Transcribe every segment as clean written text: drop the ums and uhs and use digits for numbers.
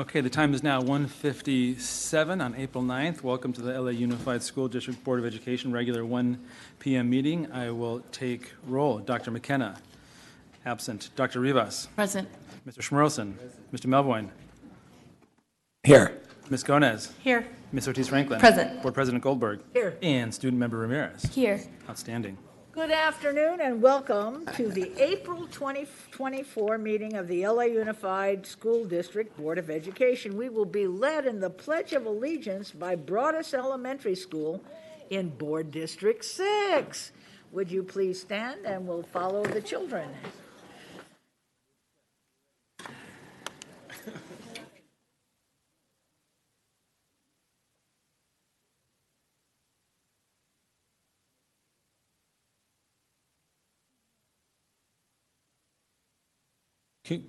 Okay, the time is now 1:57 on April 9th. Welcome to the LA Unified School District Board of Education regular 1 p.m. meeting. I will take roll. Dr. McKenna, absent. Dr. Rivas. Present. Mr. Schmerelson. Mr. Melvoin. Here. Ms. Gomez. Here. Ms. Ortiz-Franklin. Present. Board President Goldberg. Here. And Student Member Ramirez. Here. Outstanding. Good afternoon and welcome to the April 2024 meeting of the LA Unified School District Board of Education. We will be led in the Pledge of Allegiance by Broadus Elementary School in Board District 6. Would you please stand and we'll follow the children.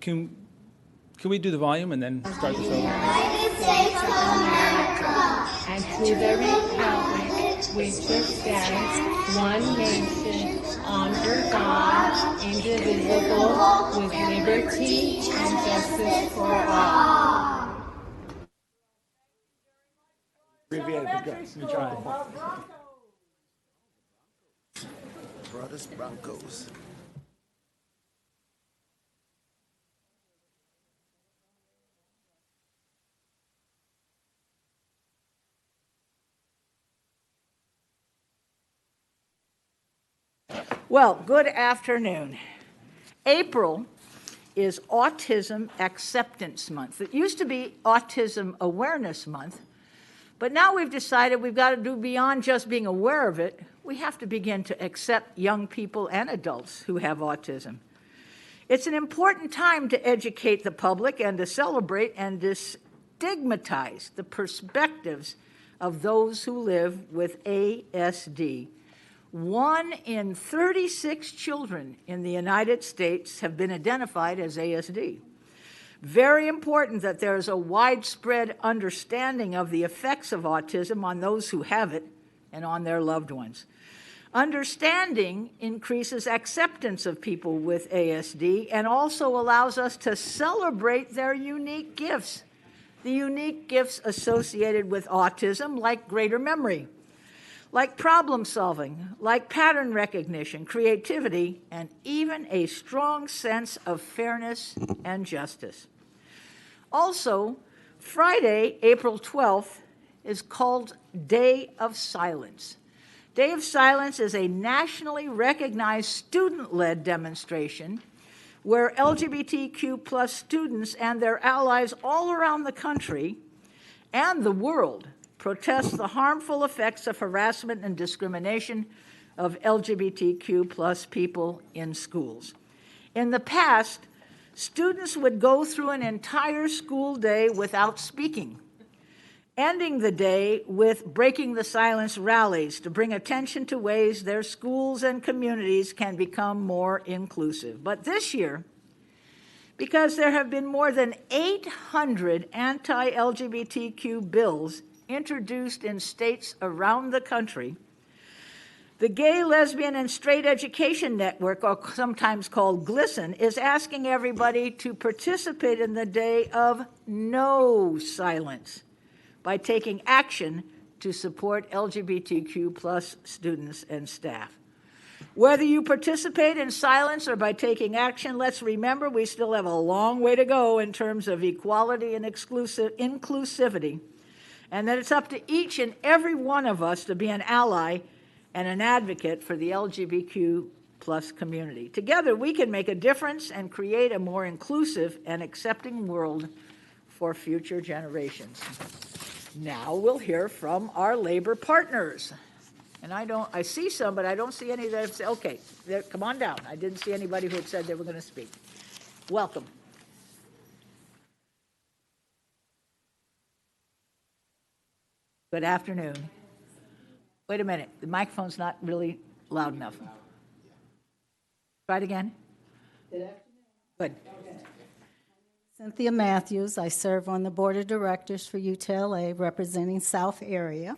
Can we do the volume and then start this over? United States of America, and to the republic which stands one nation under God, indivisible, with liberty and justice for all. Brothers Broncos. Well, good afternoon. April is Autism Acceptance Month. It used to be Autism Awareness Month, but now we've decided we've got to do beyond just being aware of it. We have to begin to accept young people and adults who have autism. It's an important time to educate the public and to celebrate and destigmatize the perspectives of those who live with ASD. 1 in 36 children in the United States have been identified as ASD. Very important that there is a widespread understanding of the effects of autism on those who have it and on their loved ones. Understanding increases acceptance of people with ASD and also allows us to celebrate their unique gifts. The unique gifts associated with autism, like greater memory, like problem solving, like pattern recognition, creativity, and even a strong sense of fairness and justice. Also, Friday, April 12th, is called Day of Silence. Day of Silence is a nationally recognized student-led demonstration where LGBTQ plus students and their allies all around the country and the world protest the harmful effects of harassment and discrimination of LGBTQ plus people in schools. In the past, students would go through an entire school day without speaking, ending the day with breaking the silence rallies to bring attention to ways their schools and communities can become more inclusive. But this year, because there have been more than 800 anti-LGBTQ bills introduced in states around the country, the Gay, Lesbian, and Straight Education Network, or sometimes called GLSEN, is asking everybody to participate in the Day of No Silence by taking action to support LGBTQ plus students and staff. Whether you participate in silence or by taking action, let's remember we still have a long way to go in terms of equality and inclusivity, and that it's up to each and every one of us to be an ally and an advocate for the LGBTQ plus community. Together, we can make a difference and create a more inclusive and accepting world for future generations. Now we'll hear from our labor partners. And I see some, but I don't see any that have said, okay, come on down. I didn't see anybody who had said they were going to speak. Welcome. Good afternoon. Wait a minute, the microphone's not really loud enough. Try it again. Good. Cynthia Matthews. I serve on the board of directors for UTLA, representing South Area.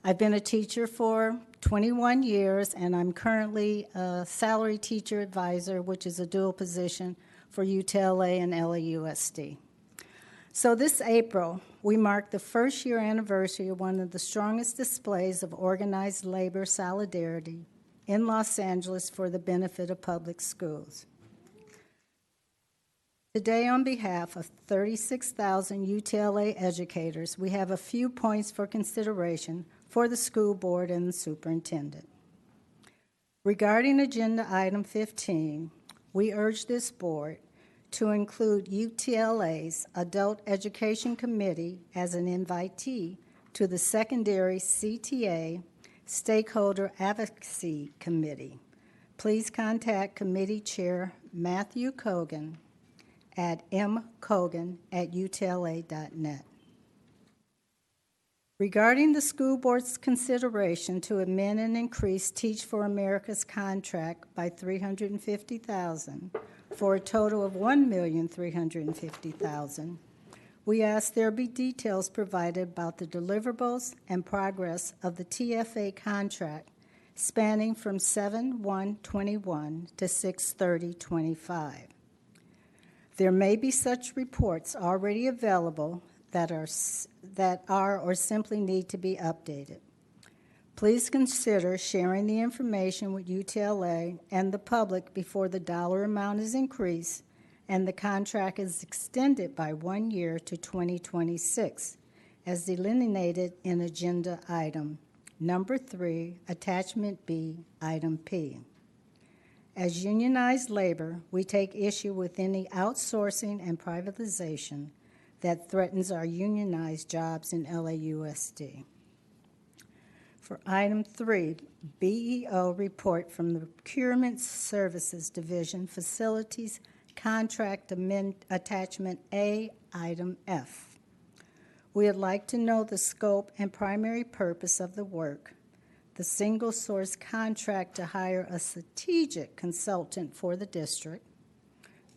I've been a teacher for 21 years, and I'm currently a salary teacher advisor, which is a dual position for UTLA and LAUSD. So this April, we mark the first year anniversary of one of the strongest displays of organized labor solidarity in Los Angeles for the benefit of public schools. Today, on behalf of 36,000 UTLA educators, we have a few points for consideration for the school board and the superintendent. Regarding agenda item 15, we urge this board to include UTLA's Adult Education Committee as an invitee to the secondary CTA Stakeholder Advocacy Committee. Please contact Committee Chair Matthew Cogan at mcogan@utla.net. Regarding the school board's consideration to amend and increase Teach for America's contract by $350,000 for a total of $1,350,000, we ask there be details provided about the deliverables and progress of the TFA contract spanning from 7/1/21 to 6/30/25. There may be such reports already available that are or simply need to be updated. Please consider sharing the information with UTLA and the public before the dollar amount is increased and the contract is extended by 1 year to 2026, as delineated in agenda item number 3, attachment B, item P. As unionized labor, we take issue with any outsourcing and privatization that threatens our unionized jobs in LAUSD. For item 3, BEO report from the Procurement Services Division, Facilities Contract Attachment A, item F. We would like to know the scope and primary purpose of the work, the single source contract to hire a strategic consultant for the district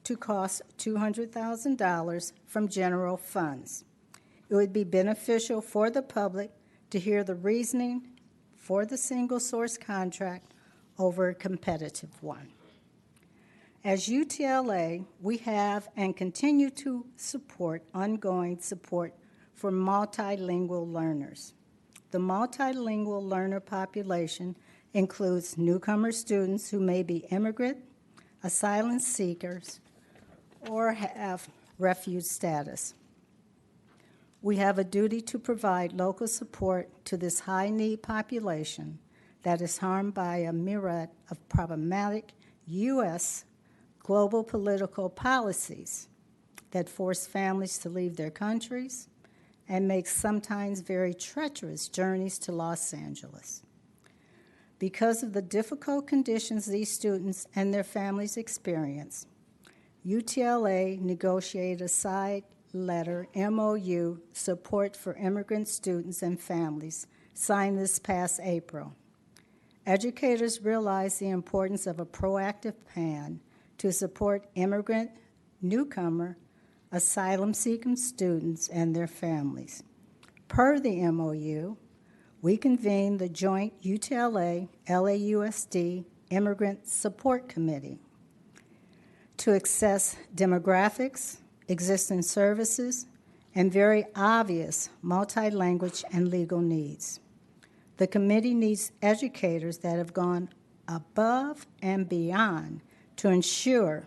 to cost $200,000 from general funds. It would be beneficial for the public to hear the reasoning for the single source contract over a competitive one. As UTLA, we have and continue to support ongoing support for multilingual learners. The multilingual learner population includes newcomer students who may be immigrant, asylum seekers, or have refuge status. We have a duty to provide local support to this high-need population that is harmed by a myriad of problematic U.S. global political policies that force families to leave their countries and make sometimes very treacherous journeys to Los Angeles. Because of the difficult conditions these students and their families experience, UTLA negotiated a side letter MOU support for immigrant students and families signed this past April. Educators realize the importance of a proactive plan to support immigrant, newcomer, asylum-seeking students and their families. Per the MOU, we convened the joint UTLA-LAUSD Immigrant Support Committee to assess demographics, existing services, and very obvious multi-language and legal needs. The committee needs educators that have gone above and beyond to ensure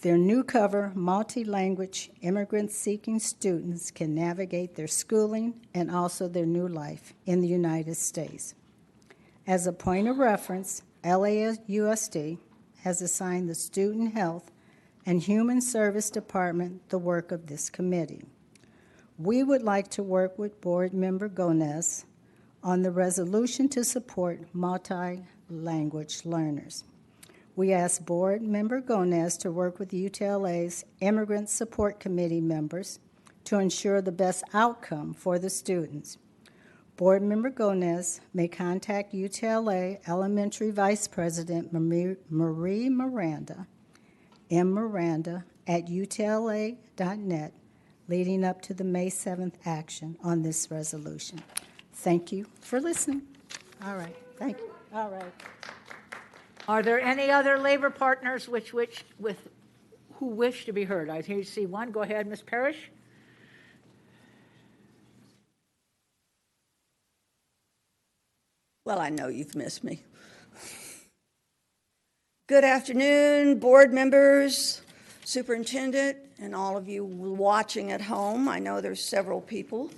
their new cover multi-language immigrant-seeking students can navigate their schooling and also their new life in the United States. As a point of reference, LAUSD has assigned the Student Health and Human Service Department the work of this committee. We would like to work with Board Member Gomez on the resolution to support multi-language learners. We ask Board Member Gomez to work with UTLA's Immigrant Support Committee members to ensure the best outcome for the students. Board Member Gomez may contact UTLA Elementary Vice President Marie Miranda, mmiranda at utla.net, leading up to the May 7th action on this resolution. Thank you for listening. All right, thank you. All right. Are there any other labor partners who wish to be heard? I see one. Go ahead, Ms. Parrish. Well, I know you've missed me. Good afternoon, board members, superintendent, and all of you watching at home. I know there's several people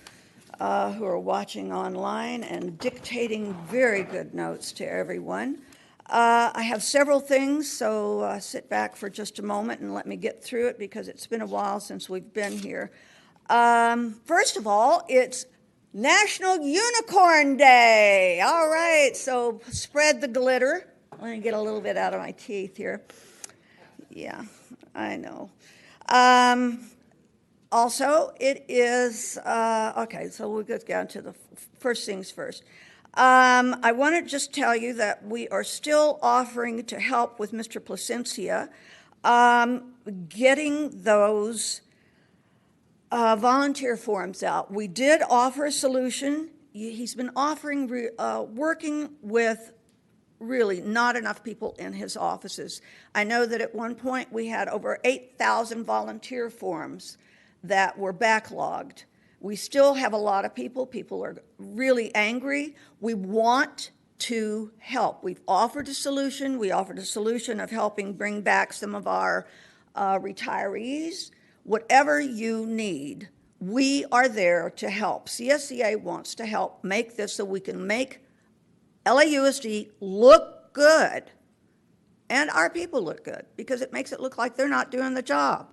who are watching online and dictating very good notes to everyone. I have several things, so sit back for just a moment and let me get through it because it's been a while since we've been here. First of all, it's National Unicorn Day. All right, so spread the glitter. Let me get a little bit out of my teeth here. Yeah, I know. Also, it is, okay, so we'll get down to the first things first. I want to just tell you that we are still offering to help with Mr. Placencia getting those volunteer forms out. We did offer a solution. He's been offering, working with really not enough people in his offices. I know that at one point we had over 8,000 volunteer forms that were backlogged. We still have a lot of people. People are really angry. We want to help. We've offered a solution. We offered a solution of helping bring back some of our retirees. Whatever you need, we are there to help. CSEA wants to help make this so we can make LAUSD look good and our people look good because it makes it look like they're not doing the job.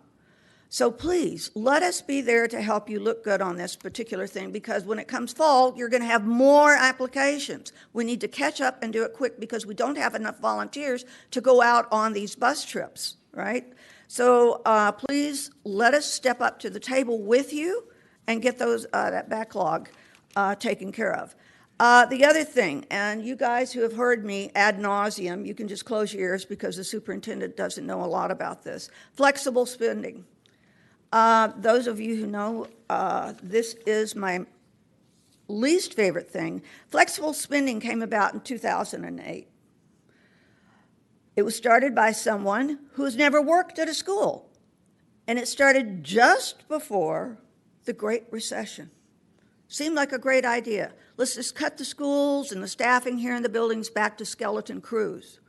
So please, let us be there to help you look good on this particular thing because when it comes fall, you're going to have more applications. We need to catch up and do it quick because we don't have enough volunteers to go out on these bus trips, right? So please let us step up to the table with you and get those that backlog taken care of. The other thing, and you guys who have heard me ad nauseum, you can just close your ears because the superintendent doesn't know a lot about this. Flexible spending. Those of you who know, this is my least favorite thing. Flexible spending came about in 2008. It was started by someone who's never worked at a school, and it started just before the Great Recession. Seemed like a great idea. Let's just cut the schools and the staffing here in the buildings back to skeleton crews.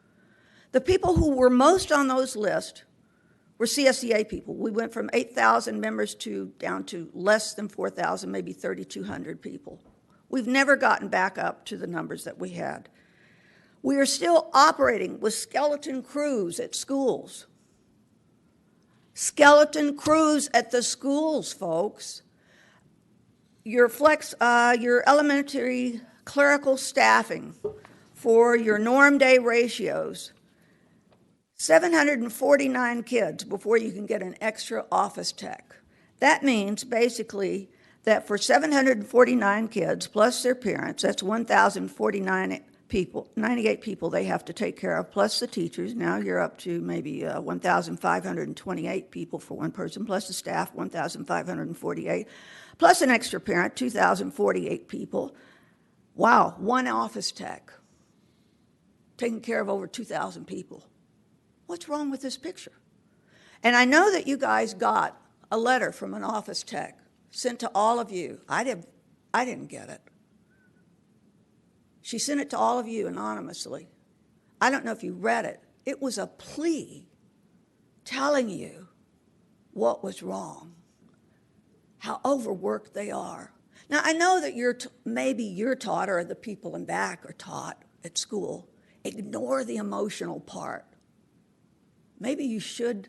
The people who were most on those lists were CSEA people. We went from 8,000 members down to less than 4,000, maybe 3,200 people. We've never gotten back up to the numbers that we had. We are still operating with skeleton crews at schools. Skeleton crews at the schools, folks. Your elementary clerical staffing for your norm day ratios, 749 kids before you can get an extra office tech. That means basically that for 749 kids plus their parents, that's 1,049 people, 98 people they have to take care of, plus the teachers. Now you're up to maybe 1,528 people for one person, plus the staff, 1,548, plus an extra parent, 2,048 people. Wow, one office tech taking care of over 2,000 people. What's wrong with this picture? And I know that you guys got a letter from an office tech sent to all of you. I didn't get it. She sent it to all of you anonymously. I don't know if you read it. It was a plea telling you what was wrong, how overworked they are. Now, I know that maybe you're taught, or the people in back are taught at school, ignore the emotional part. Maybe you should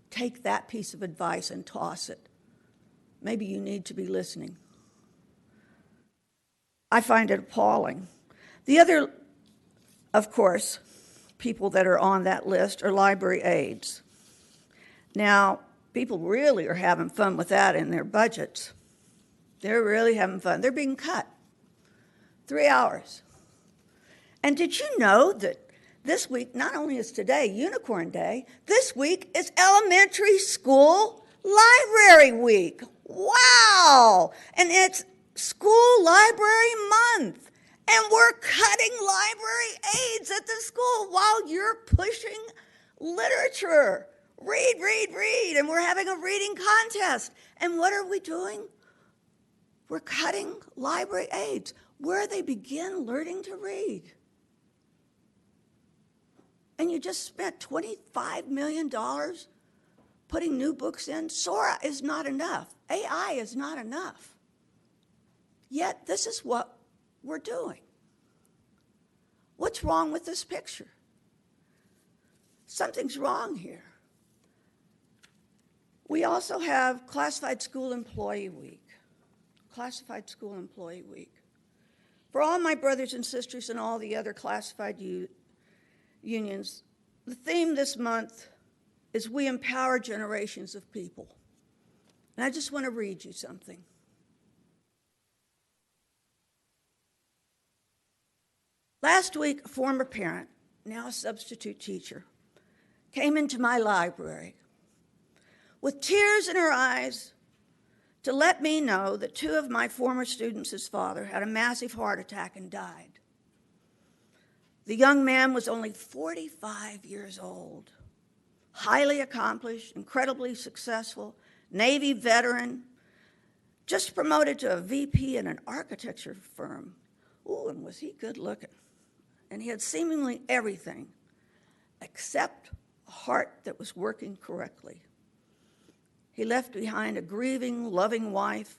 take that piece of advice and toss it. Maybe you need to be listening. I find it appalling. The other, of course, people that are on that list are library aides. Now, people really are having fun with that in their budgets. They're really having fun. They're being cut. 3 hours. And did you know that this week, not only is today Unicorn Day, this week is Elementary School Library Week. Wow! And it's School Library Month. And we're cutting library aides at the school while you're pushing literature. Read, read, read. And we're having a reading contest. And what are we doing? We're cutting library aides. where they begin learning to read. And you just spent $25 million putting new books in. Sora is not enough. AI is not enough. Yet this is what we're doing. What's wrong with this picture? Something's wrong here. We also have Classified School Employee Week. Classified School Employee Week. For all my brothers and sisters and all the other classified unions, the theme this month is We Empower Generations of People. And I just want to read you something. Last week, a former parent, now a substitute teacher, came into my library with tears in her eyes to let me know that two of my former students' father had a massive heart attack and died. The young man was only 45 years old, highly accomplished, incredibly successful, Navy veteran, just promoted to a VP in an architecture firm. Ooh, and was he good looking. And he had seemingly everything except a heart that was working correctly. He left behind a grieving, loving wife,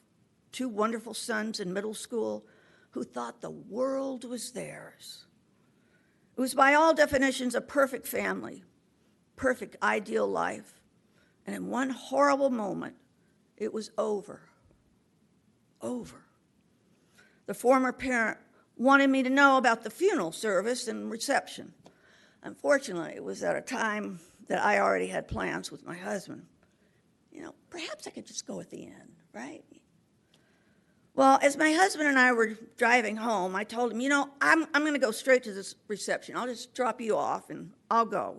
two wonderful sons in middle school who thought the world was theirs. It was by all definitions a perfect family, perfect ideal life. And in one horrible moment, it was over. Over. The former parent wanted me to know about the funeral service and reception. Unfortunately, it was at a time that I already had plans with my husband. You know, perhaps I could just go at the end, right? Well, as my husband and I were driving home, I told him, you know, I'm going to go straight to this reception. I'll just drop you off and I'll go.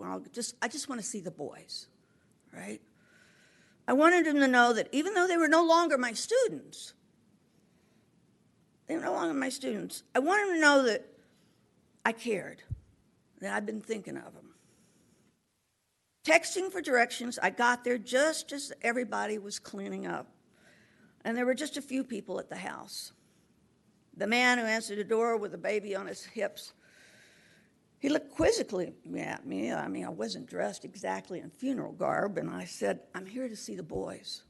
I just want to see the boys, right? I wanted him to know that even though they were no longer my students, I wanted him to know that I cared, that I'd been thinking of him. Texting for directions, I got there just as everybody was cleaning up. And there were just a few people at the house. The man who answered the door with a baby on his hips, he looked quizzically at me. I mean, I wasn't dressed exactly in funeral garb, and I said, I'm here to see the boys.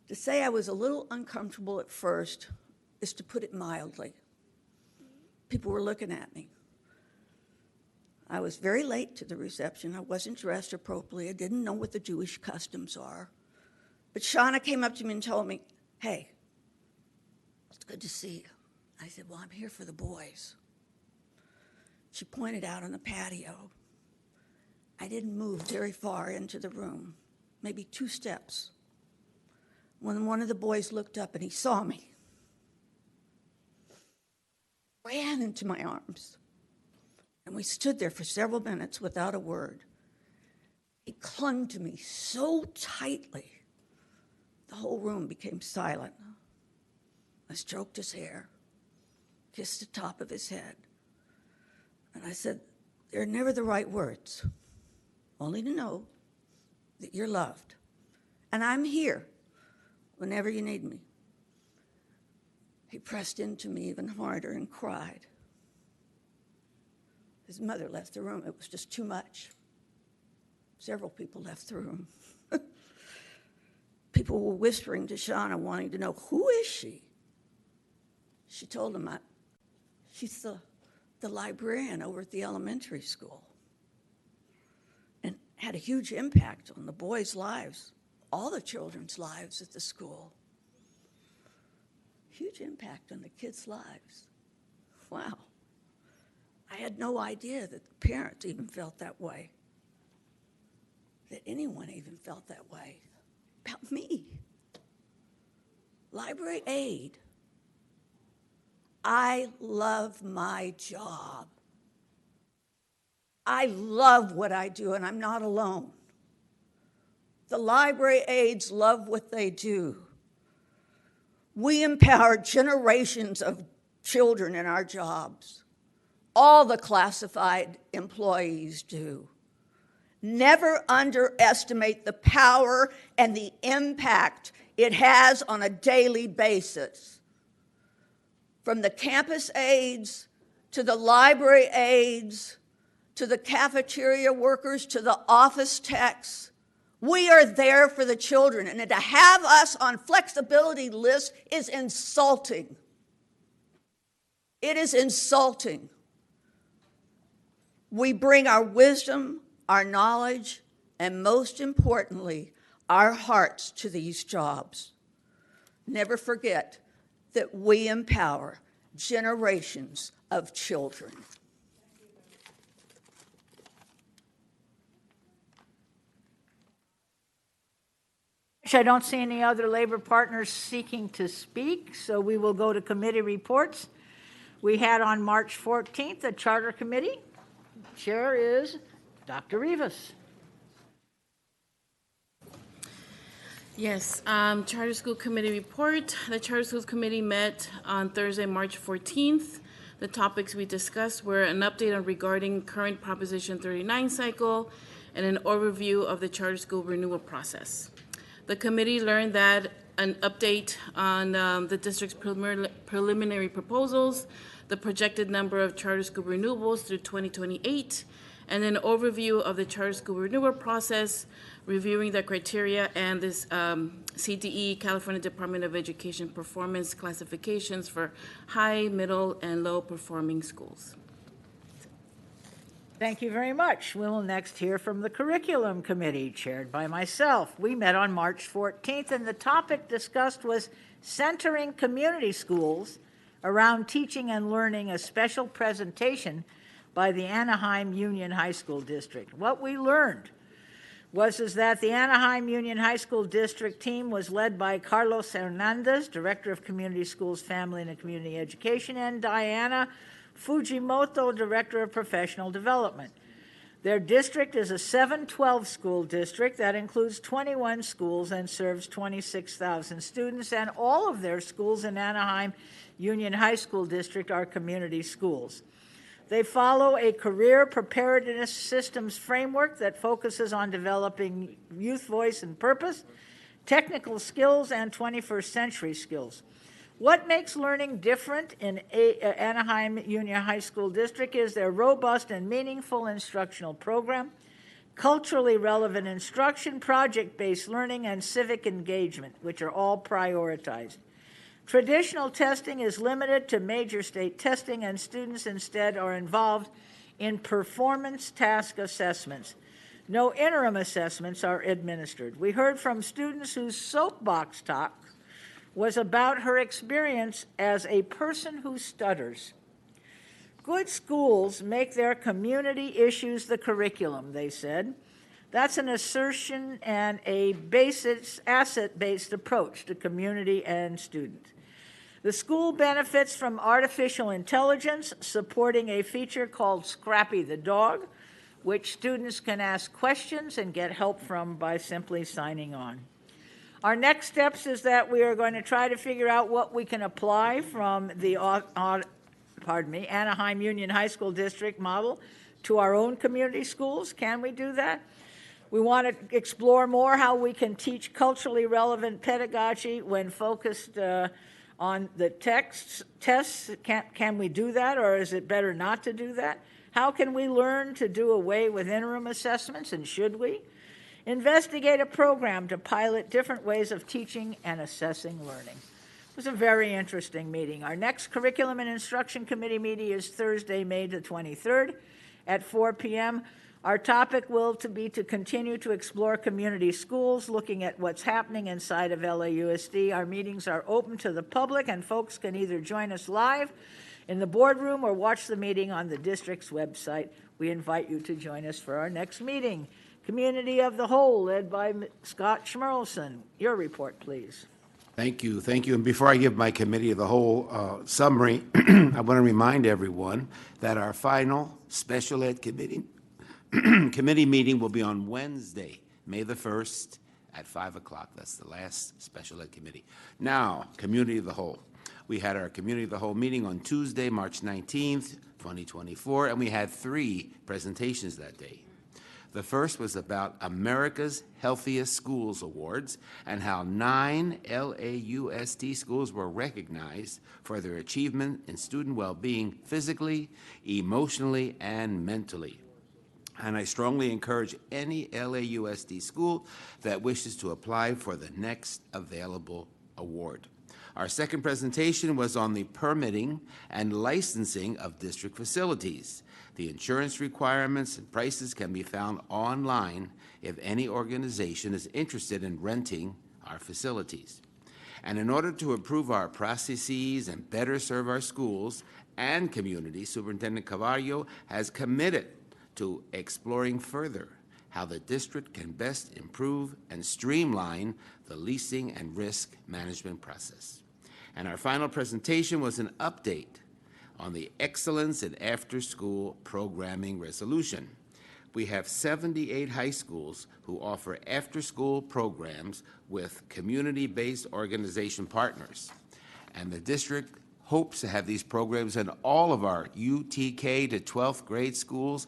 To say I was a little uncomfortable at first is to put it mildly. People were looking at me. I was very late to the reception. I wasn't dressed appropriately. I didn't know what the Jewish customs are. But Shauna came up to me and told me, hey, it's good to see you. I said, well, I'm here for the boys. She pointed out on the patio. I didn't move very far into the room, maybe 2 steps, when one of the boys looked up and he saw me. Ran into my arms. And we stood there for several minutes without a word. He clung to me so tightly, the whole room became silent. I stroked his hair, kissed the top of his head, and I said, they're never the right words, only to know that you're loved. And I'm here whenever you need me. He pressed into me even harder and cried. His mother left the room. It was just too much. Several people left the room. People were whispering to Shauna, wanting to know, who is she? She told them, she's the librarian over at the elementary school. And had a huge impact on the boys' lives, all the children's lives at the school. Huge impact on the kids' lives. Wow. I had no idea that the parents even felt that way, that anyone even felt that way about me. Library aide. I love my job. I love what I do, and I'm not alone. The library aides love what they do. We empower generations of children in our jobs. All the classified employees do. Never underestimate the power and the impact it has on a daily basis. from the campus aides to the library aides to the cafeteria workers to the office techs. We are there for the children, and to have us on flexibility lists is insulting. It is insulting. We bring our wisdom, our knowledge, and most importantly, our hearts to these jobs. Never forget that we empower generations of children. I don't see any other labor partners seeking to speak, so we will go to committee reports. We had on March 14th a charter committee. Chair is Dr. Rivas. Yes, Charter School Committee report. The Charter Schools Committee met on Thursday, March 14th. The topics we discussed were an update on regarding current Proposition 39 cycle and an overview of the charter school renewal process. The committee learned that an update on the district's preliminary proposals, the projected number of charter school renewals through 2028, and an overview of the charter school renewal process, reviewing the criteria and this CDE, California Department of Education performance classifications for high, middle, and low performing schools. Thank you very much. We will next hear from the Curriculum Committee, chaired by myself. We met on March 14th, and the topic discussed was centering community schools around teaching and learning, a special presentation by the Anaheim Union High School District. What we learned was that the Anaheim Union High School District team was led by Carlos Hernandez, Director of Community Schools, Family and Community Education, and Diana Fujimoto, Director of Professional Development. Their district is a 712 school district that includes 21 schools and serves 26,000 students, and all of their schools in Anaheim Union High School District are community schools. They follow a career preparedness systems framework that focuses on developing youth voice and purpose, technical skills, and 21st century skills. What makes learning different in Anaheim Union High School District is their robust and meaningful instructional program, culturally relevant instruction, project-based learning, and civic engagement, which are all prioritized. Traditional testing is limited to major state testing, and students instead are involved in performance task assessments. No interim assessments are administered. We heard from students whose soapbox talk was about her experience as a person who stutters. Good schools make their community issues the curriculum, they said. That's an assertion and a basis, asset-based approach to community and student. The school benefits from artificial intelligence, supporting a feature called Scrappy the Dog, which students can ask questions and get help from by simply signing on. Our next steps is that we are going to try to figure out what we can apply from the Anaheim Union High School District model to our own community schools. Can we do that? We want to explore more how we can teach culturally relevant pedagogy when focused on the tests. Can we do that, or is it better not to do that? How can we learn to do away with interim assessments, and should we? Investigate a program to pilot different ways of teaching and assessing learning. It was a very interesting meeting. Our next Curriculum and Instruction Committee meeting is Thursday, May the 23rd at 4 p.m. Our topic will be to continue to explore community schools, looking at what's happening inside of LAUSD. Our meetings are open to the public, and folks can either join us live in the boardroom or watch the meeting on the district's website. We invite you to join us for our next meeting. Community of the Whole, led by Scott Schmerlson. Your report, please. Thank you. Thank you. And before I give my Committee of the Whole summary, I want to remind everyone that our final Special Ed Committee meeting will be on Wednesday, May the 1st at 5 o'clock. That's the last Special Ed Committee. Now, Community of the Whole. We had our Community of the Whole meeting on Tuesday, March 19th, 2024, and we had 3 presentations that day. The first was about America's Healthiest Schools Awards and how 9 LAUSD schools were recognized for their achievement in student well-being physically, emotionally, and mentally. And I strongly encourage any LAUSD school that wishes to apply for the next available award. Our second presentation was on the permitting and licensing of district facilities. The insurance requirements and prices can be found online if any organization is interested in renting our facilities. And in order to improve our processes and better serve our schools and communities, Superintendent Cavallo has committed to exploring further how the district can best improve and streamline the leasing and risk management process. And our final presentation was an update on the Excellence in After-School Programming Resolution. We have 78 high schools who offer after-school programs with community-based organization partners. And the district hopes to have these programs in all of our UTK to 12th grade schools,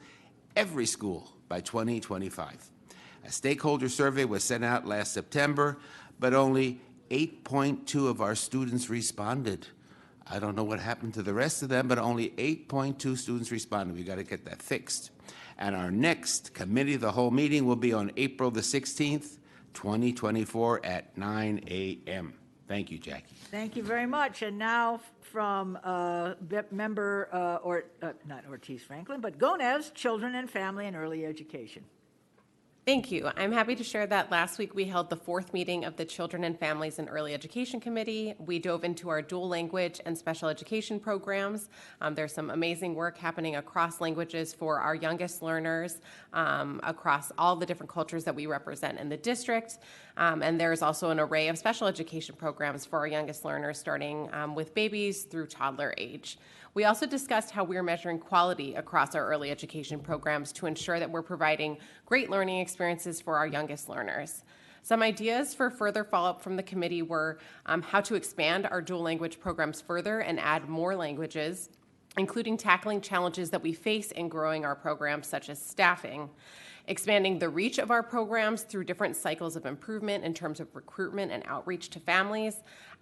every school, by 2025. A stakeholder survey was sent out last September, but only 8.2 of our students responded. I don't know what happened to the rest of them, but only 8.2 students responded. We've got to get that fixed. And our next committee of the whole meeting will be on April the 16th, 2024 at 9 a.m. Thank you, Jackie. Thank you very much. And now from member, not Ortiz Franklin, but Gonez, Children and Family and Early Education. Thank you. I'm happy to share that last week we held the fourth meeting of the Children and Families and Early Education Committee. We dove into our dual language and special education programs. There's some amazing work happening across languages for our youngest learners across all the different cultures that we represent in the district. And there's also an array of special education programs for our youngest learners, starting with babies through toddler age. We also discussed how we're measuring quality across our early education programs to ensure that we're providing great learning experiences for our youngest learners. Some ideas for further follow-up from the committee were how to expand our dual language programs further and add more languages, including tackling challenges that we face in growing our programs, such as staffing, expanding the reach of our programs through different cycles of improvement in terms of recruitment and outreach to families,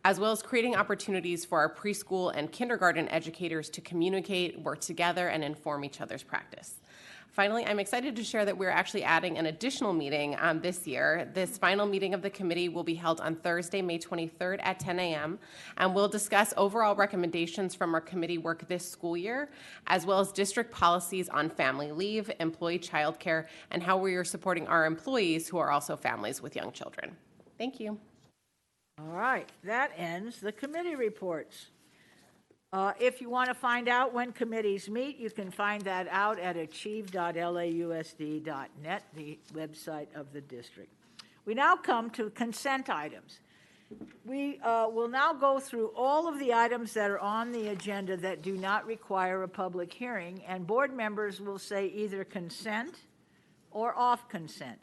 as well as creating opportunities for our preschool and kindergarten educators to communicate, work together, and inform each other's practice. Finally, I'm excited to share that we're actually adding an additional meeting this year. This final meeting of the committee will be held on Thursday, May 23rd at 10 a.m., and we'll discuss overall recommendations from our committee work this school year, as well as district policies on family leave, employee childcare, and how we are supporting our employees who are also families with young children. Thank you. All right, that ends the committee reports. If you want to find out when committees meet, you can find that out at achieve.lausd.net, the website of the district. We now come to consent items. We will now go through all of the items that are on the agenda that do not require a public hearing, and board members will say either consent or off consent.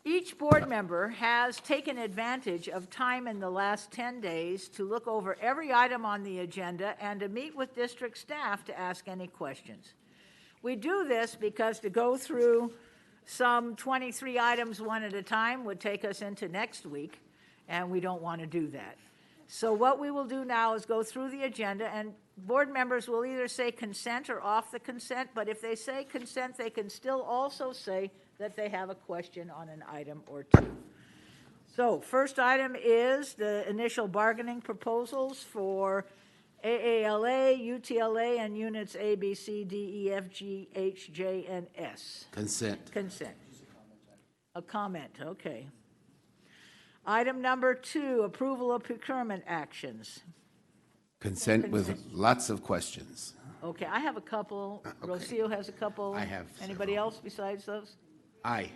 Each board member has taken advantage of time in the last 10 days to look over every item on the agenda and to meet with district staff to ask any questions. We do this because to go through some 23 items one at a time would take us into next week, and we don't want to do that. So what we will do now is go through the agenda, and board members will either say consent or off the consent, but if they say consent, they can still also say that they have a question on an item or two. So first item is the initial bargaining proposals for AALA, UTLA, and units A, B, C, D, E, F, G, H, J, and S. Consent. Consent. A comment, okay. Item number 2, approval of procurement actions. Consent with lots of questions. Okay, I have a couple. Okay. Rocio has a couple. I have Anybody several. else besides those? Aye.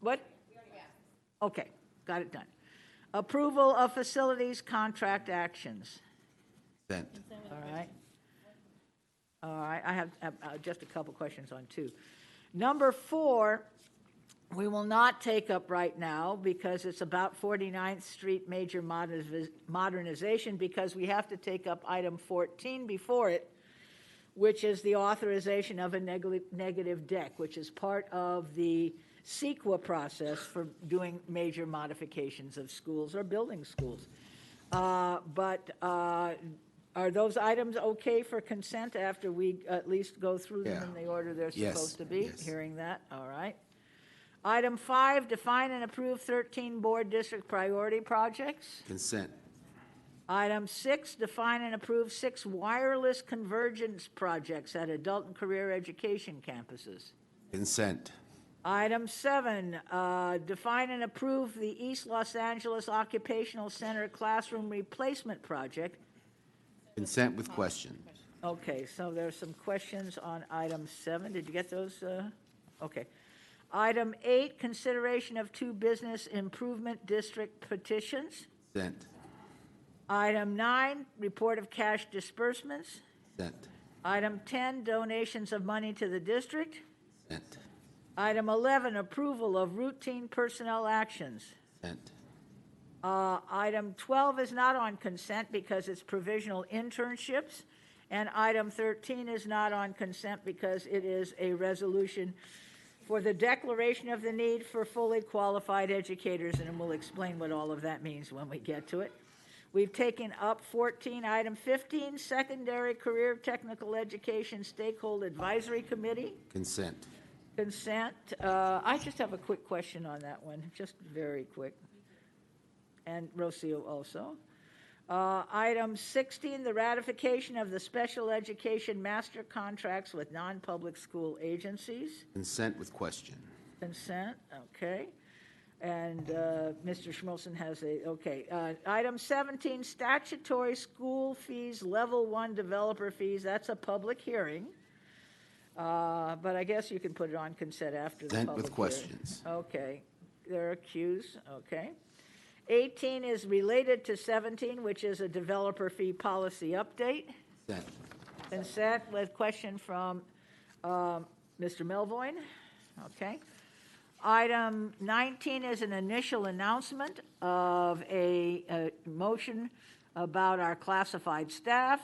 What? Okay, got it done. Approval of facilities contract actions. Consent. All right. All right, I have just a couple questions on 2. Number 4, we will not take up right now because it's about 49th Street major modernization, because we have to take up item 14 before it, which is the authorization of a negative deck, which is part of the CEQA process for doing major modifications of schools or building schools. Are those items okay for consent after we at least go through them in the order they're Yes, supposed to be? yes. Hearing that, all right. Item 5, define and approve 13 board district priority projects. Consent. Item 6, define and approve 6 wireless convergence projects at adult and career education campuses. Consent. Item 7, define and approve the East Los Angeles Occupational Center classroom replacement project. Consent with question. Okay, so there's some questions on item 7. Did you get those? Okay. Item 8, consideration of 2 business improvement district petitions. Consent. Item 9, report of cash disbursements. Consent. Item 10, donations of money to the district. Consent. Item 11, approval of routine personnel actions. Consent. Item 12 is not on consent because it's provisional internships. And item 13 is not on consent because it is a resolution for the declaration of the need for fully qualified educators, and we'll explain what all of that means when we get to it. We've taken up 14, item 15, secondary career technical education stakeholder advisory committee. Consent. Consent. I just have a quick question on that one, just very quick. And Rocio also. Item 16, the ratification of the special education master contracts with non-public school agencies. Consent with question. Consent, okay. And Mr. Schmolson has okay. Item 17, statutory school fees, level 1 developer fees. That's a public hearing. But I guess you can put it on consent after the Consent public with questions. hearing. Okay. There are cues, okay. 18 is related to 17, which is a developer fee policy update. Consent. Consent with question from Mr. Melvoin. Okay. Item 19 is an initial announcement of a motion about our classified staff.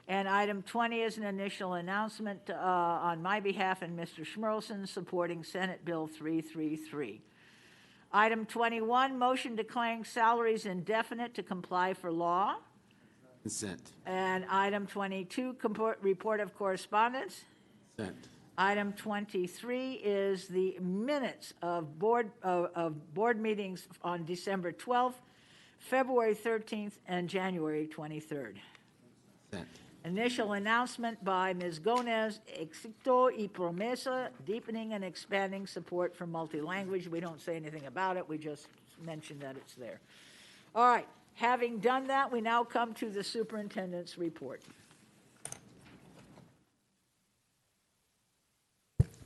And item 20 is an initial announcement on my behalf and Mr. Schmerlson supporting Senate Bill 333. Item 21, motion declaring salaries indefinite to comply for law. Consent. And item 22, report of correspondence. Consent. Item 23 is the minutes of board meetings on December 12th, February 13th, and January 23rd. Consent. Initial announcement by Ms. Gomez, Éxito y Promesa, deepening and expanding support for multi-language. We don't say anything about it. We just mention that it's there. All right. Having done that, we now come to the superintendent's report.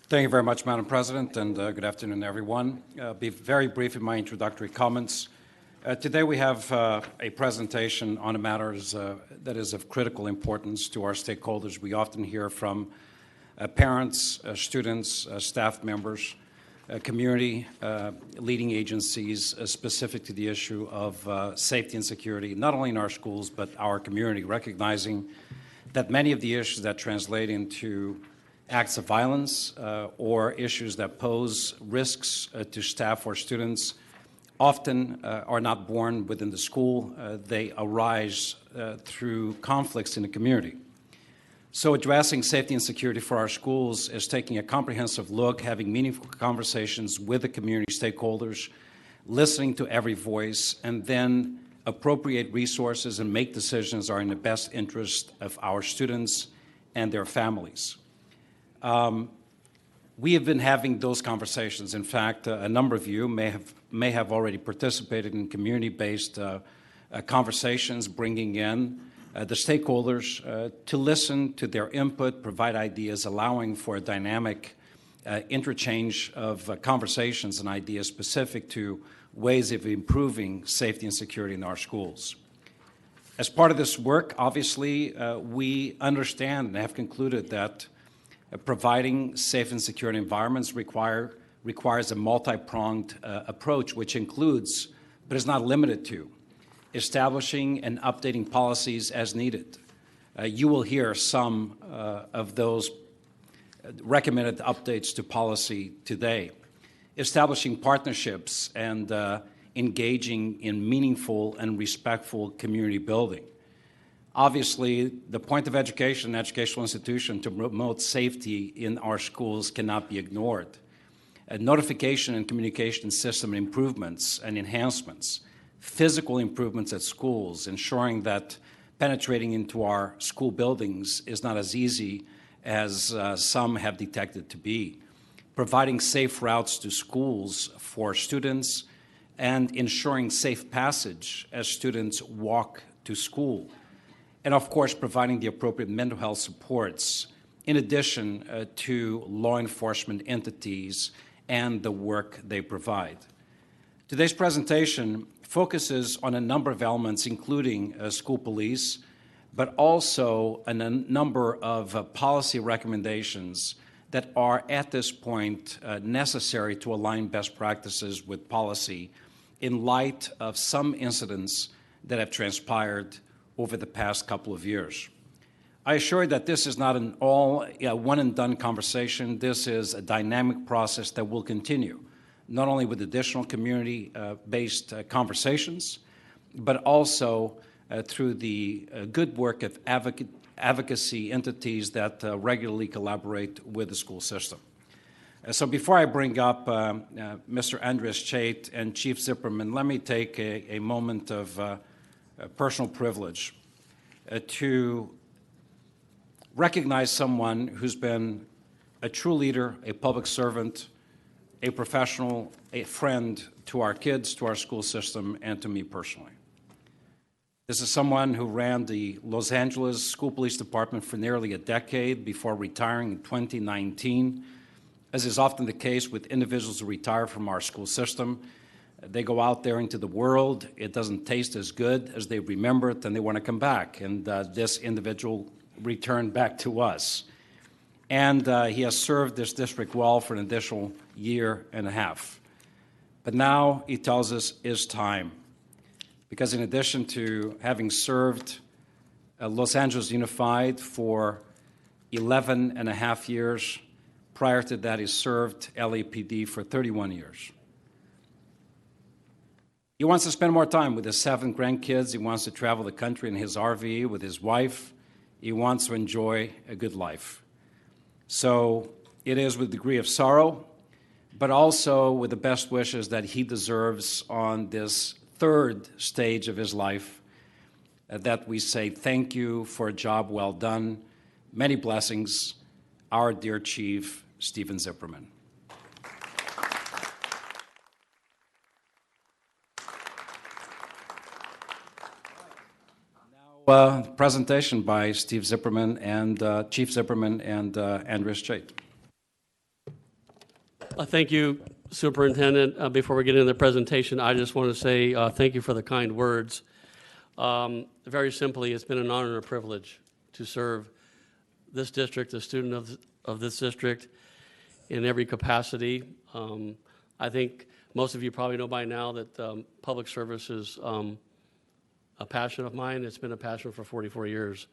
Thank you very much, Madam President, and good afternoon, everyone. I'll be very brief in my introductory comments. Today we have a presentation on a matter that is of critical importance to our stakeholders. We often hear from parents, students, staff members, community, leading agencies specific to the issue of safety and security, not only in our schools, but our community, recognizing that many of the issues that translate into acts of violence or issues that pose risks to staff or students often are not born within the school. They arise through conflicts in the community. So addressing safety and security for our schools is taking a comprehensive look, having meaningful conversations with the community stakeholders, listening to every voice, and then appropriate resources and make decisions that are in the best interest of our students and their families. We have been having those conversations. In fact, a number of you may have already participated in community-based conversations, bringing in the stakeholders to listen to their input, provide ideas, allowing for a dynamic interchange of conversations and ideas specific to ways of improving safety and security in our schools. As part of this work, obviously, we understand and have concluded that providing safe and secure environments requires a multi-pronged approach, which includes, but is not limited to, establishing and updating policies as needed, You will hear some of those recommended updates to policy today. Establishing partnerships and engaging in meaningful and respectful community building. Obviously, the point of education and educational institution to promote safety in our schools cannot be ignored. Notification and communication system improvements and enhancements, physical improvements at schools, ensuring that penetrating into our school buildings is not as easy as some have detected to be. Providing safe routes to schools for students and ensuring safe passage as students walk to school. And of course, providing the appropriate mental health supports in addition to law enforcement entities and the work they provide. Today's presentation focuses on a number of elements, including school police, but also a number of policy recommendations that are at this point necessary to align best practices with policy in light of some incidents that have transpired over the past couple of years. I assure you that this is not an all one and done conversation. This is a dynamic process that will continue, not only with additional community-based conversations, but also through the good work of advocacy entities that regularly collaborate with the school system. So before I bring up Mr. Andres Chait and Chief Zipperman, let me take a moment of personal privilege to recognize someone who's been a true leader, a public servant, a professional, a friend to our kids, to our school system, and to me personally. This is someone who ran the Los Angeles School Police Department for nearly a decade before retiring in 2019. As is often the case with individuals who retire from our school system, they go out there into the world. It doesn't taste as good as they remember it, and they want to come back. And this individual returned back to us. And he has served this district well for an additional year and a half. But now he tells us it's time. Because in addition to having served Los Angeles Unified for 11 and a half years, prior to that he served LAPD for 31 years. He wants to spend more time with his 7 grandkids. He wants to travel the country in his RV with his wife. He wants to enjoy a good life. So it is with a degree of sorrow, but also with the best wishes that he deserves on this 3rd stage of his life, that we say thank you for a job well done. Many blessings, our dear Chief, Stephen Zipperman. Presentation by Steve Zipperman and Chief Zipperman and Andres Chait. Thank you, Superintendent. Before we get into the presentation, I just want to say thank you for the kind words. Very simply, it's been an honor and a privilege to serve this district, a student of this district, in every capacity. I think most of you probably know by now that public service is a passion of mine. It's been a passion for 44 years.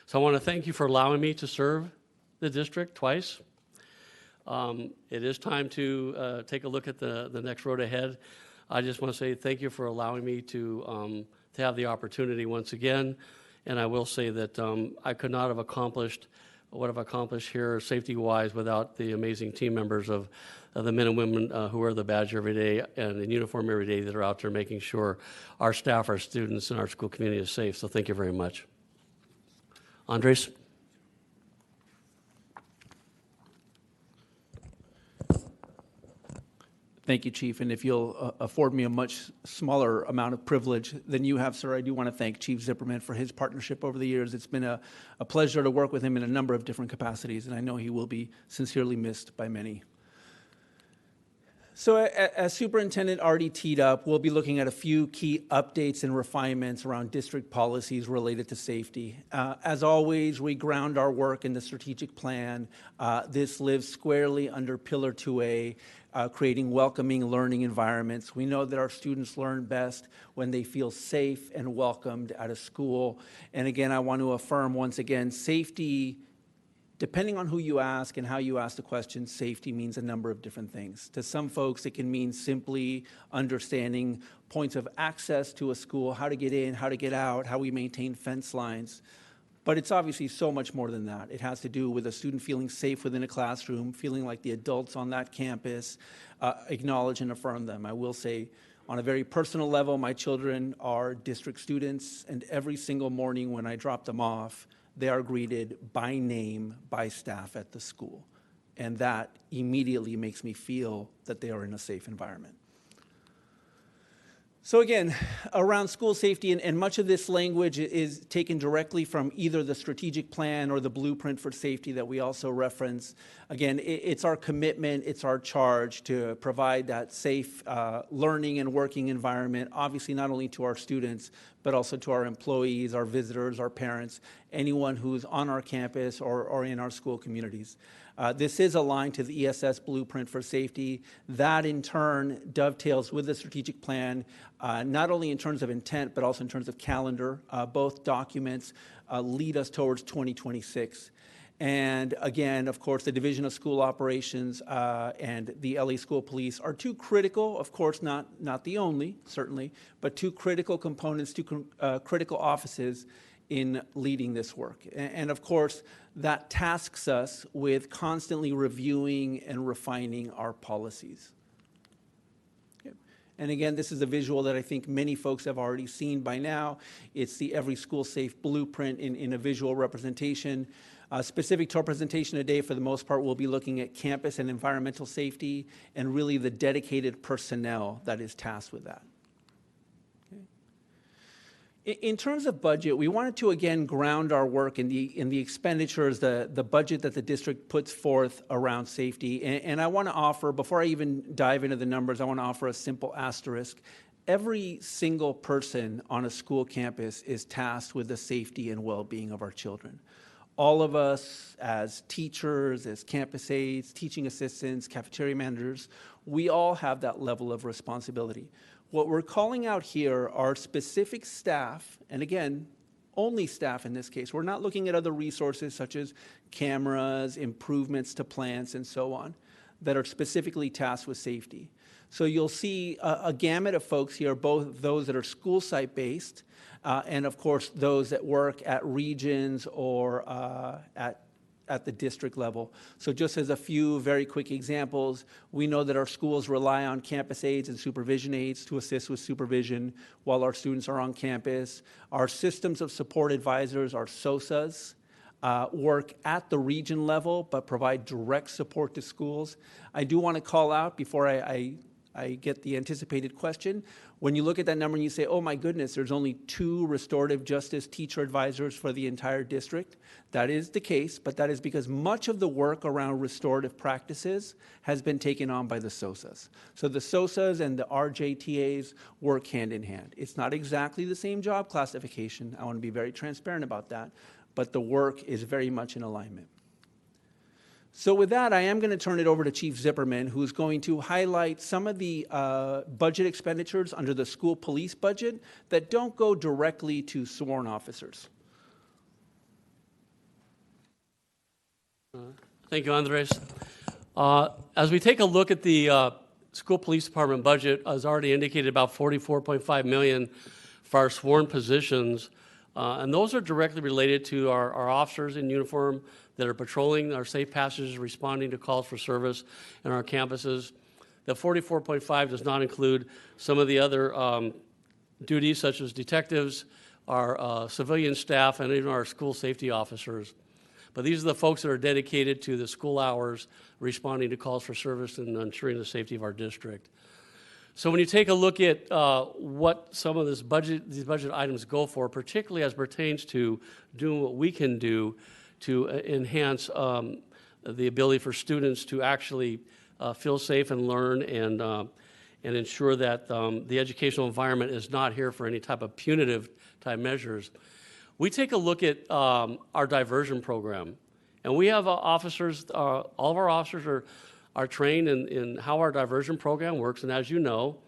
So I want to thank you for allowing me to serve the district twice. It is time to take a look at the next road ahead. I just want to say thank you for allowing me to have the opportunity once again. And I will say that I could not have accomplished what I've accomplished here safety-wise without the amazing team members of the men and women who wear the badge every day and in uniform every day that are out there making sure our staff, our students, and our school community is safe. So thank you very much. Andres? Thank you, Chief. And if you'll afford me a much smaller amount of privilege than you have, sir, I do want to thank Chief Zipperman for his partnership over the years. It's been a pleasure to work with him in a number of different capacities, and I know he will be sincerely missed by many. So as Superintendent already teed up, we'll be looking at a few key updates and refinements around district policies related to safety. As always, we ground our work in the strategic plan. This lives squarely under Pillar 2A, creating welcoming learning environments. We know that our students learn best when they feel safe and welcomed at a school. And again, I want to affirm once again, safety, depending on who you ask and how you ask the question, safety means a number of different things. To some folks, it can mean simply understanding points of access to a school, how to get in, how to get out, how we maintain fence lines. But it's obviously so much more than that. It has to do with a student feeling safe within a classroom, feeling like the adults on that campus acknowledge and affirm them. I will say, on a very personal level, my children are district students, and every single morning when I drop them off, they are greeted by name by staff at the school. And that immediately makes me feel that they are in a safe environment. So again, around school safety, and much of this language is taken directly from either the strategic plan or the blueprint for safety that we also reference. Again, it's our commitment, it's our charge to provide that safe learning and working environment, obviously not only to our students, but also to our employees, our visitors, our parents, anyone who's on our campus or in our school communities. This is aligned to the ESS blueprint for safety. That in turn dovetails with the strategic plan, not only in terms of intent, but also in terms of calendar. Both documents lead us towards 2026. And again, of course, the Division of School Operations and the LA School Police are two critical, of course, not the only, certainly, but two critical components, two critical offices in leading this work. And of course, that tasks us with constantly reviewing and refining our policies. Okay. And again, this is a visual that I think many folks have already seen by now. It's the Every School Safe blueprint in a visual representation. Specific to our presentation today, for the most part, we'll be looking at campus and environmental safety and really the dedicated personnel that is tasked with that. In terms of budget, we wanted to again ground our work in the expenditures, the budget that the district puts forth around safety. And I want to offer, before I even dive into the numbers, I want to offer a simple asterisk. Every single person on a school campus is tasked with the safety and well-being of our children. All of us as teachers, as campus aides, teaching assistants, cafeteria managers, we all have that level of responsibility. What we're calling out here are specific staff, and again, only staff in this case. We're not looking at other resources such as cameras, improvements to plants, and so on, that are specifically tasked with safety. So you'll see a gamut of folks here, both those that are school site based, and of course those that work at regions or at the district level. So just as a few very quick examples, we know that our schools rely on campus aides and supervision aides to assist with supervision while our students are on campus. Our systems of support advisors, our SOSAs, work at the region level but provide direct support to schools. I do want to call out before I get the anticipated question. When you look at that number and you say, oh my goodness, there's only 2 restorative justice teacher advisors for the entire district. That is the case, but that is because much of the work around restorative practices has been taken on by the SOSAs. So the SOSAs and the RJTAs work hand in hand. It's not exactly the same job classification. I want to be very transparent about that, but the work is very much in alignment. So with that, I am going to turn it over to Chief Zipperman, who's going to highlight some of the budget expenditures under the school police budget that don't go directly to sworn officers. Thank you, Andres. As we take a look at the school police department budget, as already indicated, about $44.5 million for our sworn positions, and those are directly related to our officers in uniform that are patrolling our safe passages, responding to calls for service in our campuses. The 44.5 does not include some of the other duties, such as detectives, our civilian staff, and even our school safety officers. But these are the folks that are dedicated to the school hours, responding to calls for service and ensuring the safety of our district. So when you take a look at what some of these budget items go for, particularly as pertains to doing what we can do to enhance the ability for students to actually feel safe and learn and ensure that the educational environment is not here for any type of punitive type measures. We take a look at our diversion program, and we have officers, all of our officers are are trained in how our diversion program works. And as you know,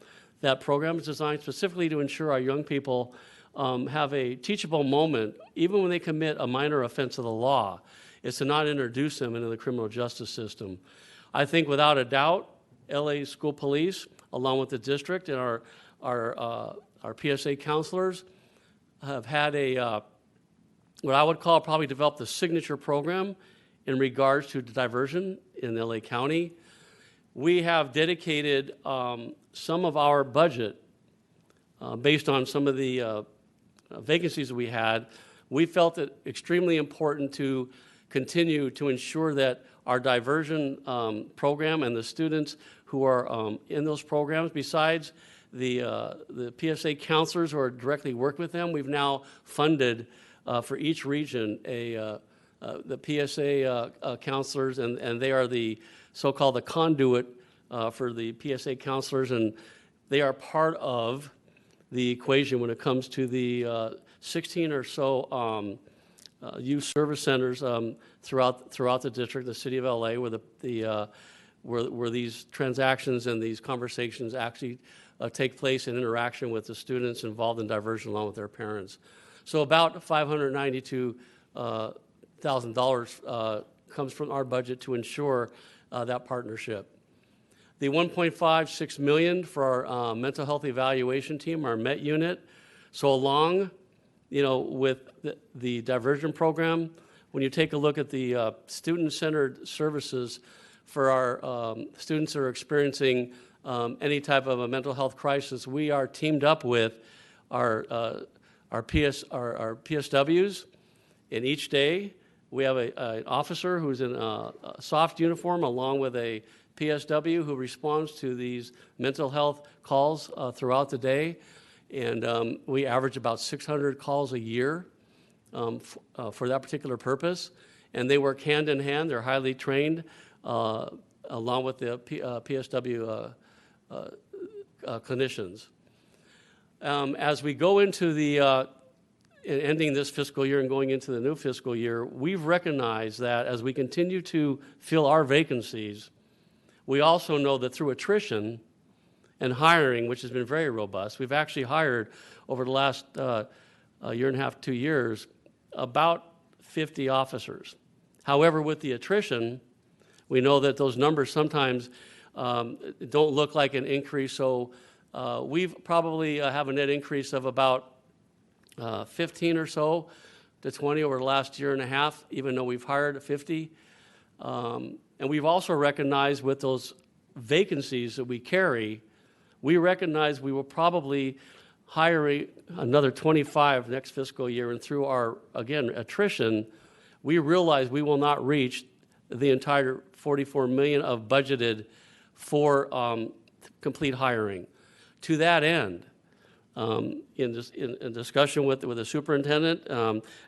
that program is designed specifically to ensure our young people have a teachable moment, even when they commit a minor offense of the law. It's to not introduce them into the criminal justice system. I think without a doubt, LA School Police, along with the district and our PSA counselors, have had what I would call probably developed a signature program in regards to diversion in LA County. We have dedicated some of our budget based on some of the vacancies that we had. We felt it extremely important to continue to ensure that our diversion program and the students who are in those programs, besides the PSA counselors who are directly work with them, we've now funded for each region the PSA counselors, and they are the so-called the conduit for the PSA counselors, and they are part of the equation when it comes to the 16 or so youth service centers throughout the district, the city of LA, where these transactions and these conversations actually take place in interaction with the students involved in diversion along with their parents. So about $592,000 comes from our budget to ensure that partnership. The $1.56 million for our mental health evaluation team, our MET unit. So along, with the diversion program, when you take a look at the student-centered services for our students that are experiencing any type of a mental health crisis, we are teamed up with our PSWs, and each day we have an officer who's in a soft uniform along with a PSW who responds to these mental health calls throughout the day. And we average about 600 calls a year for that particular purpose. And they work hand in hand. They're highly trained along with the PSW clinicians. As we go into the ending this fiscal year and going into the new fiscal year, we've recognized that as we continue to fill our vacancies, we also know that through attrition and hiring, which has been very robust, we've actually hired over the last year and a half, 2 years, about 50 officers. However, with the attrition, we know that those numbers sometimes don't look like an increase, so we've probably have a net increase of about 15 or so to 20 over the last year and a half, even though we've hired 50. And we've also recognized with those vacancies that we carry, we recognize we will probably hire another 25 next fiscal year, and through our, again, attrition, we realize we will not reach the entire $44 million of budgeted for complete hiring. To that end, in discussion with the superintendent,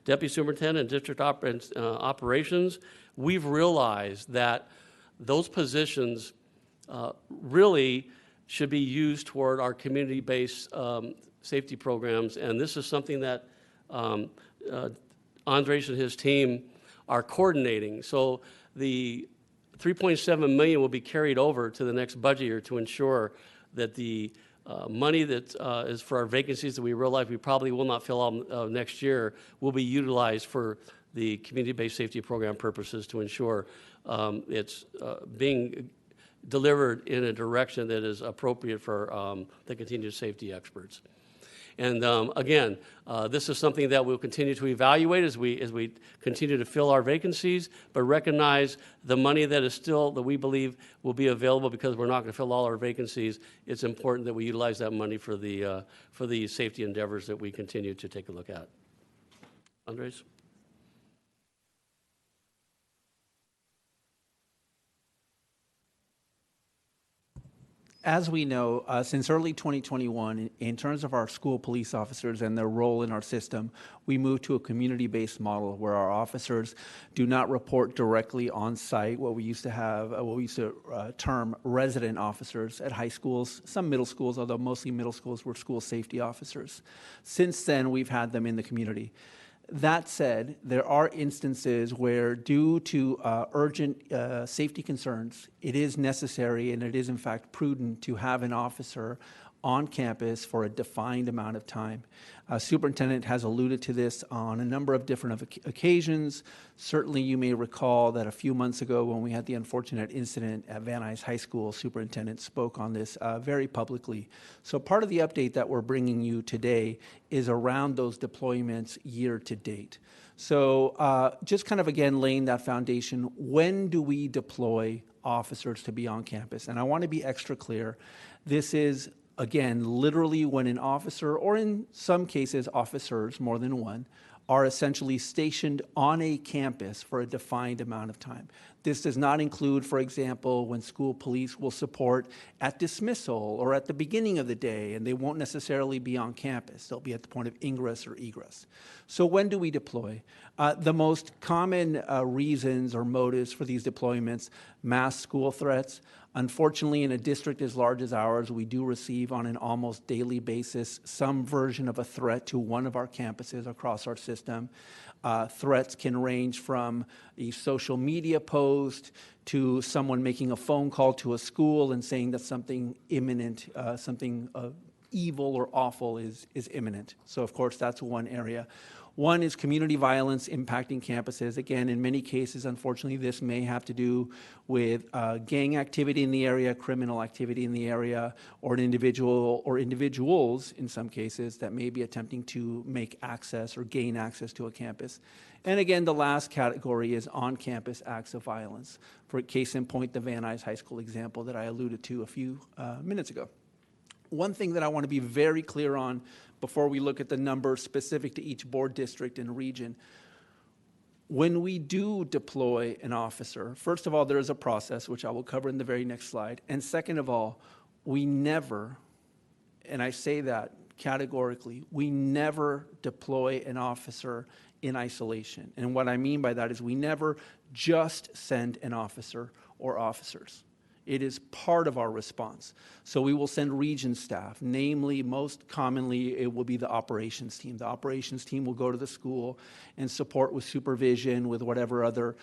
deputy superintendent, and district operations, we've realized that those positions really should be used toward our community-based safety programs, and this is something that Andres and his team are coordinating. So the $3.7 million will be carried over to the next budget year to ensure that the money that is for our vacancies that we realize we probably will not fill all next year will be utilized for the community-based safety program purposes to ensure it's being delivered in a direction that is appropriate for the continued safety experts. And again, this is something that we'll continue to evaluate as we continue to fill our vacancies, but recognize the money that is still, that we believe will be available because we're not going to fill all our vacancies. It's important that we utilize that money for the safety endeavors that we continue to take a look at. Andres? As we know, since early 2021, in terms of our school police officers and their role in our system, we moved to a community-based model where our officers do not report directly on site, what we used to term resident officers at high schools, some middle schools, although mostly middle schools were school safety officers. Since then, we've had them in the community. That said, there are instances where, due to urgent safety concerns, it is necessary and it is in fact prudent to have an officer on campus for a defined amount of time. Superintendent has alluded to this on a number of different occasions. Certainly you may recall that a few months ago when we had the unfortunate incident at Van Nuys High School, Superintendent spoke on this very publicly. So part of the update that we're bringing you today is around those deployments year to date. So just kind of again laying that foundation, when do we deploy officers to be on campus? And I want to be extra clear, this is again, literally when an officer, or in some cases officers, more than one, are essentially stationed on a campus for a defined amount of time. This does not include, for example, when school police will support at dismissal or at the beginning of the day, and they won't necessarily be on campus. They'll be at the point of ingress or egress. So when do we deploy? The most common reasons or motives for these deployments, mass school threats. Unfortunately, in a district as large as ours, we do receive on an almost daily basis some version of a threat to one of our campuses across our system. Threats can range from a social media post to someone making a phone call to a school and saying that something imminent, something evil or awful is imminent. So of course, that's one area. One is community violence impacting campuses. Again, in many cases, unfortunately, this may have to do with gang activity in the area, criminal activity in the area, or an individual or individuals, in some cases, that may be attempting to make access or gain access to a campus. And again, the last category is on-campus acts of violence. For case in point, the Van Nuys High School example that I alluded to a few minutes ago. One thing that I want to be very clear on before we look at the numbers specific to each board district and region, when we do deploy an officer, first of all, there is a process, which I will cover in the very next slide. And second of all, we never, and I say that categorically, we never deploy an officer in isolation. And what I mean by that is we never just send an officer or officers. It is part of our response. So we will send region staff, namely, most commonly, it will be the operations team. The operations team will go to the school and support with supervision, with whatever other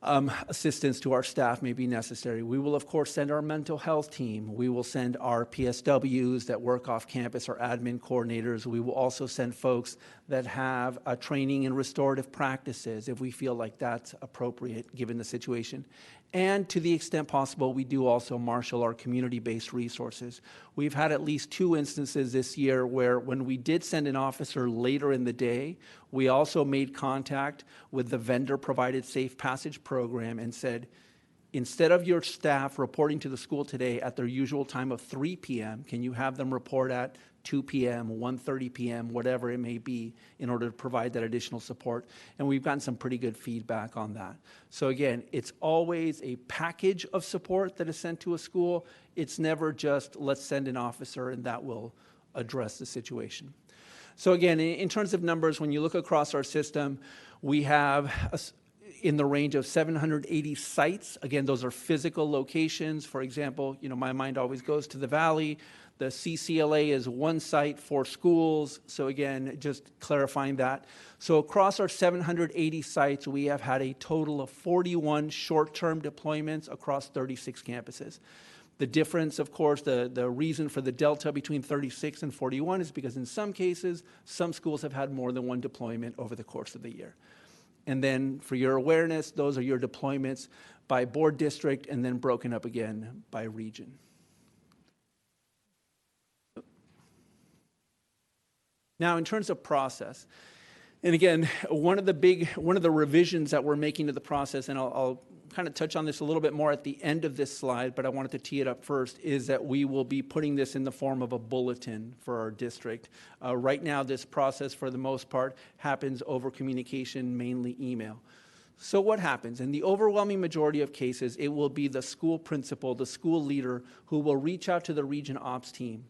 assistance to our staff may be necessary. We will, of course, send our mental health team. We will send our PSWs that work off campus, our admin coordinators. We will also send folks that have training in restorative practices if we feel like that's appropriate given the situation. And to the extent possible, we do also marshal our community-based resources. We've had at least 2 instances this year where when we did send an officer later in the day, we also made contact with the vendor-provided Safe Passage program and said, instead of your staff reporting to the school today at their usual time of 3 p.m., can you have them report at 2 p.m., 1:30 p.m., whatever it may be, in order to provide that additional support? And we've gotten some pretty good feedback on that. So again, it's always a package of support that is sent to a school. It's never just, let's send an officer and that will address the situation. So again, in terms of numbers, when you look across our system, we have in the range of 780 sites. Again, those are physical locations. For example, my mind always goes to the Valley. The CCLA is 1 site, 4 schools. So again, just clarifying that. So across our 780 sites, we have had a total of 41 short-term deployments across 36 campuses. The difference, of course, the reason for the delta between 36 and 41 is because in some cases, some schools have had more than 1 deployment over the course of the year. And then for your awareness, those are your deployments by board district and then broken up again by region. Now, in terms of process, and again, one of the revisions that we're making to the process, and I'll kind of touch on this a little bit more at the end of this slide, but I wanted to tee it up first, is that we will be putting this in the form of a bulletin for our district. Right now, this process, for the most part, happens over communication, mainly email. So what happens? In the overwhelming majority of cases, it will be the school principal, the school leader, who will reach out to the region ops team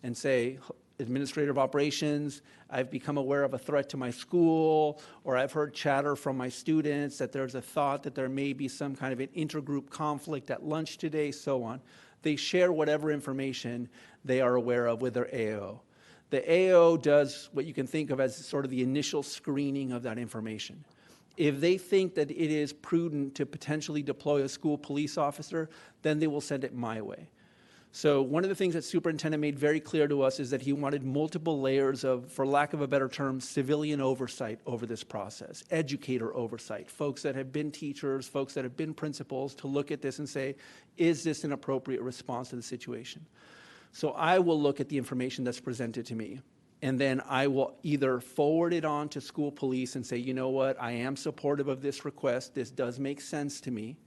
and say, Administrator of Operations, I've become aware of a threat to my school, or I've heard chatter from my students that there's a thought that there may be some kind of an intergroup conflict at lunch today, so on. They share whatever information they are aware of with their AO. The AO does what you can think of as sort of the initial screening of that information. If they think that it is prudent to potentially deploy a school police officer, then they will send it my way. So one of the things that superintendent made very clear to us is that he wanted multiple layers of, for lack of a better term, civilian oversight over this process, educator oversight, folks that have been teachers, folks that have been principals, to look at this and say, is this an appropriate response to the situation? So I will look at the information that's presented to me, and then I will either forward it on to school police and say, you know what, I am supportive of this request, this does make sense to me,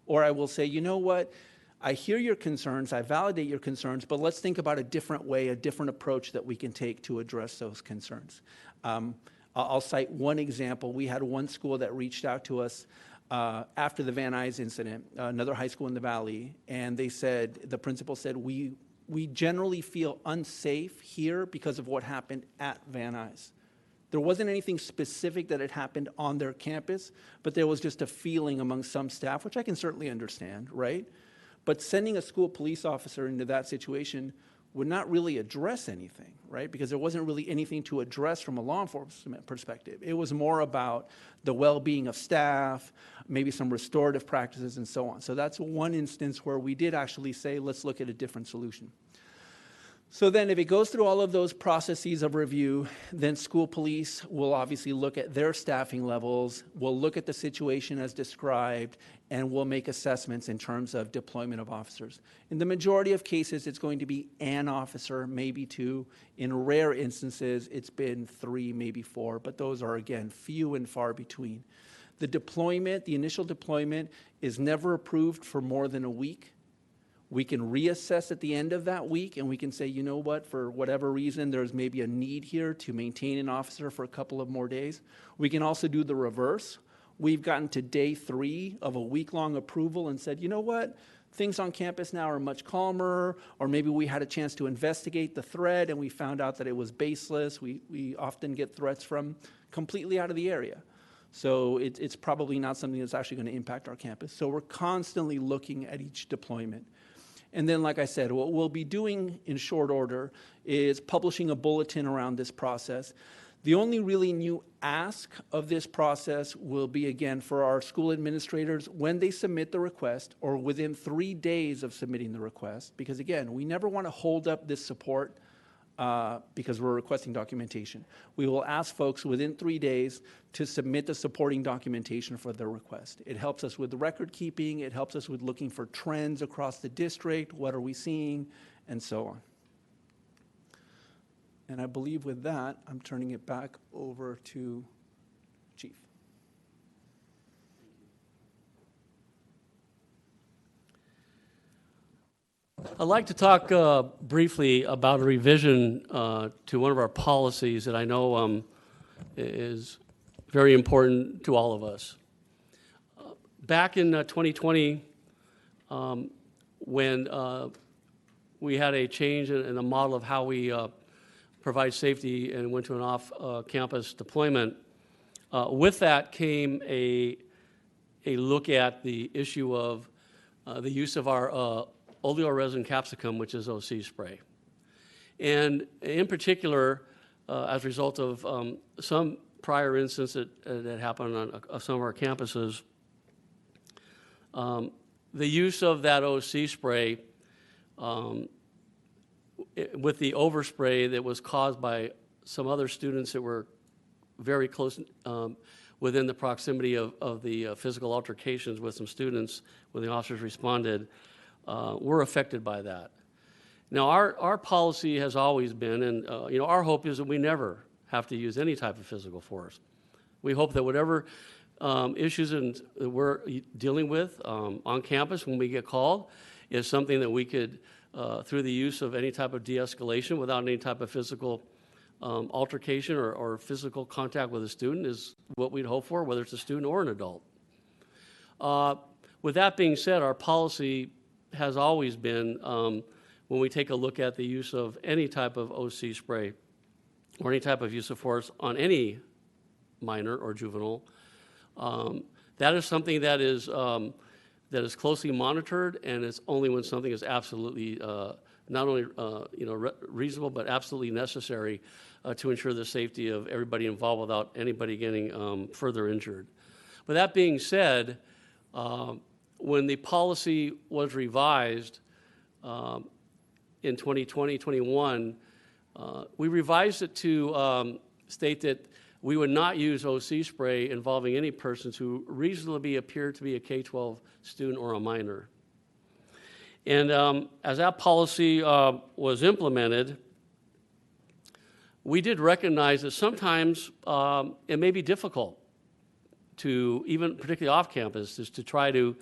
or I will say, you know what, I hear your concerns, I validate your concerns, but let's think about a different way, a different approach that we can take to address those concerns. I'll cite one example. We had one school that reached out to us after the Van Nuys incident, another high school in the Valley, and they said, the principal said, we generally feel unsafe here because of what happened at Van Nuys. There wasn't anything specific that had happened on their campus, but there was just a feeling among some staff, which I can certainly understand, right? But sending a school police officer into that situation would not really address anything, right? Because there wasn't really anything to address from a law enforcement perspective. It was more about the well-being of staff, maybe some restorative practices and so on. So that's one instance where we did actually say, let's look at a different solution. So then if it goes through all of those processes of review, then school police will obviously look at their staffing levels, will look at the situation as described, and will make assessments in terms of deployment of officers. In the majority of cases, it's going to be an officer, maybe two. In rare instances, it's been 3, maybe 4, but those are, again, few and far between. The deployment, the initial deployment, is never approved for more than a week. We can reassess at the end of that week, and we can say, you know what, for whatever reason, there's maybe a need here to maintain an officer for a couple of more days. We can also do the reverse. We've gotten to day 3 of a week-long approval and said, you know what, things on campus now are much calmer, or maybe we had a chance to investigate the threat and we found out that it was baseless. We often get threats from completely out of the area. So it's probably not something that's actually going to impact our campus. So we're constantly looking at each deployment. And then, like I said, what we'll be doing in short order is publishing a bulletin around this process. The only really new ask of this process will be, again, for our school administrators when they submit the request or within 3 days of submitting the request, because, again, we never want to hold up this support because we're requesting documentation. We will ask folks within 3 days to submit the supporting documentation for their request. It helps us with record keeping, it helps us with looking for trends across the district, what are we seeing, and so on. And I believe with that, I'm turning it back over to Chief. I'd like to talk briefly about a revision to one of our policies that I know is very important to all of us. Back in 2020, when we had a change in the model of how we provide safety and went to an off-campus deployment, with that came a look at the issue of the use of our oleoresin capsicum, which is OC spray. And in particular, as a result of some prior incidents that happened on some of our campuses, the use of that OC spray with the overspray that was caused by some other students that were very close within the proximity of the physical altercations with some students when the officers responded, were affected by that. Now, our policy has always been, and our hope is that we never have to use any type of physical force. We hope that whatever issues that we're dealing with on campus when we get called is something that we could, through the use of any type of de-escalation without any type of physical altercation or physical contact with a student, is what we'd hope for, whether it's a student or an adult. With that being said, our policy has always been, when we take a look at the use of any type of OC spray or any type of use of force on any minor or juvenile, that is something that is closely monitored, and it's only when something is absolutely not only reasonable but absolutely necessary to ensure the safety of everybody involved without anybody getting further injured. But that being said, when the policy was revised in 2020-21, we revised it to state that we would not use OC spray involving any persons who reasonably appear to be a K-12 student or a minor. And as that policy was implemented, we did recognize that sometimes it may be difficult to, even particularly off campus, is to try to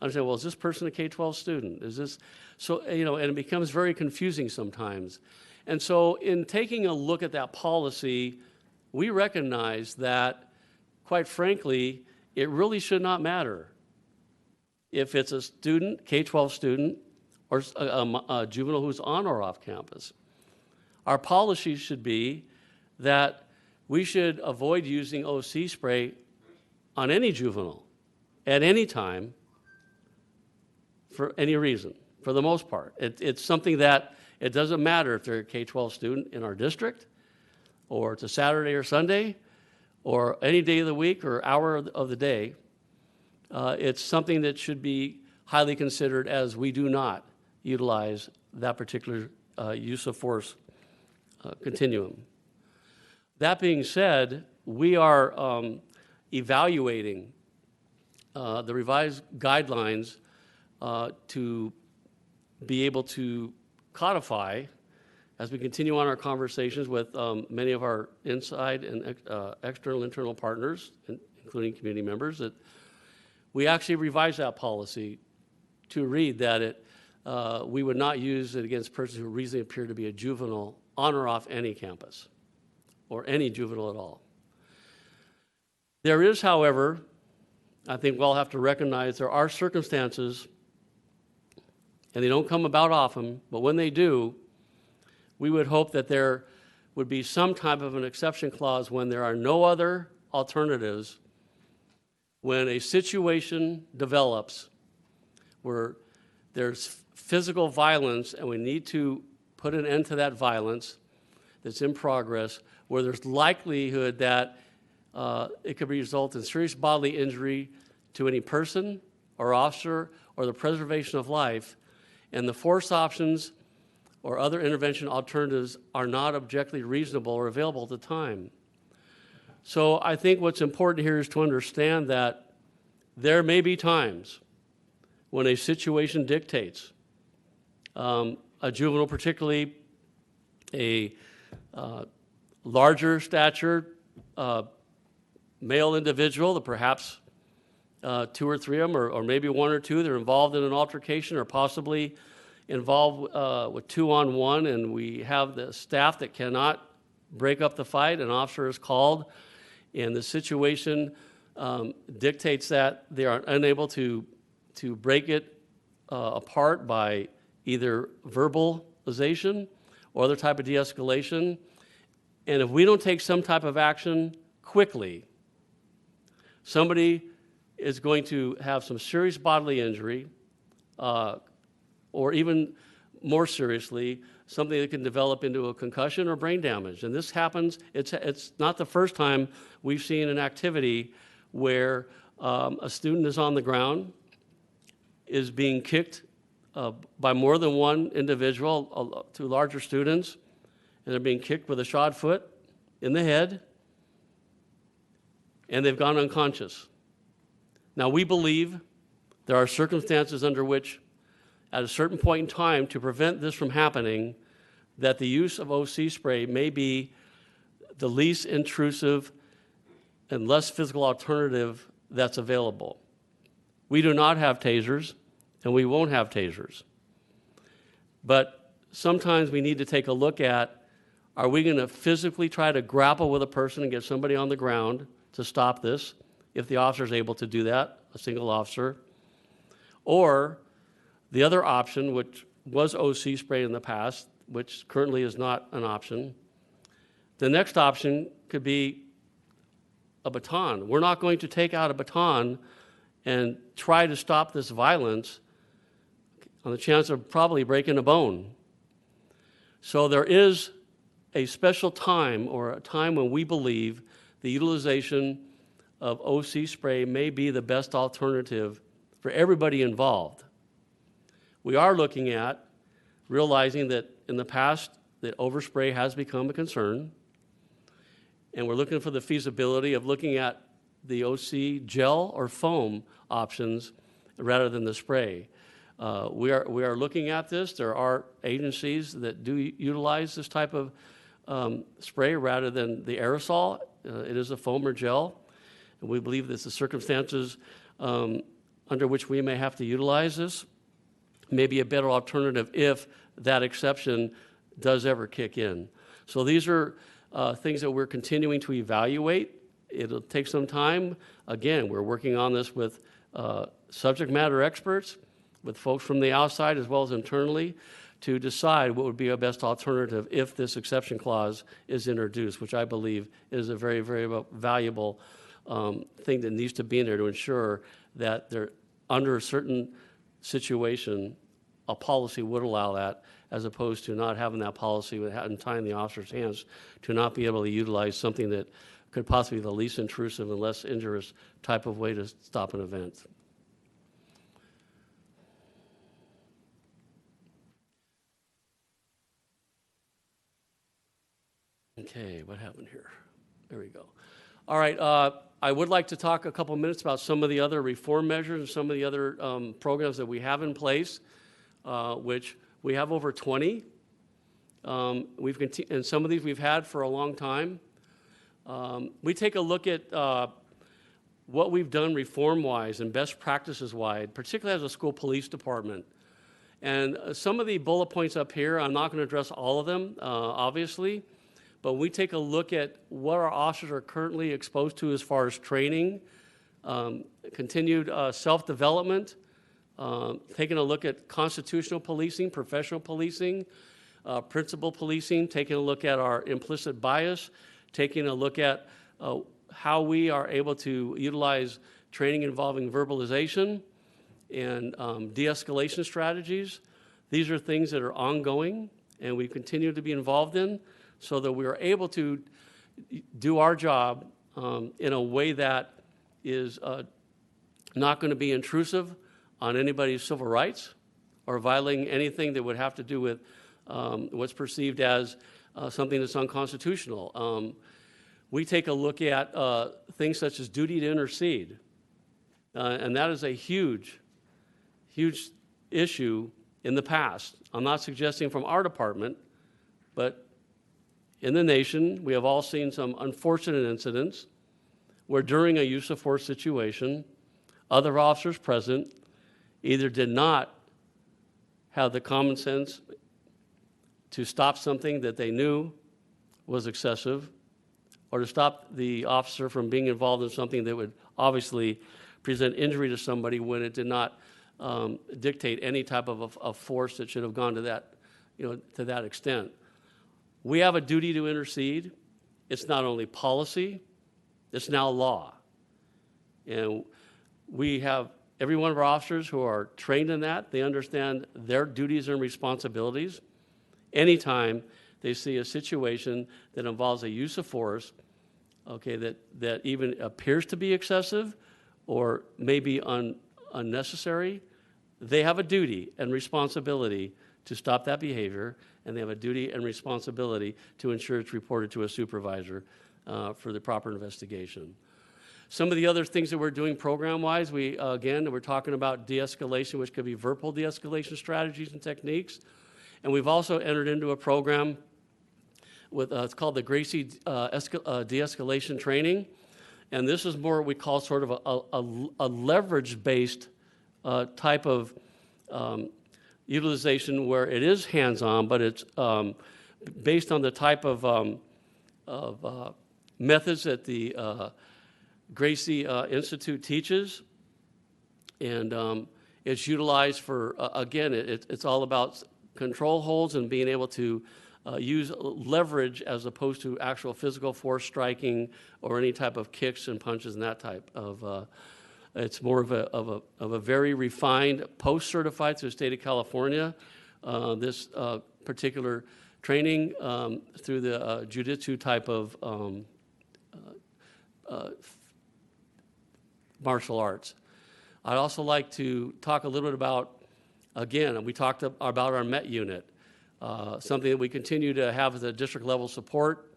understand, well, is this person a K-12 student? Is this, so, and it becomes very confusing sometimes. And so in taking a look at that policy, we recognize that, quite frankly, it really should not matter if it's a student, K-12 student, or a juvenile who's on or off campus. Our policy should be that we should avoid using OC spray on any juvenile at any time for any reason, for the most part. It's something that it doesn't matter if they're a K-12 student in our district, or it's a Saturday or Sunday, or any day of the week or hour of the day. It's something that should be highly considered, as we do not utilize that particular use of force continuum. That being said, we are evaluating the revised guidelines to be able to codify, as we continue on our conversations with many of our inside and external internal partners, including community members, that we actually revised that policy to read that we would not use it against persons who reasonably appear to be a juvenile on or off any campus, or any juvenile at all. There is, however, I think we'll have to recognize there are circumstances, and they don't come about often, but when they do, we would hope that there would be some type of an exception clause when there are no other alternatives, when a situation develops where there's physical violence and we need to put an end to that violence that's in progress, where there's likelihood that it could result in serious bodily injury to any person or officer or the preservation of life, and the force options or other intervention alternatives are not objectively reasonable or available at the time. So I think what's important here is to understand that there may be times when a situation dictates a juvenile, particularly a larger stature male individual, that perhaps two or three of them, or maybe one or two, they're involved in an altercation or possibly involved with 2-on-1, and we have the staff that cannot break up the fight. An officer is called, and the situation dictates that they are unable to break it apart by either verbalization or other type of de-escalation. And if we don't take some type of action quickly, somebody is going to have some serious bodily injury, or even more seriously, something that can develop into a concussion or brain damage. And this happens, it's not the first time we've seen an activity where a student is on the ground, is being kicked by more than one individual, two larger students, and they're being kicked with a shod foot in the head, and they've gone unconscious. Now, we believe there are circumstances under which, at a certain point in time, to prevent this from happening, that the use of OC spray may be the least intrusive and less physical alternative that's available. We do not have tasers, and we won't have tasers. But sometimes we need to take a look at, are we going to physically try to grapple with a person and get somebody on the ground to stop this, if the officer is able to do that, a single officer? Or the other option, which was OC spray in the past, which currently is not an option, the next option could be a baton. We're not going to take out a baton and try to stop this violence on the chance of probably breaking a bone So there is a special time, or a time when we believe the utilization of OC spray may be the best alternative for everybody involved. We are looking at realizing that in the past that overspray has become a concern, and we're looking for the feasibility of looking at the OC gel or foam options rather than the spray. We are looking at this. There are agencies that do utilize this type of spray rather than the aerosol. It is a foam or gel, and we believe that the circumstances under which we may have to utilize this may be a better alternative if that exception does ever kick in. So these are things that we're continuing to evaluate. It'll take some time. Again, we're working on this with subject matter experts, with folks from the outside as well as internally, to decide what would be a best alternative if this exception clause is introduced, which I believe is a very, very valuable thing that needs to be in there to ensure that there, under a certain situation, a policy would allow that, as opposed to not having that policy and tying the officer's hands to not be able to utilize something that could possibly be the least intrusive and less injurious type of way to stop an event. Okay, what happened here? There we go. All right, I would like to talk a couple minutes about some of the other reform measures and some of the other programs that we have in place, which we have over 20. And some of these we've had for a long time. We take a look at what we've done reform-wise and best practices-wise, particularly as a school police department. And some of the bullet points up here, I'm not going to address all of them, obviously, but we take a look at what our officers are currently exposed to as far as training, continued self-development, taking a look at constitutional policing, professional policing, principal policing, taking a look at our implicit bias, taking a look at how we are able to utilize training involving verbalization and de-escalation strategies. These are things that are ongoing and we continue to be involved in so that we are able to do our job in a way that is not going to be intrusive on anybody's civil rights or violating anything that would have to do with what's perceived as something that's unconstitutional. We take a look at things such as duty to intercede, and that is a huge, huge issue in the past. I'm not suggesting from our department, but in the nation, we have all seen some unfortunate incidents where during a use of force situation, other officers present either did not have the common sense to stop something that they knew was excessive, or to stop the officer from being involved in something that would obviously present injury to somebody when it did not dictate any type of a force that should have gone to that, to that extent. We have a duty to intercede. It's not only policy, it's now law. And we have every one of our officers who are trained in that. They understand their duties and responsibilities. Anytime they see a situation that involves a use of force, okay, that even appears to be excessive or maybe unnecessary, they have a duty and responsibility to stop that behavior, and they have a duty and responsibility to ensure it's reported to a supervisor for the proper investigation. Some of the other things that we're doing program-wise, we're talking about de-escalation, which could be verbal de-escalation strategies and techniques. And we've also entered into a program with, it's called the Gracie de-escalation training. And this is more what we call sort of a leverage-based type of utilization where it is hands-on, but it's based on the type of methods that the Gracie Institute teaches. And it's utilized for, again, it's all about control holds and being able to use leverage as opposed to actual physical force striking or any type of kicks and punches and that type of. It's more of a very refined, post-certified through the state of California. This particular training through the jiu-jitsu type of martial arts. I'd also like to talk a little bit about, again, we talked about our MET unit, something that we continue to have as a district level support.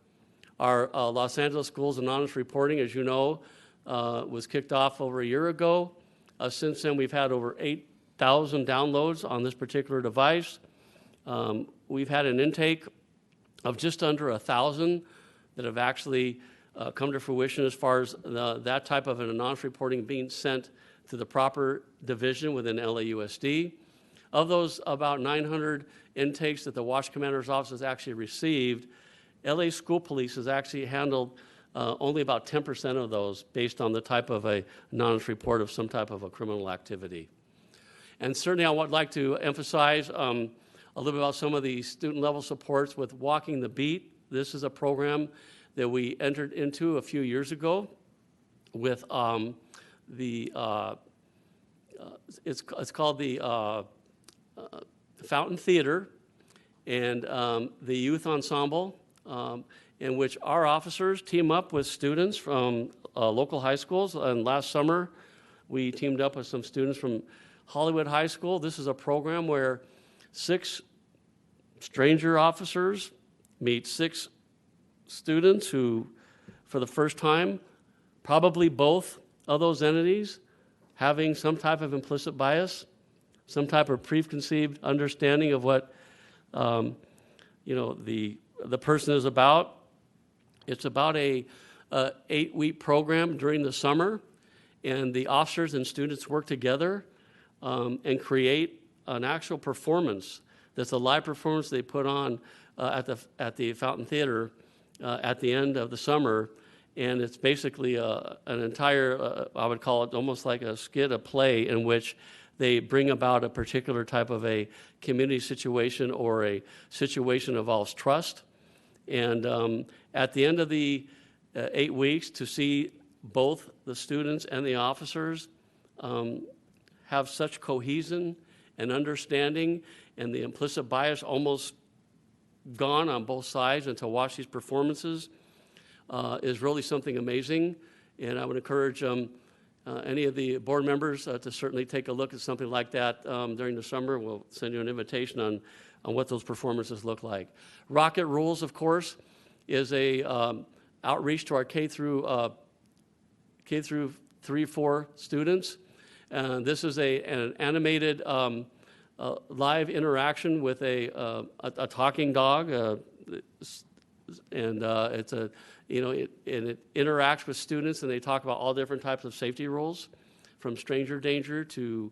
Our Los Angeles Schools Anonymous reporting, as you know, was kicked off over a year ago. Since then, we've had over 8,000 downloads on this particular device. We've had an intake of just under 1,000 that have actually come to fruition as far as that type of an anonymous reporting being sent to the proper division within LAUSD. Of those about 900 intakes that the Watch Commander's Office has actually received, LA School Police has actually handled only about 10% of those based on the type of a anonymous report of some type of a criminal activity. And certainly I would like to emphasize a little bit about some of the student level supports with Walking the Beat. This is a program that we entered into a few years ago with it's called the Fountain Theater and the Youth Ensemble, in which our officers team up with students from local high schools. And last summer, we teamed up with some students from Hollywood High School. This is a program where 6 stranger officers meet 6 students who, for the first time, probably both of those entities having some type of implicit bias, some type of preconceived understanding of what the person is about. It's about a 8-week program during the summer, and the officers and students work together and create an actual performance that's a live performance they put on at the Fountain Theater at the end of the summer. And it's basically an entire, I would call it almost like a skit, a play in which they bring about a particular type of a community situation or a situation involves trust. And at the end of the 8 weeks, to see both the students and the officers have such cohesion and understanding and the implicit bias almost gone on both sides, and to watch these performances is really something amazing. And I would encourage any of the board members to certainly take a look at something like that during the summer. We'll send you an invitation on what those performances look like. Rocket Rules, of course, is a outreach to our K through 3-4 students. This is an animated live interaction with a talking dog, and it's a it interacts with students, and they talk about all different types of safety rules, from stranger danger to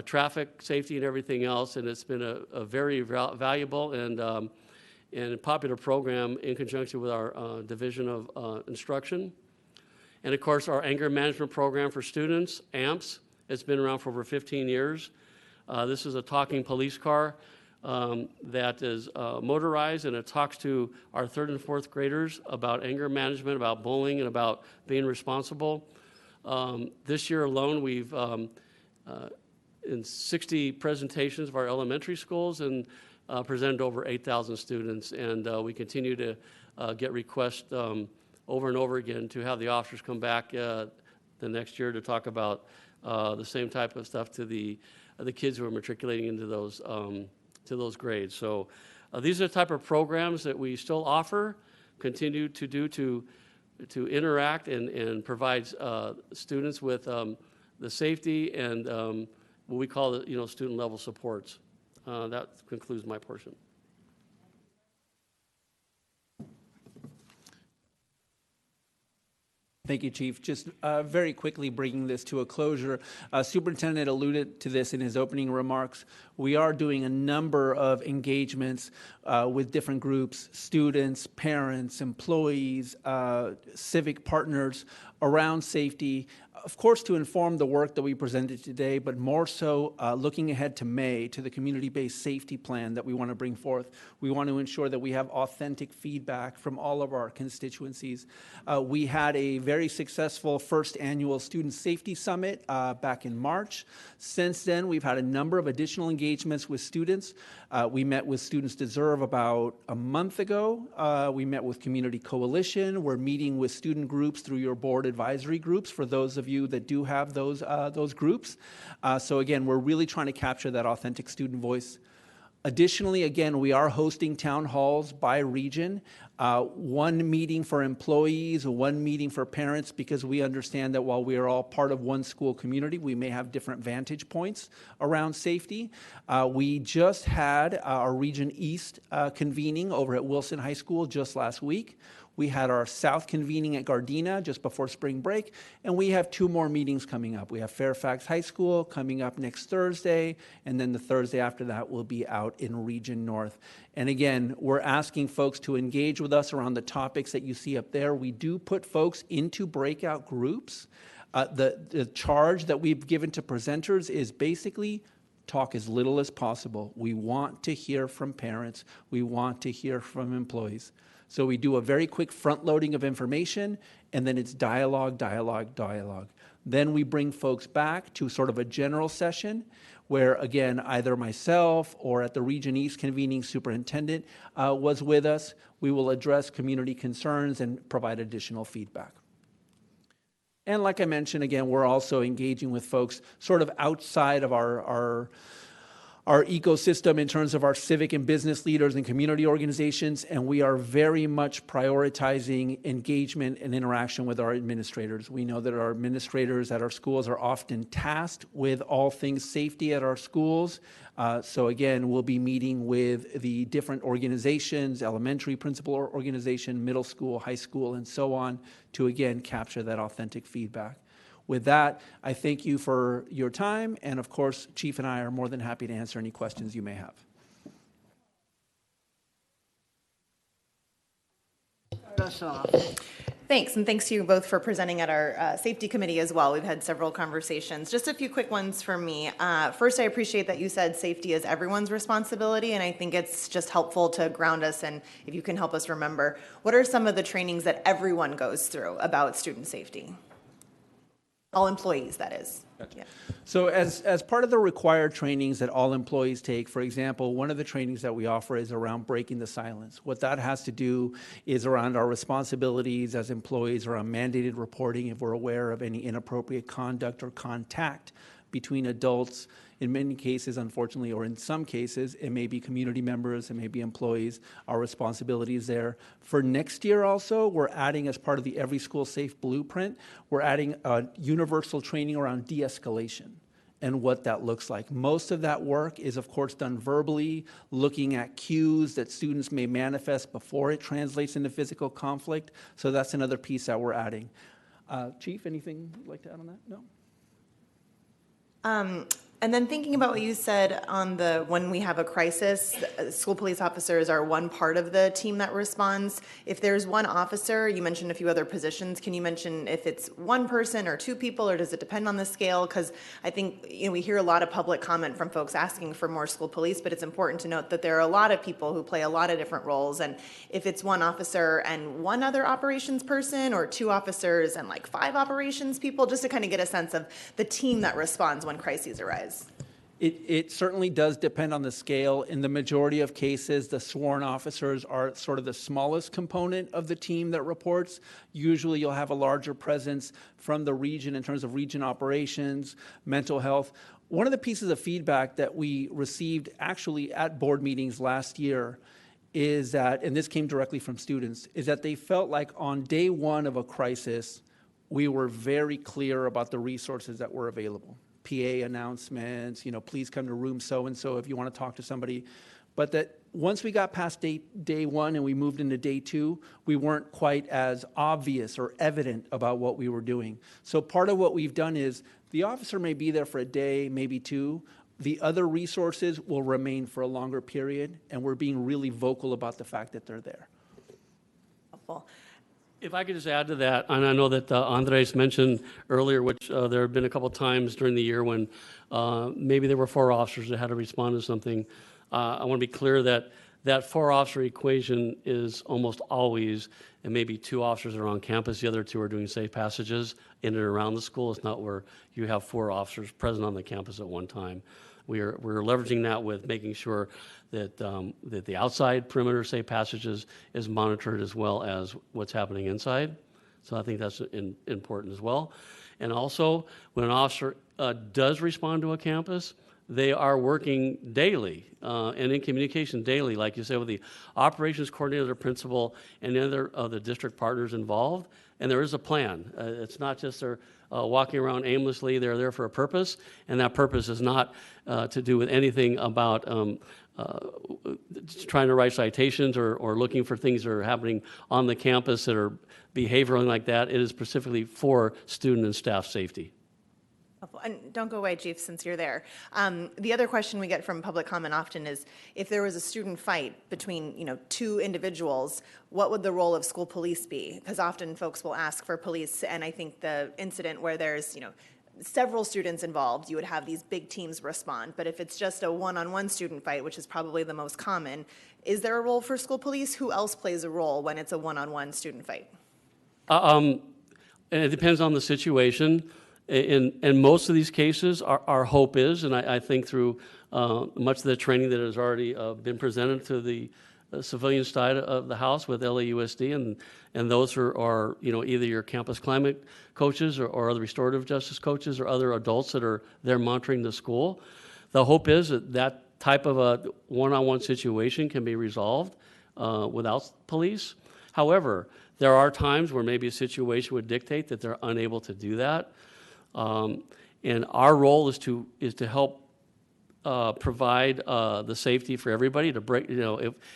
traffic safety and everything else. And it's been a very valuable and popular program in conjunction with our Division of Instruction. And of course, our anger management program for students, AMPS, it's been around for over 15 years. This is a talking police car that is motorized, and it talks to our 3rd and 4th graders about anger management, about bullying, and about being responsible. This year alone, we've in 60 presentations of our elementary schools and presented over 8,000 students, and we continue to get requests over and over again to have the officers come back the next year to talk about the same type of stuff to the kids who are matriculating into those grades. So these are the type of programs that we still offer, continue to do to interact and provide students with the safety and what we call student level supports. That concludes my portion. Thank you, Chief. Just very quickly bringing this to a closure. Superintendent alluded to this in his opening remarks. We are doing a number of engagements with different groups, students, parents, employees, civic partners around safety, of course, to inform the work that we presented today, but more so looking ahead to May, to the community-based safety plan that we want to bring forth. We want to ensure that we have authentic feedback from all of our constituencies. We had a very successful first annual Student Safety Summit back in March. Since then, we've had a number of additional engagements with students. We met with Students Deserve about a month ago. We met with Community Coalition. We're meeting with student groups through your board advisory groups for those of you that do have those groups. So again, we're really trying to capture that authentic student voice. Additionally, again, we are hosting town halls by region, one meeting for employees, one meeting for parents, because we understand that while we are all part of one school community, we may have different vantage points around safety. We just had our Region East convening over at Wilson High School just last week. We had our South convening at Gardena just before spring break, and we have 2 more meetings coming up. We have Fairfax High School coming up next Thursday, and then the Thursday after that will be out in Region North. And again, we're asking folks to engage with us around the topics that you see up there. We do put folks into breakout groups. The charge that we've given to presenters is basically talk as little as possible. We want to hear from parents. We want to hear from employees. So we do a very quick front loading of information, and then it's dialogue, dialogue, dialogue. Then we bring folks back to sort of a general session where, again, either myself or at the Region East convening superintendent was with us. We will address community concerns and provide additional feedback. And like I mentioned, again, we're also engaging with folks sort of outside of our ecosystem in terms of our civic and business leaders and community organizations, and we are very much prioritizing engagement and interaction with our administrators. We know that our administrators at our schools are often tasked with all things safety at our schools. So again, we'll be meeting with the different organizations, elementary principal organization, middle school, high school, and so on, to again capture that authentic feedback. With that, I thank you for your time, and of course, Chief and I are more than happy to answer any questions you may have. Start us off. Thanks, and thanks to you both for presenting at our safety committee as well. We've had several conversations. Just a few quick ones from me. First, I appreciate that you said safety is everyone's responsibility, and I think it's just helpful to ground us, and if you can help us remember, what are some of the trainings that everyone goes through about student safety? All employees, that is. Yeah. So as part of the required trainings that all employees take, for example, one of the trainings that we offer is around breaking the silence. What that has to do is around our responsibilities as employees, around mandated reporting if we're aware of any inappropriate conduct or contact between adults. In many cases, unfortunately, or in some cases, it may be community members, it may be employees. Our responsibility is there. For next year also, we're adding, as part of the Every School Safe Blueprint, we're adding a universal training around de-escalation and what that looks like. Most of that work is, of course, done verbally, looking at cues that students may manifest before it translates into physical conflict. So that's another piece that we're adding. Chief, anything you'd like to add on that? No? And then thinking about what you said on when we have a crisis, school police officers are one part of the team that responds. If there's one officer, you mentioned a few other positions, can you mention if it's one person or 2 people, or does it depend on the scale? Because I think we hear a lot of public comment from folks asking for more school police, but it's important to note that there are a lot of people who play a lot of different roles. And if it's one officer and one other operations person, or 2 officers and like 5 operations people, just to kind of get a sense of the team that responds when crises arise. It certainly does depend on the scale. In the majority of cases, the sworn officers are sort of the smallest component of the team that reports. Usually you'll have a larger presence from the region in terms of region operations, mental health. One of the pieces of feedback that we received actually at board meetings last year is that, and this came directly from students, is that they felt like on day one of a crisis, we were very clear about the resources that were available. PA announcements, please come to room so-and-so if you want to talk to somebody. But that once we got past day 1 and we moved into day 2, we weren't quite as obvious or evident about what we were doing. So part of what we've done is the officer may be there for a day, maybe 2. The other resources will remain for a longer period, and we're being really vocal about the fact that they're there. Helpful. If I could just add to that, and I know that Andres mentioned earlier, which there have been a couple times during the year when maybe there were 4 officers that had to respond to something. I want to be clear that that 4-officer equation is almost always, and maybe 2 officers are on campus, the other 2 are doing safe passages in and around the school. It's not where you have 4 officers present on the campus at one time. We're leveraging that with making sure that that the outside perimeter safe passages is monitored as well as what's happening inside. So I think that's important as well. And also, when an officer does respond to a campus, they are working daily and in communication daily, like you said, with the operations coordinator, principal, and the other of the district partners involved. And there is a plan. It's not just they're walking around aimlessly. They're there for a purpose, and that purpose is not to do with anything about trying to write citations or looking for things that are happening on the campus that are behavioral like that. It is specifically for student and staff safety. And don't go away, Chief, since you're there. The other question we get from public comment often is, if there was a student fight between, 2 individuals, what would the role of school police be? Because often folks will ask for police, and I think the incident where there's, several students involved, you would have these big teams respond. But if it's just a one-on-one student fight, which is probably the most common, is there a role for school police? Who else plays a role when it's a one-on-one student fight? And it depends on the situation. In most of these cases, our hope is, and I think through much of the training that has already been presented to the civilian side of the House with LAUSD, and those are either your campus climate coaches or other restorative justice coaches or other adults that are there monitoring the school. The hope is that type of a one-on-one situation can be resolved without police. However, there are times where maybe a situation would dictate that they're unable to do that. And our role is to help provide the safety for everybody to break.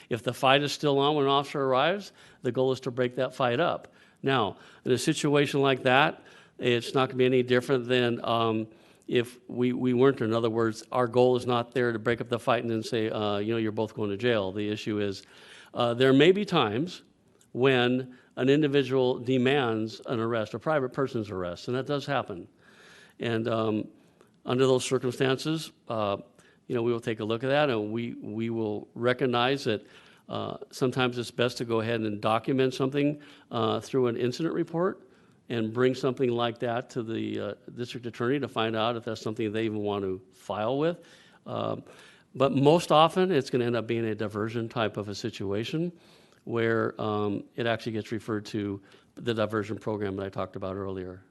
If the fight is still on when an officer arrives, the goal is to break that fight up. Now, in a situation like that, it's not going to be any different than if we weren't. In other words, our goal is not there to break up the fight and then say, you're both going to jail. The issue is there may be times when an individual demands an arrest, a private person's arrest, and that does happen. And under those circumstances, we will take a look at that, and we will recognize that sometimes it's best to go ahead and document something through an incident report and bring something like that to the district attorney to find out if that's something they even want to file with. But most often, it's going to end up being a diversion type of a situation where it actually gets referred to the diversion program that I talked about earlier.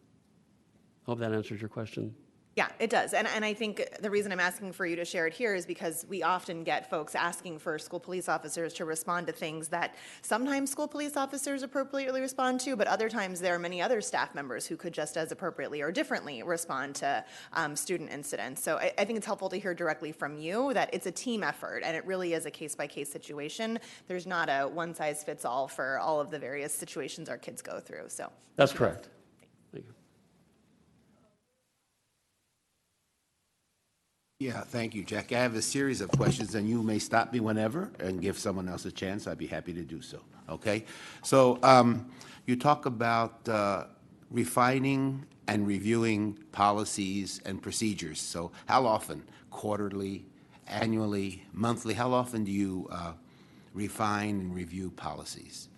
Hope that answers your question. Yeah, it does. And I think the reason I'm asking for you to share it here is because we often get folks asking for school police officers to respond to things that sometimes school police officers appropriately respond to, but other times there are many other staff members who could just as appropriately or differently respond to student incidents. So I think it's helpful to hear directly from you that it's a team effort, and it really is a case-by-case situation. There's not a one-size-fits-all for all of the various situations our kids go through. So that's correct. Yeah, thank you, Jackie. I have a series of questions, and you may stop me whenever and give someone else a chance. I'd be happy to do so, okay? So you talk about refining and reviewing policies and procedures. So how often? Quarterly, annually, monthly? How often do you refine and review policies?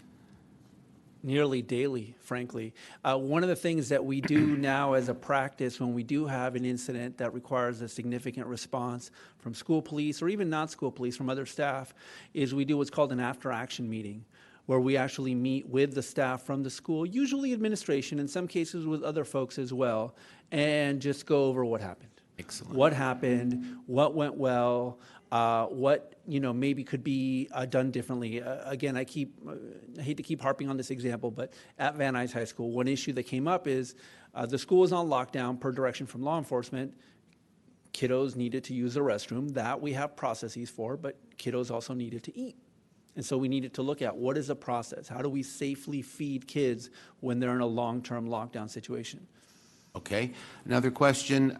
Nearly daily, frankly. One of the things that we do now as a practice when we do have an incident that requires a significant response from school police or even non-school police from other staff is we do what's called an after-action meeting, where we actually meet with the staff from the school, usually administration, in some cases with other folks as well, and just go over what happened. Excellent. What happened, what went well, what maybe could be done differently. Again, I hate to keep harping on this example, but at Van Nuys High School, one issue that came up is the school is on lockdown per direction from law enforcement. Kiddos needed to use the restroom. That we have processes for, but kiddos also needed to eat. And so we needed to look at what is the process? How do we safely feed kids when they're in a long-term lockdown situation? Okay. Another question.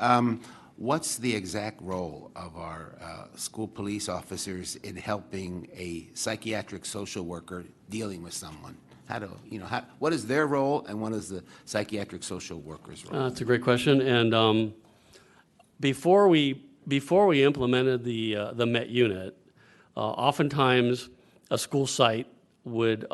What's the exact role of our school police officers in helping a psychiatric social worker dealing with someone? what is their role and what is the psychiatric social worker's role? That's a great question. And before we implemented the MET unit, oftentimes a school site would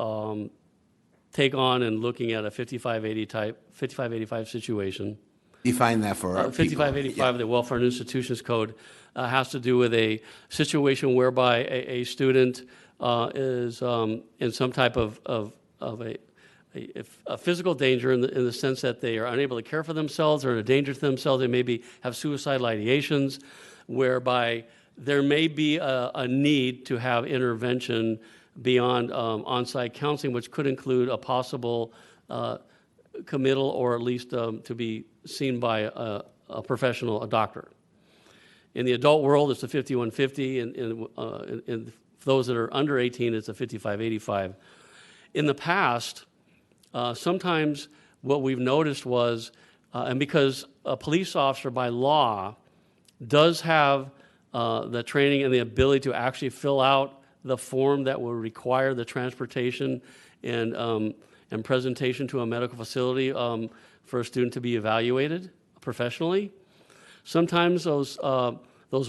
take on and looking at a 5585 situation. Define that for our people. 5585 of the Welfare and Institutions Code has to do with a situation whereby a student is in some type of a physical danger in the sense that they are unable to care for themselves or in a danger to themselves. They maybe have suicidal ideations, whereby there may be a need to have intervention beyond on-site counseling, which could include a possible committal or at least to be seen by a professional, a doctor. In the adult world, it's a 5150, and those that are under 18, it's a 5585. In the past, sometimes what we've noticed was, and because a police officer by law does have the training and the ability to actually fill out the form that will require the transportation and presentation to a medical facility for a student to be evaluated professionally. Sometimes those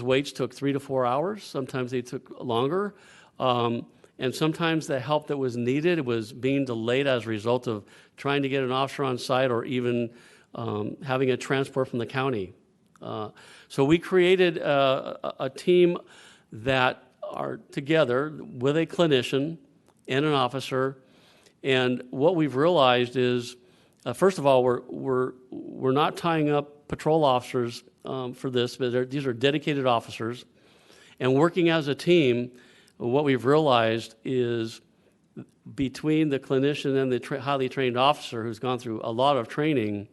waits took 3 to 4 hours. Sometimes they took longer. And sometimes the help that was needed was being delayed as a result of trying to get an officer on site or even having a transport from the county. So we created a team that are together with a clinician and an officer. And what we've realized is, first of all, we're not tying up patrol officers for this, but these are dedicated officers. And working as a team, what we've realized is between the clinician and the highly trained officer who's gone through a lot of training,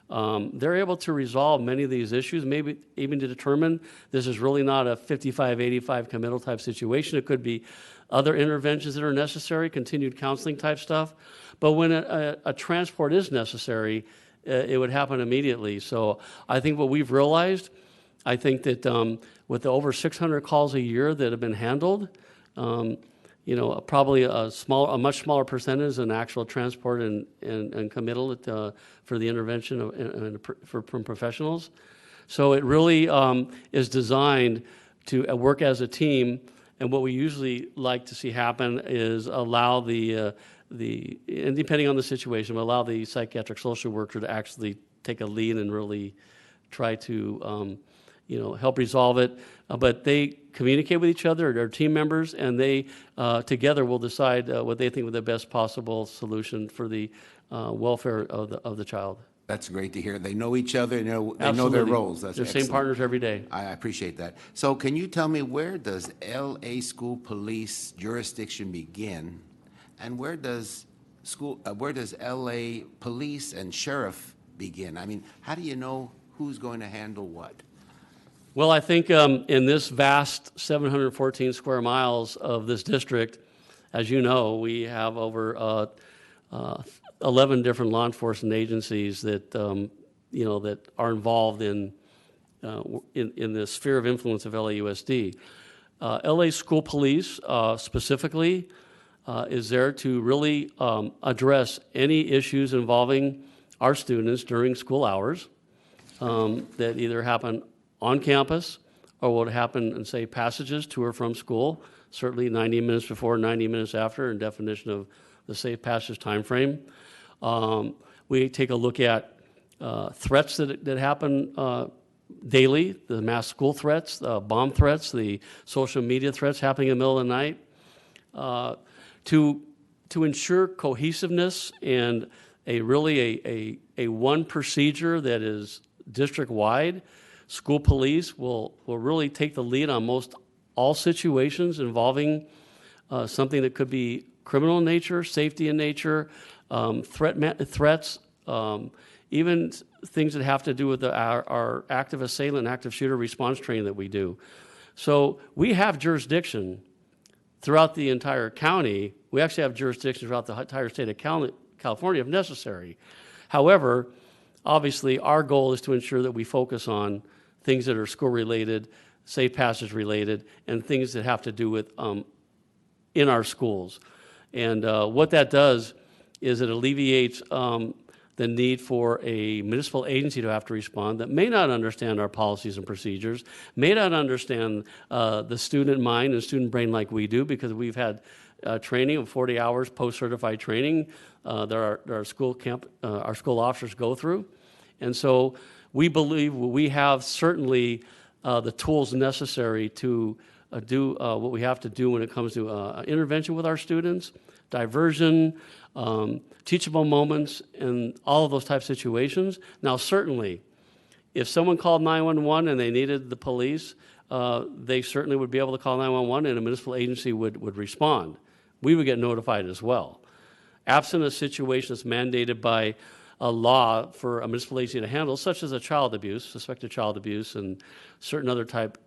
they're able to resolve many of these issues, maybe even to determine this is really not a 55-85 committal type situation. It could be other interventions that are necessary, continued counseling type stuff. But when a transport is necessary, it would happen immediately. So I think what we've realized, I think that with the over 600 calls a year that have been handled, probably a much smaller percentage than actual transport and committal for the intervention from professionals. So it really is designed to work as a team. And what we usually like to see happen is allow and depending on the situation, we'll allow the psychiatric social worker to actually take a lead and really try to help resolve it. But they communicate with each other, they're team members, and they together will decide what they think is the best possible solution for the welfare of the child. That's great to hear. They know each other, they know their Absolutely. roles. That's They're excellent. same partners every day. I appreciate that. So can you tell me, where does LA School Police jurisdiction begin, and where does LA Police and Sheriff begin? I mean, how do you know who's going to handle what? Well, I think in this vast 714 square miles of this district, as you know, we have over 11 different law enforcement agencies that that are involved in the sphere of influence of LAUSD. LA School Police specifically is there to really address any issues involving our students during school hours that either happen on campus or would happen in, say, passages to or from school, certainly 90 minutes before, 90 minutes after, in definition of the safe passage time frame. We take a look at threats that happen daily, the mass school threats, bomb threats, the social media threats happening in the middle of the night, to ensure cohesiveness and a one procedure that is district-wide. School police will really take the lead on most all situations involving something that could be criminal in nature, safety in nature, threats, even things that have to do with our active assailant, active shooter response training that we do. So we have jurisdiction throughout the entire county. We actually have jurisdiction throughout the entire state of California if necessary. However, obviously our goal is to ensure that we focus on things that are school-related, safe passage-related, and things that have to do with in our schools. And what that does is it alleviates the need for a municipal agency to have to respond that may not understand our policies and procedures, may not understand the student mind and student brain like we do, because we've had training of 40 hours, post-certified training that our school officers go through. And so we believe we have certainly the tools necessary to do what we have to do when it comes to intervention with our students, diversion, teachable moments, and all of those type of situations. Now, certainly, if someone called 911 and they needed the police, they certainly would be able to call 911 and a municipal agency would respond. We would get notified as well. Absent a situation that's mandated by a law for a municipal agency to handle, such as a child abuse, suspected child abuse, and certain other type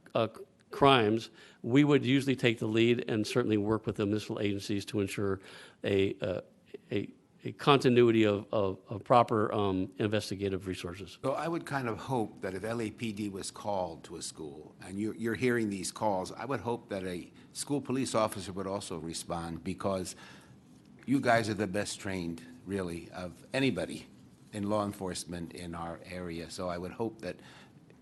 crimes, we would usually take the lead and certainly work with the municipal agencies to ensure a continuity of proper investigative resources. So I would kind of hope that if LAPD was called to a school, and you're hearing these calls, I would hope that a school police officer would also respond, because you guys are the best trained, really, of anybody in law enforcement in our area. So I would hope that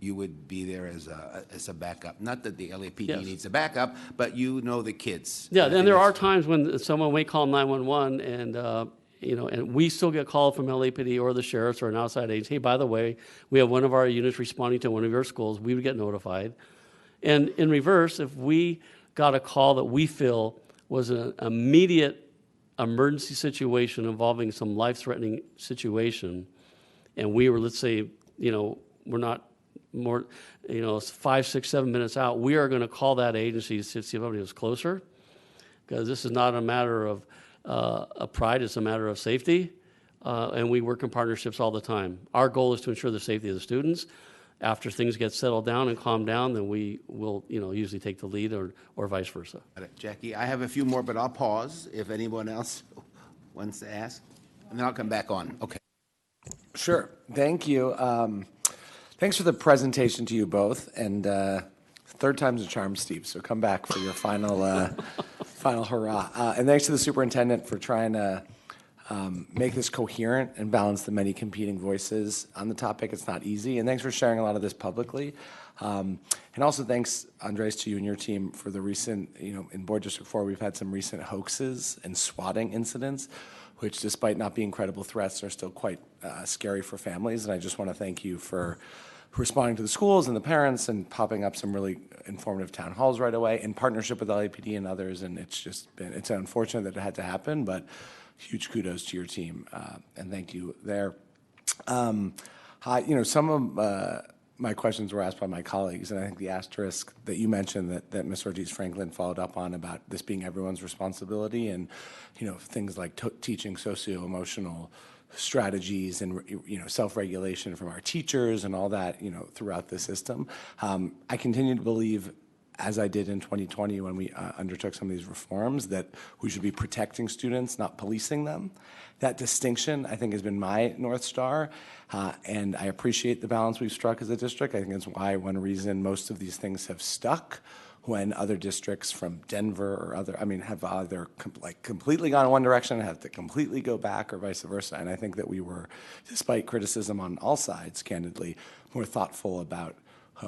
you would be there as a backup. Not that the LAPD Yes. needs a backup, but you know the kids. Yeah, and there are times when someone may call 911 and and we still get called from LAPD or the sheriffs or an outside agency. Hey, by the way, we have one of our units responding to one of your schools. We would get notified. And in reverse, if we got a call that we feel was an immediate emergency situation involving some life-threatening situation, and we were, let's say, we're not more, 5, 6, 7 minutes out, we are going to call that agency to see if anybody was closer, because this is not a matter of pride, it's a matter of safety, and we work in partnerships all the time. Our goal is to ensure the safety of the students. After things get settled down and calmed down, then we will, usually take the lead or vice versa. Jackie, I have a few more, but I'll pause if anyone else wants to ask, and then I'll come back on. Okay. Sure. Thank you. Thanks for the presentation to you both, and third time's a charm, Steve, so come back for your final final hurrah. And thanks to the superintendent for trying to make this coherent and balance the many competing voices on the topic. It's not easy, and thanks for sharing a lot of this publicly. And also thanks, Andres, to you and your team for the recent, in Board District 4, we've had some recent hoaxes and swatting incidents, which, despite not being credible threats, are still quite scary for families. And I just want to thank you for responding to the schools and the parents and popping up some really informative town halls right away in partnership with LAPD and others. And it's unfortunate that it had to happen, but huge kudos to your team, and thank you there. Some of my questions were asked by my colleagues, and I think the asterisk that you mentioned that Ms. Ortiz-Franklin followed up on about this being everyone's responsibility, and things like teaching socio-emotional strategies and self-regulation from our teachers and all that throughout the system. I continue to believe, as I did in 2020 when we undertook some of these reforms, that we should be protecting students, not policing them. That distinction, I think, has been my North Star, and I appreciate the balance we've struck as a district. I think that's one reason most of these things have stuck when other districts from Denver or have either completely gone in one direction and have to completely go back, or vice versa. And I think that we were, despite criticism on all sides, candidly, more thoughtful about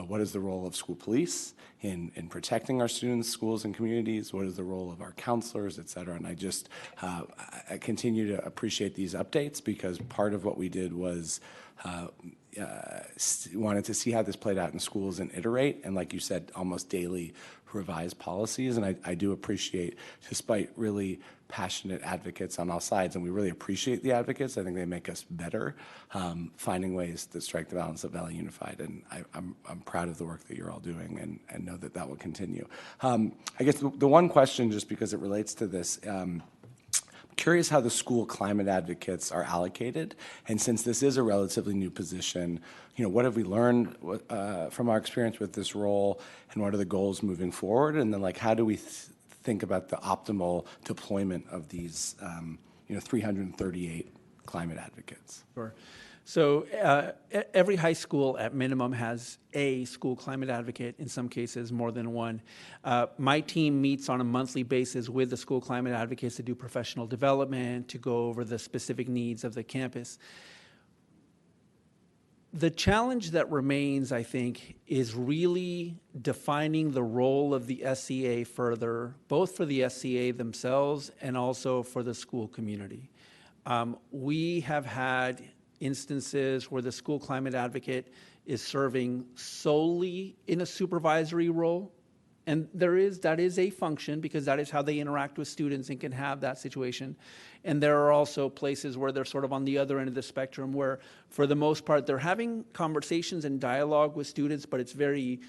what is the role of school police in protecting our students, schools, and communities? What is the role of our counselors, et cetera? And I continue to appreciate these updates, because part of what we did was wanted to see how this played out in schools and iterate, and like you said, almost daily revise policies. And I do appreciate, despite really passionate advocates on all sides, and we really appreciate the advocates, I think they make us better, finding ways that strike the balance of Valley Unified. And I'm proud of the work that you're all doing, and know that will continue. I guess the one question, just because it relates to this, curious how the school climate advocates are allocated, and since this is a relatively new position, what have we learned from our experience with this role, and what are the goals moving forward, and then how do we think about the optimal deployment of these 338 climate advocates? Sure. So every high school at minimum has a school climate advocate, in some cases more than one. My team meets on a monthly basis with the school climate advocates to do professional development, to go over the specific needs of the campus. The challenge that remains, I think, is really defining the role of the SCA further, both for the SCA themselves and also for the school community. We have had instances where the school climate advocate is serving solely in a supervisory role. And that is a function, because that is how they interact with students and can have that situation. And there are also places where they're sort of on the other end of the spectrum where, for the most part, they're having conversations and dialogue with students, but it's very,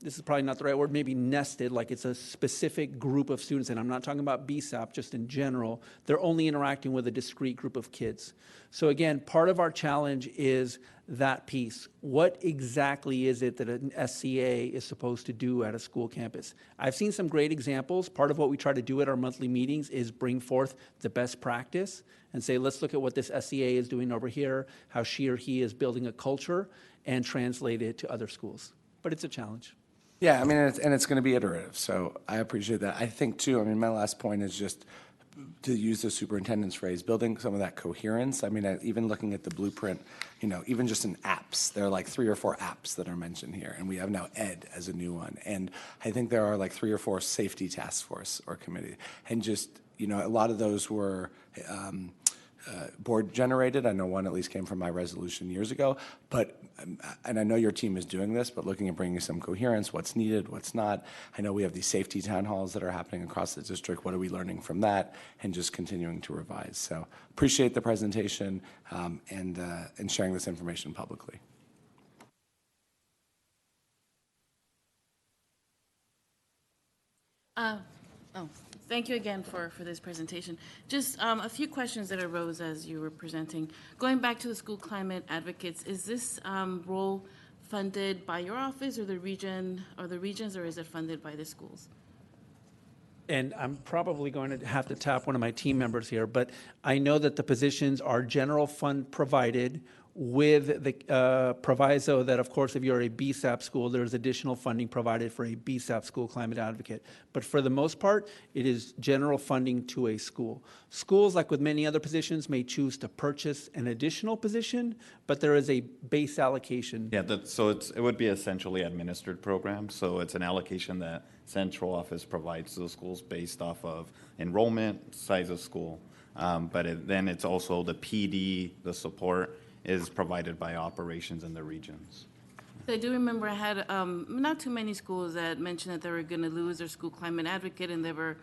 this is probably not the right word, maybe nested, like it's a specific group of students. And I'm not talking about BSAP, just in general. They're only interacting with a discrete group of kids. So again, part of our challenge is that piece. What exactly is it that an SCA is supposed to do at a school campus? I've seen some great examples. Part of what we try to do at our monthly meetings is bring forth the best practice and say, let's look at what this SCA is doing over here, how she or he is building a culture, and translate it to other schools. But it's a challenge. Yeah, I mean, it's going to be iterative, so I appreciate that. I think, too, I mean, my last point is just to use the superintendent's phrase, building some of that coherence. I mean, even looking at the blueprint, you know, even just in apps, there are like 3 or 4 apps that are mentioned here, and we have now ED as a new one. And I think there are like 3 or 4 safety task force or committee. And just, you know, a lot of those were board generated. I know one at least came from my resolution years ago, but, and I know your team is doing this, but looking at bringing some coherence, what's needed, what's not. I know we have these safety town halls that are happening across the district. What are we learning from that? And just continuing to revise. So appreciate the presentation and sharing this information publicly. Thank you again for this presentation. Just a few questions that arose as you were presenting. Going back to the school climate advocates, is this role funded by your office or the region or the regions, or is it funded by the schools? And I'm probably going to have to tap one of my team members here, but I know that the positions are general fund provided, with the proviso that, of course, if you're a BSAP school, there's additional funding provided for a BSAP school climate advocate. But for the most part, it is general funding to a school. Schools, like with many other positions, may choose to purchase an additional position, but there is a base allocation. Yeah, so it would be a centrally administered program. So it's an allocation that central office provides to the schools based off of enrollment, size of school. Then it's also the PD, the support, is provided by operations in the regions. I do remember I had not too many schools that mentioned that they were going to lose their school climate advocate, and they were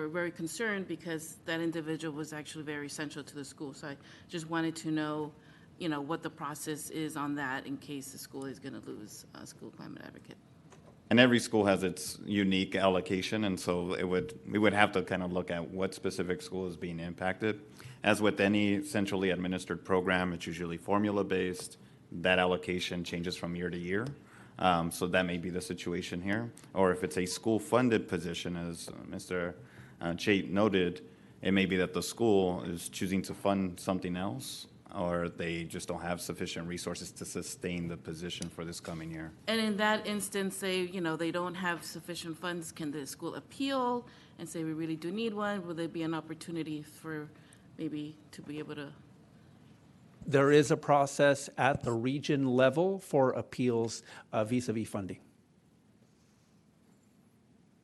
very concerned because that individual was actually very essential to the school. So I just wanted to know, what the process is on that in case the school is going to lose a school climate advocate. And every school has its unique allocation, and so we would have to kind of look at what specific school is being impacted. As with any centrally administered program, it's usually formula-based. That allocation changes from year to year. So that may be the situation here. Or if it's a school-funded position, as Mr. Chait noted, it may be that the school is choosing to fund something else, or they just don't have sufficient resources to sustain the position for this coming year. And in that instance, say, they don't have sufficient funds, can the school appeal and say, we really do need one? Will there be an opportunity for maybe to be able to? There is a process at the region level for appeals vis-a-vis funding.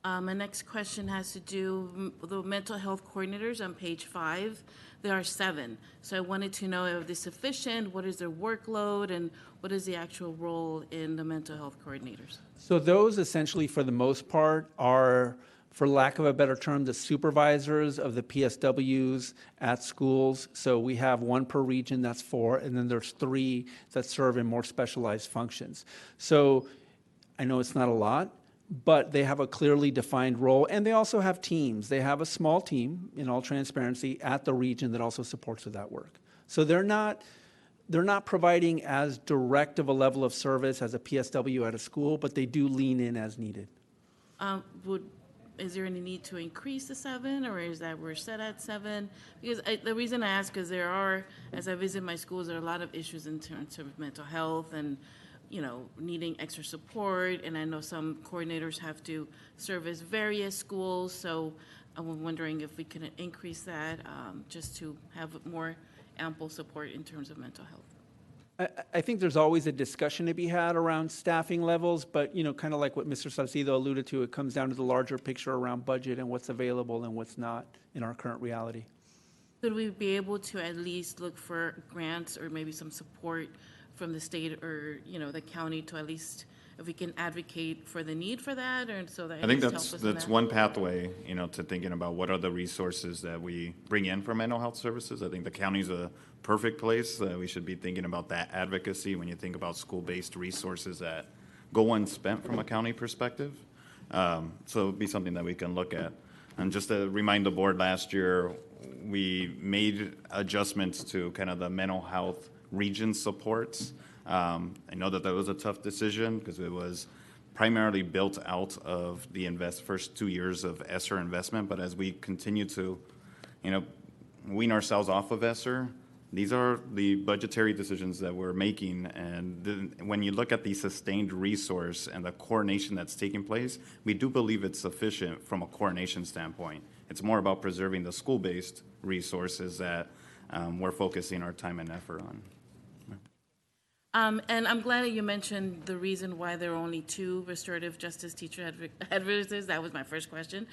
My next question has to do with the mental health coordinators on page 5. There are 7. So I wanted to know if they're sufficient, what is their workload, and what is the actual role in the mental health coordinators? So those essentially, for the most part, are, for lack of a better term, the supervisors of the PSWs at schools. So we have 1 per region, that's 4, and then there's 3 that serve in more specialized functions. So I know it's not a lot, but they have a clearly defined role, and they also have teams. They have a small team, in all transparency, at the region that also supports with that work. So they're not providing as direct of a level of service as a PSW at a school, but they do lean in as needed. Would is there any need to increase the 7, or is that we're set at 7? Because the reason I ask is there are, as I visit my schools, there are a lot of issues in terms of mental health and, needing extra support. And I know some coordinators have to service various schools. So I'm wondering if we can increase that just to have more ample support in terms of mental health. I think there's always a discussion to be had around staffing levels, but, kind of like what Mr. Salcido alluded to, it comes down to the larger picture around budget and what's available and what's not in our current reality. Could we be able to at least look for grants or maybe some support from the state or, the county to at least, if we can advocate for the need for that, or so that I think at least help us in that's that? one pathway, to thinking about what are the resources that we bring in for mental health services. I think the county's a perfect place. We should be thinking about that advocacy when you think about school-based resources that go unspent from a county perspective. So it'd be something that we can look at. And just to remind the board, last year, we made adjustments to kind of the mental health region supports. I know that was a tough decision because it was primarily built out of the first 2 years of ESSER investment. But as we continue to, wean ourselves off of ESSER, these are the budgetary decisions that we're making. And when you look at the sustained resource and the coordination that's taking place, we do believe it's sufficient from a coordination standpoint. It's more about preserving the school-based resources that we're focusing our time and effort on. And I'm glad that you mentioned the reason why there are only 2 restorative justice teacher advisors. That was my first question.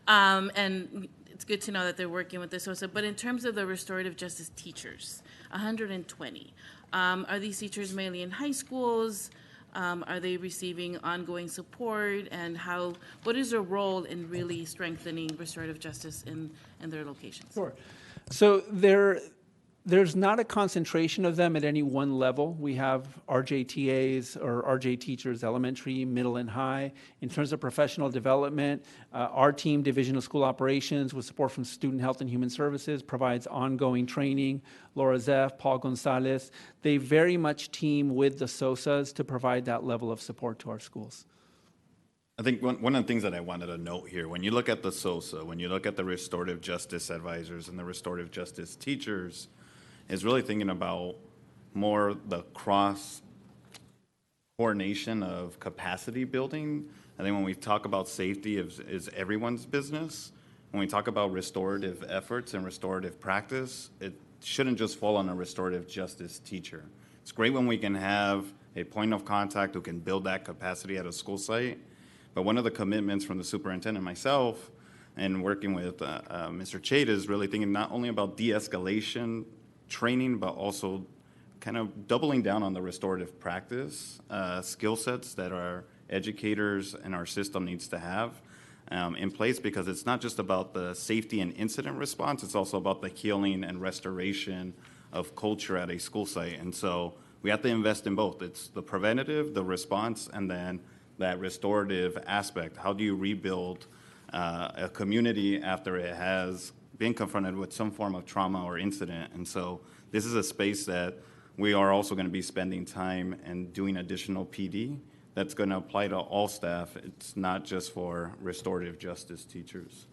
And it's good to know that they're working with this also. But in terms of the restorative justice teachers, 120, are these teachers mainly in high schools? Are they receiving ongoing support? And what is their role in really strengthening restorative justice in their locations? Sure. So there's not a concentration of them at any one level. We have RJTAs or RJ teachers, elementary, middle, and high. In terms of professional development, our team, Division of School Operations, with support from Student Health and Human Services, provides ongoing training. Laura Zeff, Paul Gonzalez, they very much team with the SOSAs to provide that level of support to our schools. I think one of the things that I wanted to note here, when you look at the SOSA, when you look at the restorative justice advisors and the restorative justice teachers, is really thinking about more the cross coordination of capacity building. I think when we talk about safety is everyone's business. When we talk about restorative efforts and restorative practice, it shouldn't just fall on a restorative justice teacher. It's great when we can have a point of contact who can build that capacity at a school site. But one of the commitments from the superintendent and myself and working with Mr. Chait is really thinking not only about de-escalation training, but also kind of doubling down on the restorative practice skill sets that our educators and our system needs to have in place, because it's not just about the safety and incident response, it's also about the healing and restoration of culture at a school site. And so we have to invest in both. It's the preventative, the response, and then that restorative aspect. How do you rebuild a community after it has been confronted with some form of trauma or incident? And so this is a space that we are also going to be spending time and doing additional PD that's going to apply to all staff. It's not just for restorative justice teachers.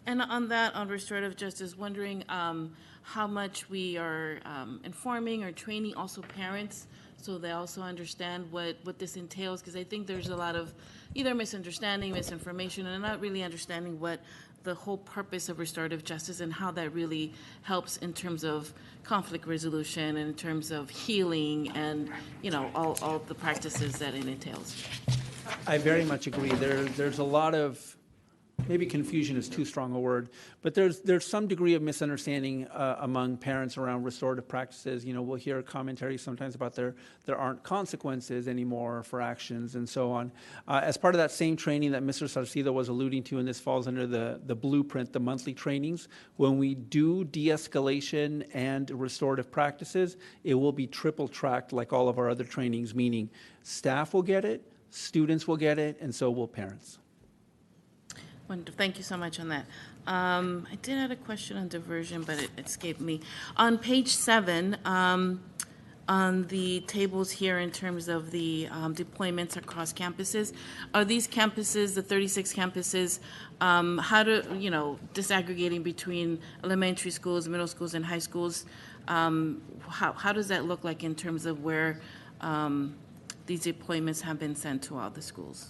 And on restorative justice, wondering how much we are informing or training also parents so they also understand what this entails, because I think there's a lot of either misunderstanding, misinformation, and not really understanding what the whole purpose of restorative justice and how that really helps in terms of conflict resolution and in terms of healing and, all the practices that it entails. I very much agree. There's a lot of, maybe confusion is too strong a word, but there's some degree of misunderstanding among parents around restorative practices. We'll hear commentary sometimes about there aren't consequences anymore for actions and so on. As part of that same training that Mr. Salcido was alluding to, and this falls under the blueprint, the monthly trainings, when we do de-escalation and restorative practices, it will be triple tracked like all of our other trainings, meaning staff will get it, students will get it, and so will parents. Wonderful. Thank you so much on that. I did have a question on diversion, but it escaped me. On page 7, on the tables here in terms of the deployments across campuses. Are these campuses, the 36 campuses, how do, disaggregating between elementary schools, middle schools, and high schools, how does that look like in terms of where these deployments have been sent to all the schools?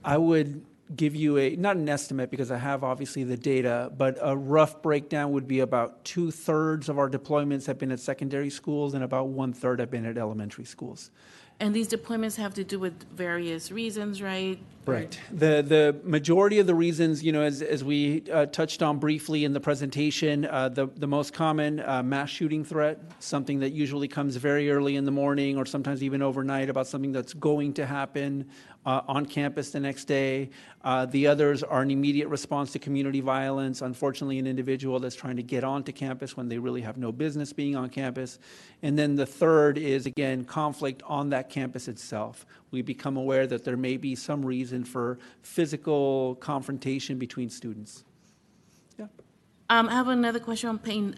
I would give you not an estimate because I have obviously the data, but a rough breakdown would be about 2/3 of our deployments have been at secondary schools and about 1/3 have been at elementary schools. And these deployments have to do with various reasons, right? Correct. The majority of the reasons, as we touched on briefly in the presentation, the most common mass shooting threat, something that usually comes very early in the morning or sometimes even overnight about something that's going to happen on campus the next day. The others are an immediate response to community violence, unfortunately an individual that's trying to get onto campus when they really have no business being on campus. And then the third is, again, conflict on that campus itself. We become aware that there may be some reason for physical confrontation between students. Yeah. I have another question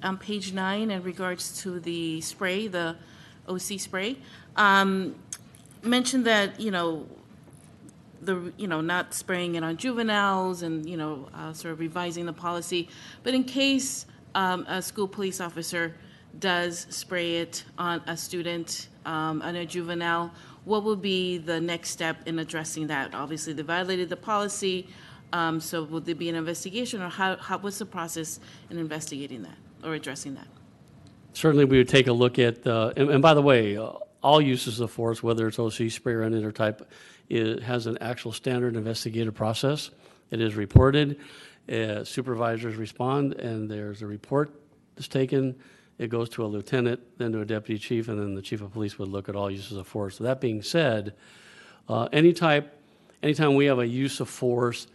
on page 9 in regards to the spray, the OC spray. Mentioned that, not spraying it on juveniles and, sort of revising the policy. But in case a school police officer does spray it on a student, on a juvenile, what would be the next step in addressing that? Obviously, they violated the policy, so would there be an investigation, or what's the process in investigating that or addressing that? Certainly, we would take a look at, and by the way, all uses of force, whether it's OC spray or any other type, it has an actual standard investigative process. It is reported, supervisors respond, and there's a report that's taken. It goes to a lieutenant, then to a deputy chief, and then the chief of police would look at all uses of force. So that being said, anytime we have a use of force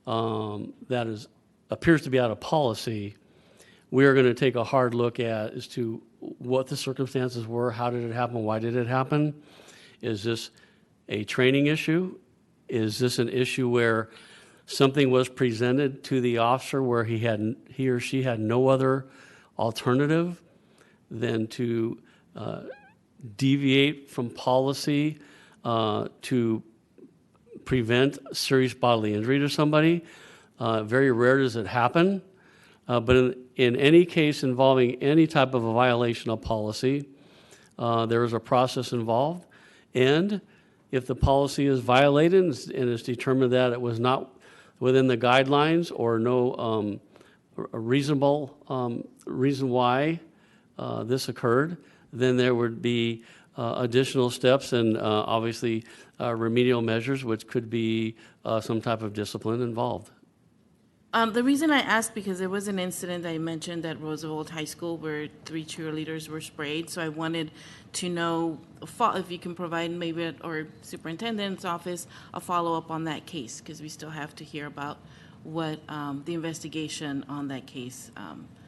that appears to be out of policy, we are going to take a hard look at as to what the circumstances were, how did it happen, why did it happen? Is this a training issue? Is this an issue where something was presented to the officer where he or she had no other alternative than to deviate from policy to prevent serious bodily injury to somebody? Very rare does it happen. But in any case involving any type of a violation of policy, there is a process involved. And if the policy is violated and it's determined that it was not within the guidelines or no reasonable reason why this occurred, then there would be additional steps and obviously remedial measures, which could be some type of discipline involved. The reason I asked, because there was an incident I mentioned at Roosevelt High School where 3 cheerleaders were sprayed, so I wanted to know if you can provide maybe or superintendent's office a follow-up on that case, because we still have to hear about what the investigation on that case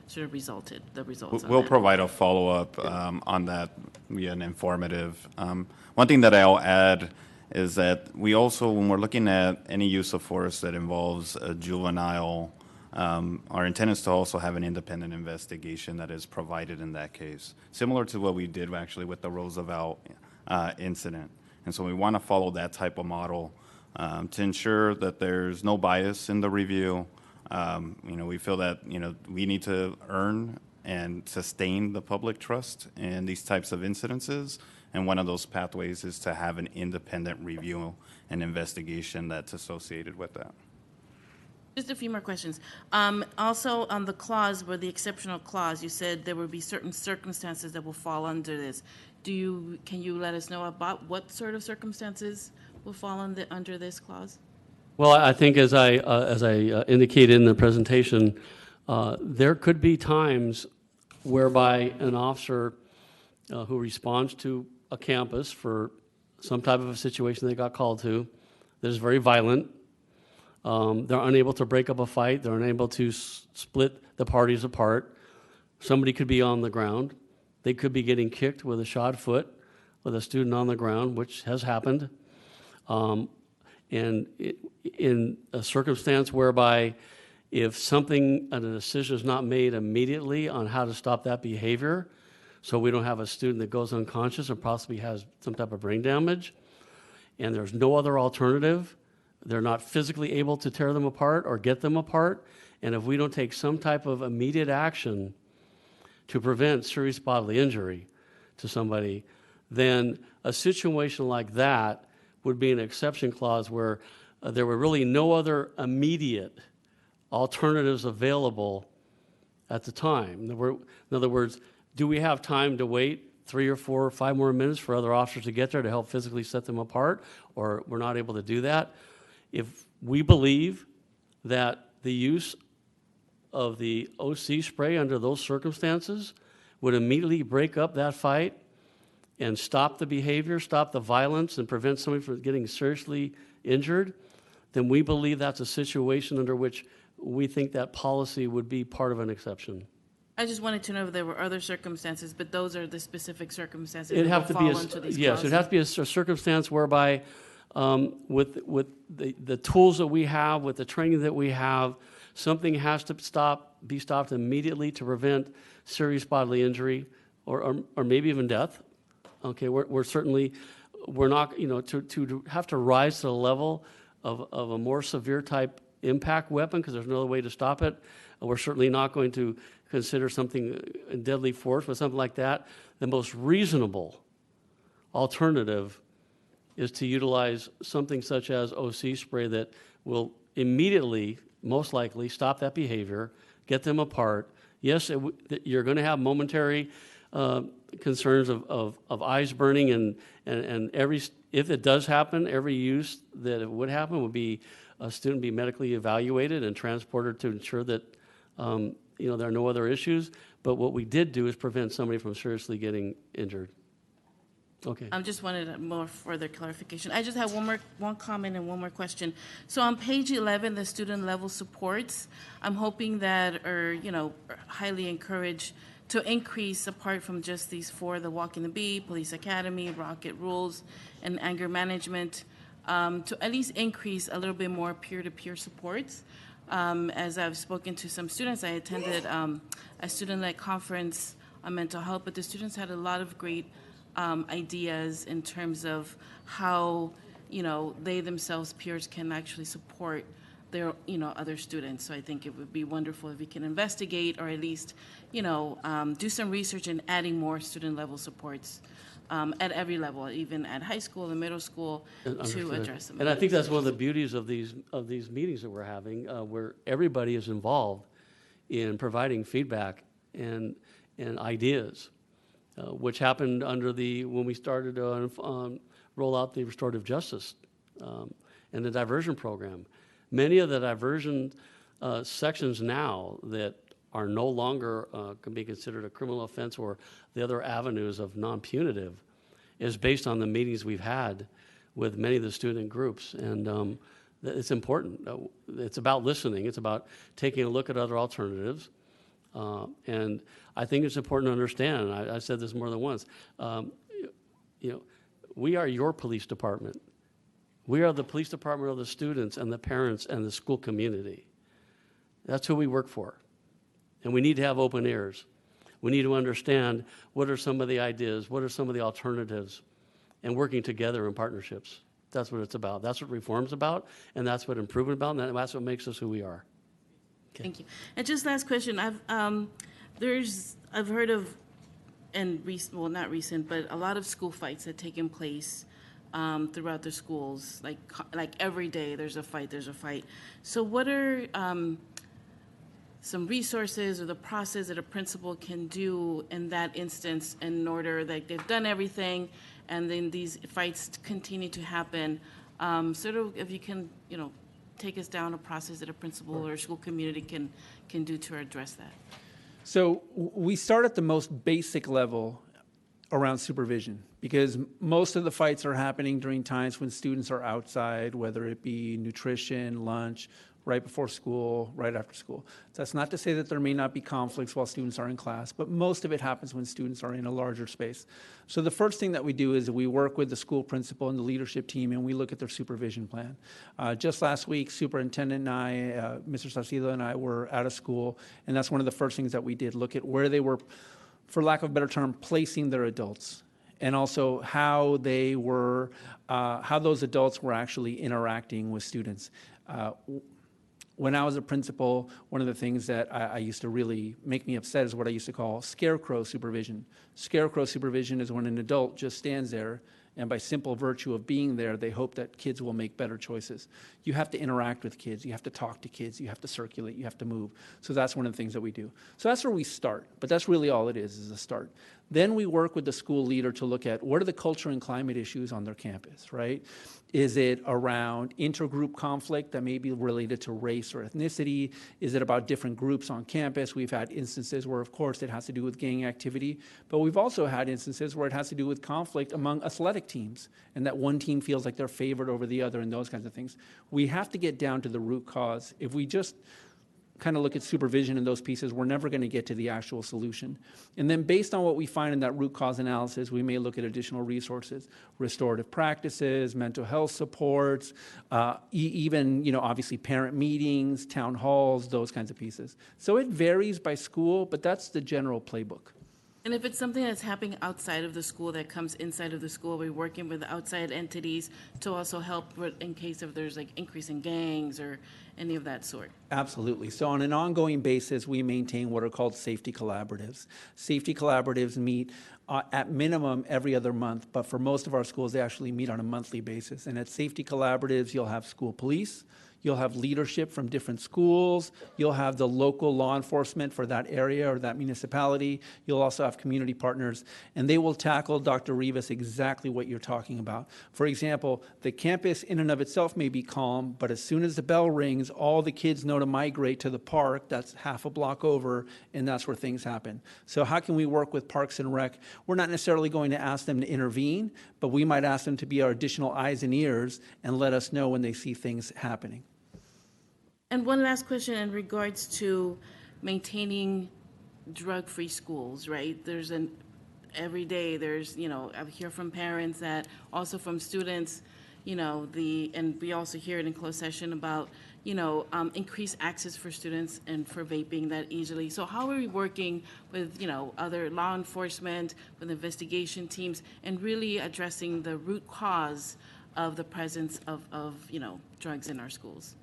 sort of resulted, the results. We'll provide a follow-up on that via an informative. One thing that I'll add is that we also, when we're looking at any use of force that involves a juvenile, our intent is to also have an independent investigation that is provided in that case, similar to what we did actually with the Roosevelt incident. And so we want to follow that type of model to ensure that there's no bias in the review. We feel that, we need to earn and sustain the public trust in these types of incidences. And one of those pathways is to have an independent review and investigation that's associated with that. Just a few more questions. Also, on the clause, where the exceptional clause, you said there will be certain circumstances that will fall under this. Can you let us know about what sort of circumstances will fall under this clause? Well, I think as I indicated in the presentation, there could be times whereby an officer who responds to a campus for some type of a situation they got called to that is very violent. They're unable to break up a fight. They're unable to split the parties apart. Somebody could be on the ground. They could be getting kicked with a shod foot with a student on the ground, which has happened. And in a circumstance whereby if a decision is not made immediately on how to stop that behavior, so we don't have a student that goes unconscious or possibly has some type of brain damage, and there's no other alternative. They're not physically able to tear them apart or get them apart, and if we don't take some type of immediate action to prevent serious bodily injury to somebody, then a situation like that would be an exception clause where there were really no other immediate alternatives available at the time. In other words, do we have time to wait 3 or 4 or 5 more minutes for other officers to get there to help physically set them apart, or we're not able to do that? If we believe that the use of the OC spray under those circumstances would immediately break up that fight and stop the behavior, stop the violence, and prevent somebody from getting seriously injured, then we believe that's a situation under which we think that policy would be part of an exception. I just wanted to know if there were other circumstances, but those are the specific circumstances It'd that have will to fall be into these yes, clauses. it'd have to be a circumstance whereby with the tools that we have, with the training that we have, something has to be stopped immediately to prevent serious bodily injury or maybe even death. Okay, we're certainly, we're not, to have to rise to the level of a more severe type impact weapon, because there's no other way to stop it. We're certainly not going to consider something deadly force, but something like that. The most reasonable alternative is to utilize something such as OC spray that will immediately, most likely, stop that behavior, get them apart. Yes, you're going to have momentary concerns of eyes burning, and if it does happen, every use that it would happen would be a student be medically evaluated and transported to ensure that there are no other issues. But what we did do is prevent somebody from seriously getting injured. Okay. I just wanted more further clarification. I just have one comment and one more question. So on page 11, the student level supports, I'm hoping that are highly encouraged to increase, apart from just these 4, the Walk in the Beat, Police Academy, Rocket Rules, and anger management, to at least increase a little bit more peer-to-peer supports. As I've spoken to some students, I attended a student-led conference on mental health, but the students had a lot of great ideas in terms of how, they themselves, peers, can actually support their, other students. So I think it would be wonderful if we can investigate, or at least, do some research in adding more student-level supports at every level, even at high school and middle school, to address them. And I think that's one of the beauties of these meetings that we're having, where everybody is involved in providing feedback and ideas, which happened when we started to roll out the restorative justice and the diversion program. Many of the diversion sections now that are no longer can be considered a criminal offense, or the other avenues of non-punitive, is based on the meetings we've had with many of the student groups. And it's important. It's about listening. It's about taking a look at other alternatives. And I think it's important to understand, and I said this more than once, we are your police department. We are the police department of the students and the parents and the school community. That's who we work for. And we need to have open ears. We need to understand what are some of the ideas, what are some of the alternatives, and working together in partnerships. That's what it's about. That's what reform's about, and that's what improvement about, and that's what makes us who we are. Okay. Thank you. And just last question, I've heard of, not recent, but a lot of school fights that taken place throughout the schools, like every day there's a fight. So what are some resources or the process that a principal can do in that instance, in order that they've done everything and then these fights continue to happen? Sort of, if you can, take us down a process that a principal or school community can do to address that. So we start at the most basic level around supervision, because most of the fights are happening during times when students are outside, whether it be nutrition, lunch, right before school, right after school. That's not to say that there may not be conflicts while students are in class, but most of it happens when students are in a larger space. So the first thing that we do is we work with the school principal and the leadership team, and we look at their supervision plan. Just last week, Superintendent and I, Mr. Saucedo and I were at a school, and that's one of the first things that we did, look at where they were for lack of a better term, placing their adults, and also how they were, how those adults were actually interacting with students. When I was a principal, one of the things that I used to really make me upset is what I used to call scarecrow supervision. Scarecrow supervision is when an adult just stands there, and by simple virtue of being there, they hope that kids will make better choices. You have to interact with kids. You have to talk to kids. You have to circulate. You have to move. So that's one of the things that we do. So that's where we start, but that's really all it is a start. Then we work with the school leader to look at what are the culture and climate issues on their campus, right? Is it around intergroup conflict that may be related to race or ethnicity? Is it about different groups on campus? We've had instances where, of course, it has to do with gang activity, but we've also had instances where it has to do with conflict among athletic teams, and that one team feels like they're favored over the other and those kinds of things. We have to get down to the root cause. If we just kind of look at supervision in those pieces, we're never going to get to the actual solution. And then based on what we find in that root cause analysis, we may look at additional resources, restorative practices, mental health supports, even, obviously parent meetings, town halls, those kinds of pieces. So it varies by school, but that's the general playbook. And if it's something that's happening outside of the school that comes inside of the school, we're working with outside entities to also help in case if there's like increase in gangs or any of that sort. Absolutely. So on an ongoing basis, we maintain what are called safety collaboratives. Safety collaboratives meet at minimum every other month, but for most of our schools, they actually meet on a monthly basis. And at safety collaboratives, you'll have school police, you'll have leadership from different schools, you'll have the local law enforcement for that area or that municipality, you'll also have community partners, and they will tackle, Dr. Rivas, exactly what you're talking about. For example, the campus in and of itself may be calm, but as soon as the bell rings, all the kids know to migrate to the park that's half a block over, and that's where things happen. So how can we work with Parks and Rec? We're not necessarily going to ask them to intervene, but we might ask them to be our additional eyes and ears and let us know when they see things happening. And one last question in regards to maintaining drug-free schools, right? Every day there's, I hear from parents that also from students, and we also hear it in closed session about, increased access for students and for vaping that easily. So how are we working with, other law enforcement, with investigation teams, and really addressing the root cause of the presence of drugs in our schools?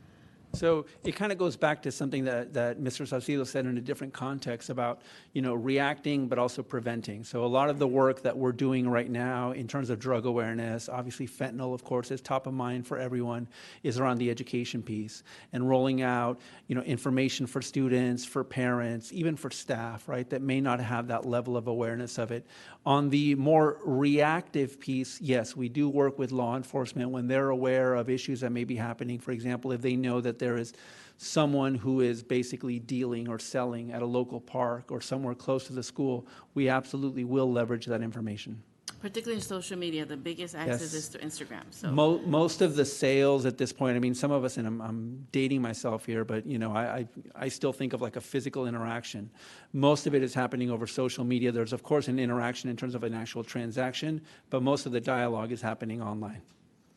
So it kind of goes back to something that Mr. Salcido said in a different context about, reacting but also preventing. So a lot of the work that we're doing right now in terms of drug awareness, obviously fentanyl, of course, is top of mind for everyone, is around the education piece and rolling out, information for students, for parents, even for staff, right, that may not have that level of awareness of it. On the more reactive piece, yes, we do work with law enforcement when they're aware of issues that may be happening. For example, if they know that there is someone who is basically dealing or selling at a local park or somewhere close to the school, we absolutely will leverage that information. Particularly in social media, the biggest access is to Instagram. So most of the sales at this point, some of us, and I'm dating myself here, but I still think of like a physical interaction. Most of it is happening over social media. There's of course an interaction in terms of an actual transaction, but most of the dialogue is happening online.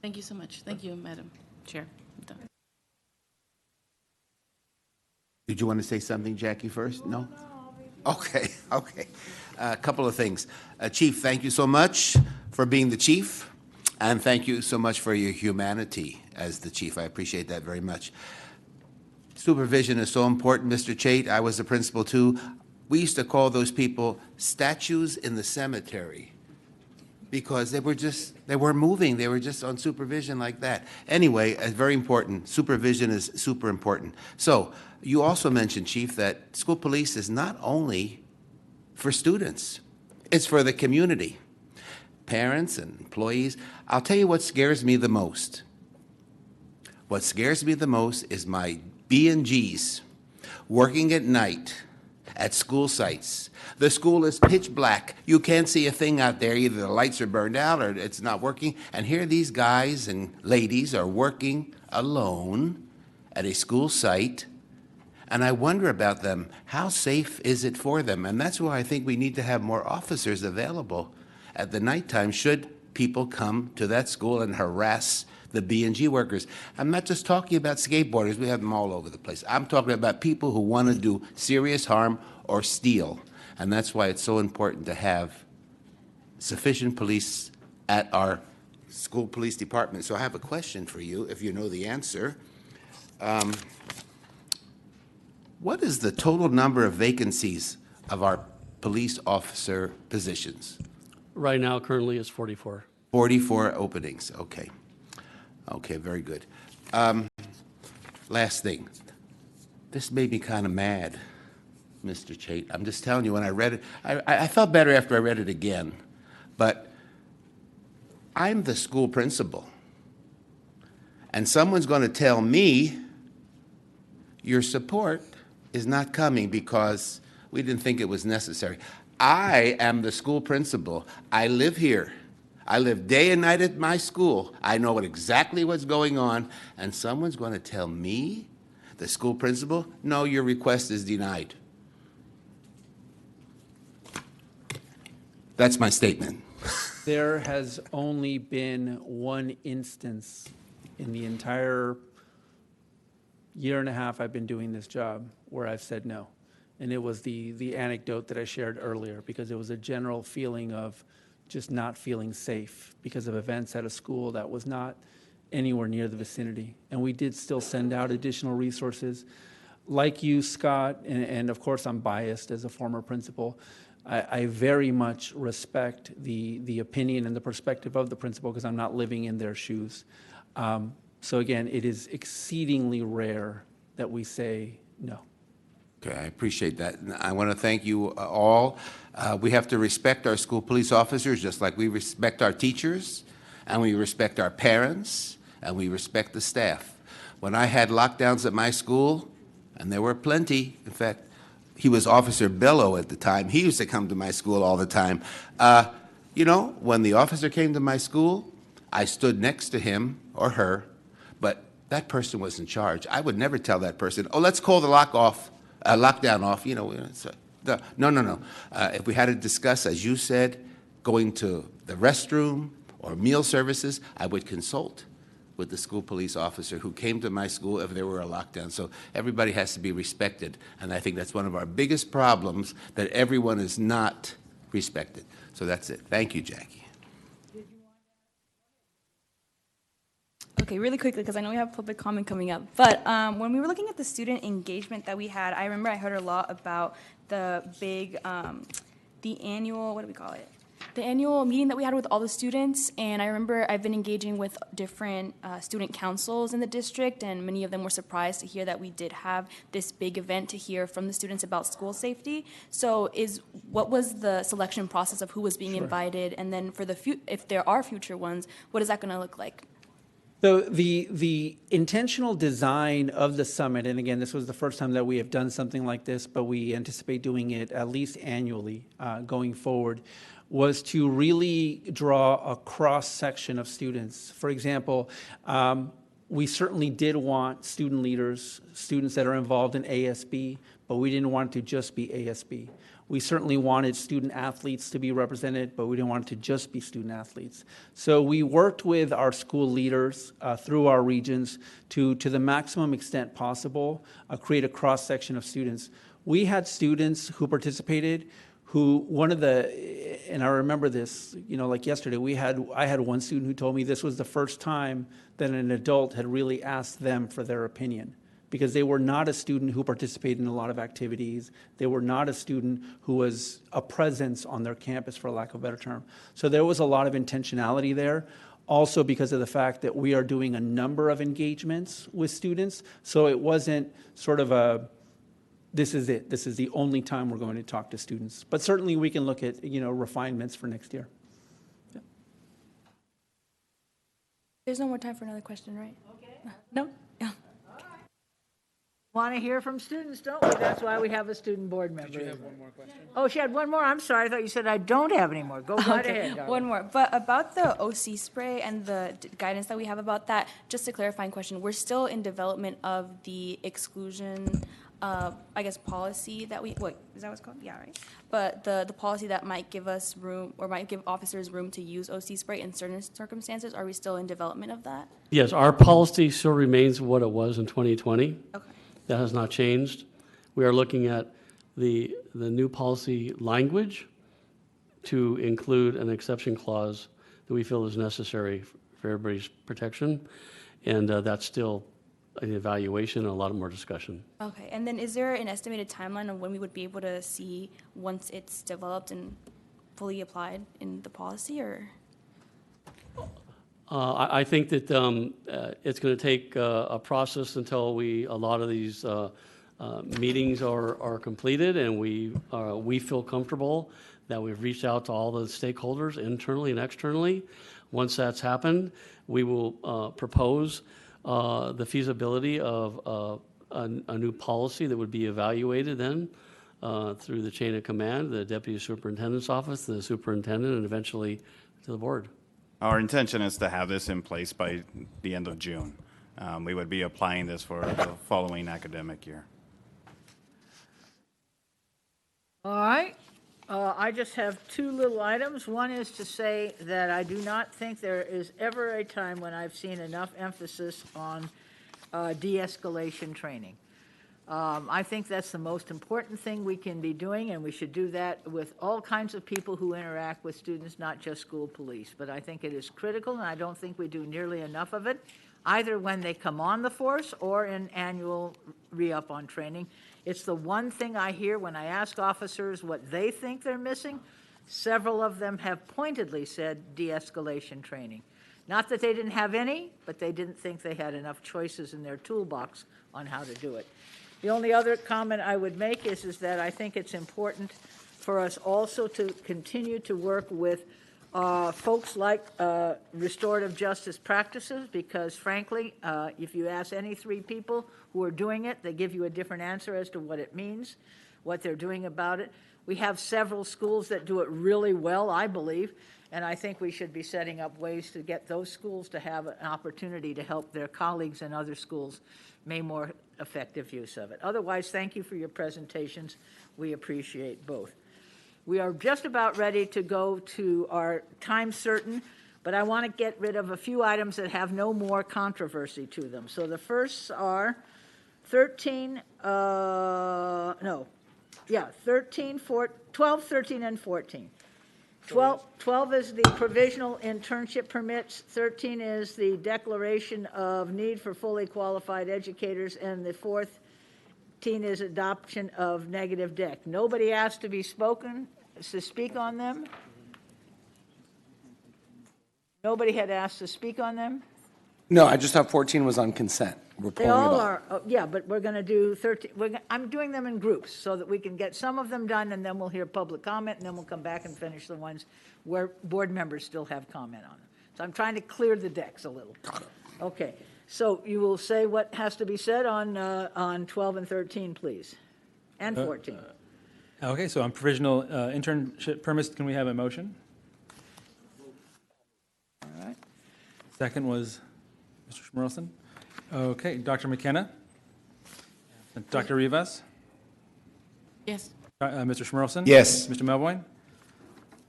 Thank you so much. Thank you, Madam Chair. I'm done. Did you want to say something, Jackie, first? No? Okay. A couple of things. Chief, thank you so much for being the chief, and thank you so much for your humanity as the chief. I appreciate that very much. Supervision is so important, Mr. Chait. I was a principal too. We used to call those people statues in the cemetery because they weren't moving. They were just on supervision like that. Anyway, it's very important. Supervision is super important. So you also mentioned, Chief, that school police is not only for students, it's for the community, parents and employees. I'll tell you what scares me the most. What scares me the most is my B&Gs working at night at school sites. The school is pitch black. You can't see a thing out there. Either the lights are burned out or it's not working. And here these guys and ladies are working alone at a school site. And I wonder about them. How safe is it for them? And that's why I think we need to have more officers available at the nighttime should people come to that school and harass the B&G workers. I'm not just talking about skateboarders. We have them all over the place. I'm talking about people who want to do serious harm or steal. And that's why it's so important to have sufficient police at our school police department. So I have a question for you, if you know the answer. What is the total number of vacancies of our police officer positions? Right now, currently, is 44. 44 openings, okay. Okay, very good. Last thing. This made me kind of mad, Mr. Chait. I'm just telling you, when I read it, I felt better after I read it again. But I'm the school principal. And someone's going to tell me your support is not coming because we didn't think it was necessary. I am the school principal. I live here. I live day and night at my school. I know exactly what's going on. And someone's going to tell me, the school principal, no, your request is denied. That's my statement. There has only been one instance in the entire year and a half I've been doing this job where I've said no. And it was the anecdote that I shared earlier, because it was a general feeling of just not feeling safe because of events at a school that was not anywhere near the vicinity. And we did still send out additional resources. Like you, Scott, and of course I'm biased as a former principal, I very much respect the opinion and the perspective of the principal because I'm not living in their shoes. So again, it is exceedingly rare that we say no. Okay, I appreciate that. And I want to thank you all. We have to respect our school police officers just like we respect our teachers, and we respect our parents, and we respect the staff. When I had lockdowns at my school, and there were plenty, in fact, he was Officer Bello at the time. He used to come to my school all the time. You know, when the officer came to my school, I stood next to him or her, but that person was in charge. I would never tell that person, oh, let's call the lockdown off. You know, no. If we had to discuss, as you said, going to the restroom or meal services, I would consult with the school police officer who came to my school if there were a lockdown. So everybody has to be respected. And I think that's one of our biggest problems, that everyone is not respected. So that's it. Thank you, Jackie. Okay, really quickly, because I know we have public comment coming up. But when we were looking at the student engagement that we had, I remember I heard a lot about the big, the annual, what do we call it? The annual meeting that we had with all the students, and I remember I've been engaging with different student councils in the district, and many of them were surprised to hear that we did have this big event to hear from the students about school safety. So what was the selection process of who was being invited, and then for if there are future ones, what is that going to look like? So the intentional design of the summit, and again, this was the first time that we have done something like this, but we anticipate doing it at least annually going forward, was to really draw a cross-section of students. For example, we certainly did want student leaders, students that are involved in ASB, but we didn't want it to just be ASB. We certainly wanted student athletes to be represented, but we didn't want it to just be student athletes. So we worked with our school leaders through our regions to the maximum extent possible, create a cross-section of students. We had students who participated who and I remember this, you know, like yesterday, I had one student who told me this was the first time that an adult had really asked them for their opinion, because they were not a student who participated in a lot of activities. They were not a student who was a presence on their campus, for lack of a better term. So there was a lot of intentionality there, also because of the fact that we are doing a number of engagements with students. So it wasn't sort of this is it. This is the only time we're going to talk to students. But certainly we can look at, you know, refinements for next year. Yeah. There's no more time for another question, right? Okay. No? Yeah. Want to hear from students, don't we? That's why we have a student board member. Did you have one more question? Oh, she had one more. I'm sorry. I thought you said I don't have any more. Go right ahead, darling. One more. But about the OC spray and the guidance that we have about that, just a clarifying question. We're still in development of the exclusion, I guess, policy that is that what it's called? Yeah, right. But the policy that might give us room, or might give officers room to use OC spray in certain circumstances, are we still in development of that? Yes, our policy still remains what it was in 2020. Okay. That has not changed. We are looking at the the new policy language to include an exception clause that we feel is necessary for everybody's protection. And that's still an evaluation and a lot more discussion. Okay, and then is there an estimated timeline of when we would be able to see once it's developed and fully applied in the policy, or? I think that it's going to take a process until a lot of these meetings are completed, and we feel comfortable that we've reached out to all the stakeholders internally and externally. Once that's happened, we will propose the feasibility of a new policy that would be evaluated then through the chain of command, the Deputy Superintendent's Office, the Superintendent, and eventually to the Board. Our intention is to have this in place by the end of June. We would be applying this for the following academic year. All right. I just have two little items. One is to say that I do not think there is ever a time when I've seen enough emphasis on de-escalation training. I think that's the most important thing we can be doing, and we should do that with all kinds of people who interact with students, not just school police. But I think it is critical, and I don't think we do nearly enough of it, either when they come on the force or in annual re-up on training. It's the one thing I hear when I ask officers what they think they're missing. Several of them have pointedly said de-escalation training. Not that they didn't have any, but they didn't think they had enough choices in their toolbox on how to do it. The only other comment I would make is that I think it's important for us also to continue to work with folks like restorative justice practices, because frankly, if you ask any three people who are doing it, they give you a different answer as to what it means, what they're doing about it. We have several schools that do it really well, I believe, and I think we should be setting up ways to get those schools to have an opportunity to help their colleagues in other schools make more effective use of it. Otherwise, thank you for your presentations. We appreciate both. We are just about ready to go to our time certain, but I want to get rid of a few items that have no more controversy to them. So the first are 13, 12, 13, and 14. 12 is the provisional internship permits, 13 is the declaration of need for fully qualified educators, and the 14 is adoption of negative DEC. Nobody asked to speak on them? Nobody had asked to speak on them? No, I just thought 14 was on consent. We're They pulling it all off. are, yeah, but we're going to do 13. I'm doing them in groups so that we can get some of them done, and then we'll hear public comment, and then we'll come back and finish the ones where board members still have comment on them. So I'm trying to clear the decks a little. Got it. Okay, so you will say what has to be said on 12 and 13, please, and 14. Okay, so on provisional internship permits, can we have a motion? All right. Second was Mr. Schmerelson. Okay, Dr. McKenna? Dr. Rivas? Yes. Mr. Schmerelson? Yes. Mr. Melvoin?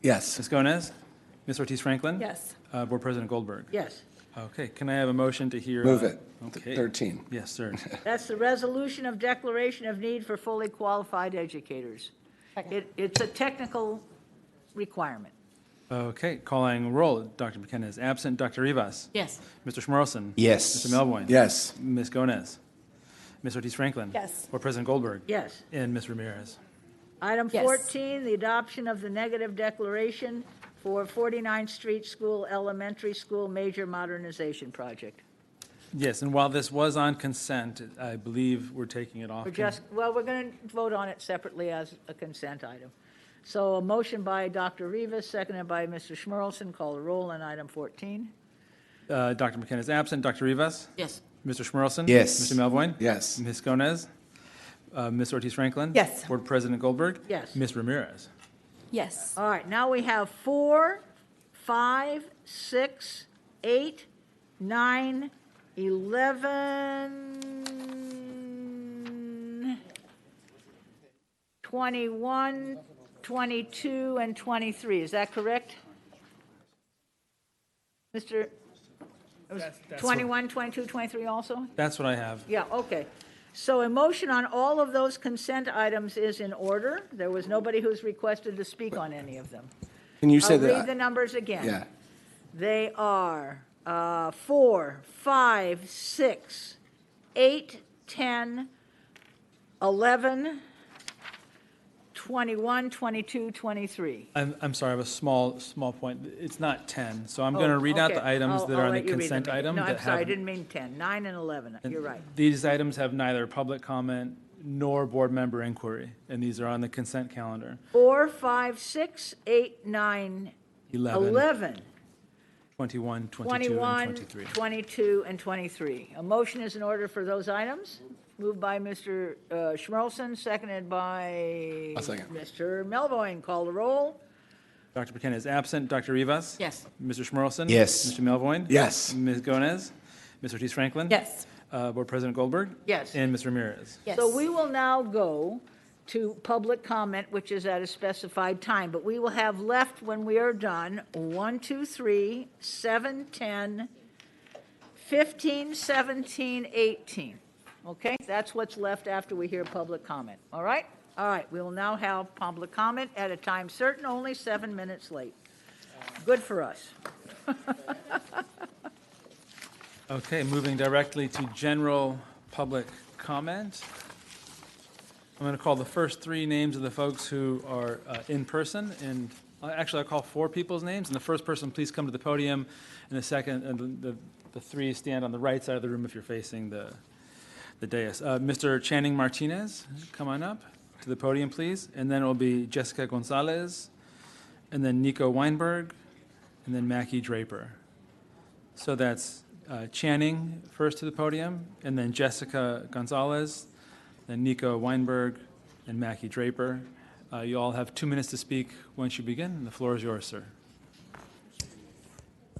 Yes. Ms. Gomez? Ms. Ortiz-Franklin? Yes. Board President Goldberg? Yes. Okay, can I have a motion to hear? Move it. Okay. 13. Yes, sir. That's the resolution of declaration of need for fully qualified educators. It's a technical requirement. Okay, calling roll. Dr. McKenna is absent. Dr. Rivas? Yes. Mr. Schmerelson? Yes. Mr. Melvoin? Yes. Ms. Gomez? Ms. Ortiz-Franklin? Yes. Board President Goldberg? Yes. And Ms. Ramirez? Item Yes. 14, the adoption of the negative declaration for 49th Street School Elementary School Major Modernization Project. Yes, and while this was on consent, I believe we're taking it off. We're going to vote on it separately as a consent item. So a motion by Dr. Rivas, seconded by Mr. Schmerelson. Call the roll on item 14. Dr. McKenna is absent. Dr. Rivas? Yes. Mr. Schmerelson? Yes. Mr. Melvoin? Yes. Ms. Gomez? Ms. Ortiz-Franklin? Yes. Board President Goldberg? Yes. Ms. Ramirez? Yes. All right, now we have 4, 5, 6, 8, 9, 11, 21, 22, and 23. Is that correct? Mr. 21, 22, 23 also? That's what I have. Yeah, okay. So a motion on all of those consent items is in order. There was nobody who's requested to speak on any of them. Can you say I'll that? read the numbers again. Yeah. They are 4, 5, 6, 8, 10, 11, 21, 22, 23. I'm sorry, I have a small point. It's not 10, so I'm going to read out the items that are on the consent item. No, I'm that sorry, I have- didn't mean 10, 9 and 11. You're right. These items have neither public comment nor board member inquiry, and these are on the consent calendar. 4, 5, 6, 8, 9, 11, 21, 22, and 21, 23. 22, and 23. A motion is in order for those items. Moved by Mr. Schmerlson, seconded by I'll second. Mr. Melvoin. Call the roll. Dr. McKenna is absent. Dr. Rivas? Yes. Mr. Schmerlson? Yes. Mr. Melvoin? Yes. Ms. Gomez? Mr. Ortiz Franklin? Yes. Board President Goldberg? Yes. And Mr. Ramirez? Yes. So we will now go to public comment, which is at a specified time, but we will have left when we are done 1, 2, 3, 7, 10, 15, 17, 18. Okay, that's what's left after we hear public comment. All right? All right, we will now have public comment at a time certain, only 7 minutes late. Good for us. Okay, moving directly to general public comment. I'm going to call the first 3 names of the folks who are in person, and actually I'll call 4 people's names, and the first person, please come to the podium, and the second, and the 3 stand on the right side of the room if you're facing the dais. Mr. Channing Martinez, come on up to the podium, please, and then it will be Jessica Gonzalez, and then Nico Weinberg, and then Mackie Draper. So that's Channing first to the podium, and then Jessica Gonzalez, then Nico Weinberg, and Mackie Draper. You all have 2 minutes to speak once you begin, and the floor is yours, sir.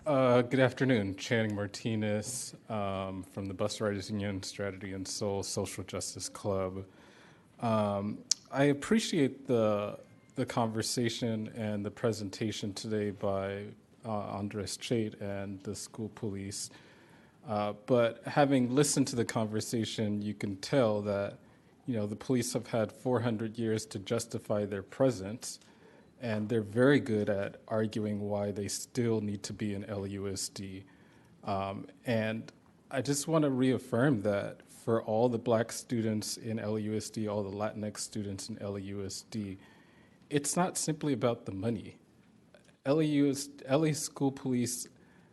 Good afternoon. Channing Martinez from the Bus Riders Union Strategy and Soul Social Justice Club. I appreciate the conversation and the presentation today by Andres Chait and the school police. But having listened to the conversation, you can tell that the police have had 400 years to justify their presence, and they're very good at arguing why they still need to be in LUSD. And I just want to reaffirm that for all the Black students in LUSD, all the Latinx students in LUSD, it's not simply about the money. LA School Police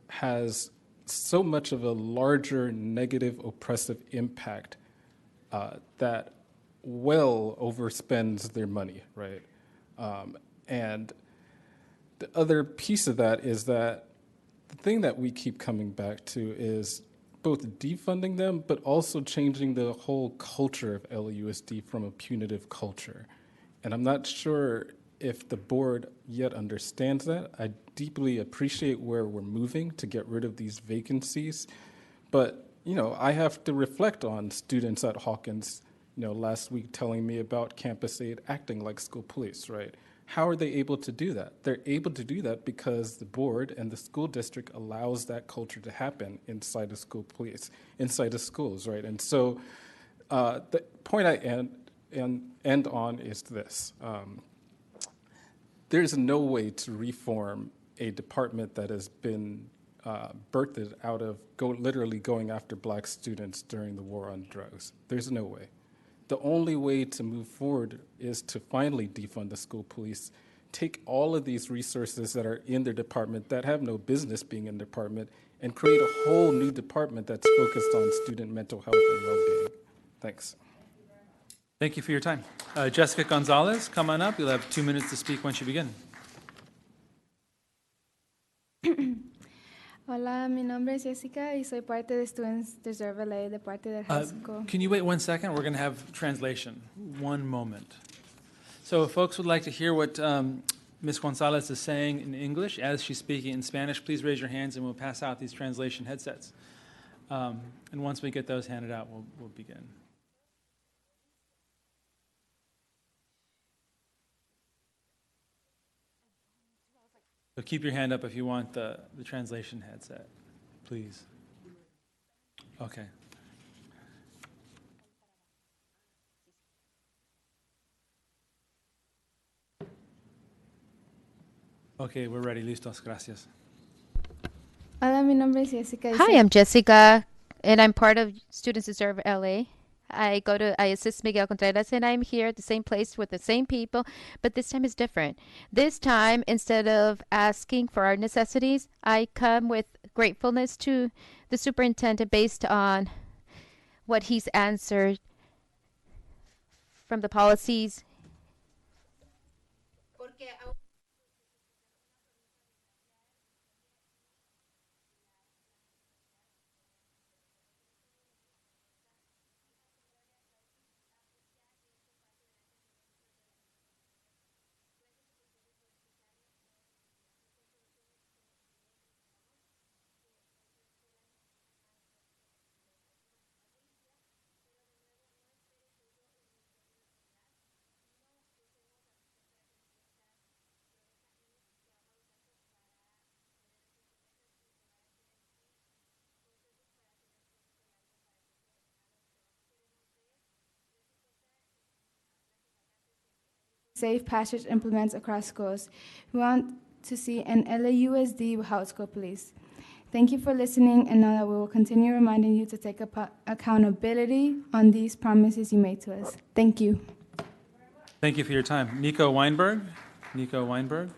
has so much of a larger negative oppressive impact that well overspends their money, right? And the other piece of that is that the thing that we keep coming back to is both defunding them, but also changing the whole culture of LAUSD from a punitive culture. And I'm not sure if the board yet understands that. I deeply appreciate where we're moving to get rid of these vacancies, but I have to reflect on students at Hawkins, last week telling me about Campus Aid acting like school police, right? How are they able to do that? They're able to do that because the board and the school district allows that culture to happen inside of school police, inside of schools, right? And so the point I end on is this. There's no way to reform a department that has been birthed out of literally going after Black students during the war on drugs. There's no way. The only way to move forward is to finally defund the school police, take all of these resources that are in their department that have no business being in the department, and create a whole new department that's focused on student mental health and well-being. Thanks. Thank you for your time. Jessica Gonzalez, come on up. You'll have 2 minutes to speak once you begin. Hola, mi nombre es Jessica y soy parte de Students Deserve LA de parte del high school. Can you wait 1 second? We're going to have translation. 1 moment. So if folks would like to hear what Ms. Gonzalez is saying in English as she's speaking in Spanish, please raise your hands and we'll pass out these translation headsets. And once we get those handed out, we'll begin. So keep your hand up if you want the translation headset, please. Okay. Okay, we're ready. Listos. Gracias. Hola, mi nombre es Jessica. Hi, I'm Jessica, and I'm part of Students Deserve LA. I assist Miguel Contreras, and I'm here at the same place with the same people, but this time is different. This time, instead of asking for our necessities, I come with gratefulness to the superintendent based on what he's answered from the policies. Safe passage implements across schools. We want to see an LAUSD without school police. Thank you for listening, and now we will continue reminding you to take accountability on these promises you made to us. Thank you. Thank you for your time. Nico Weinberg. Nico Weinberg.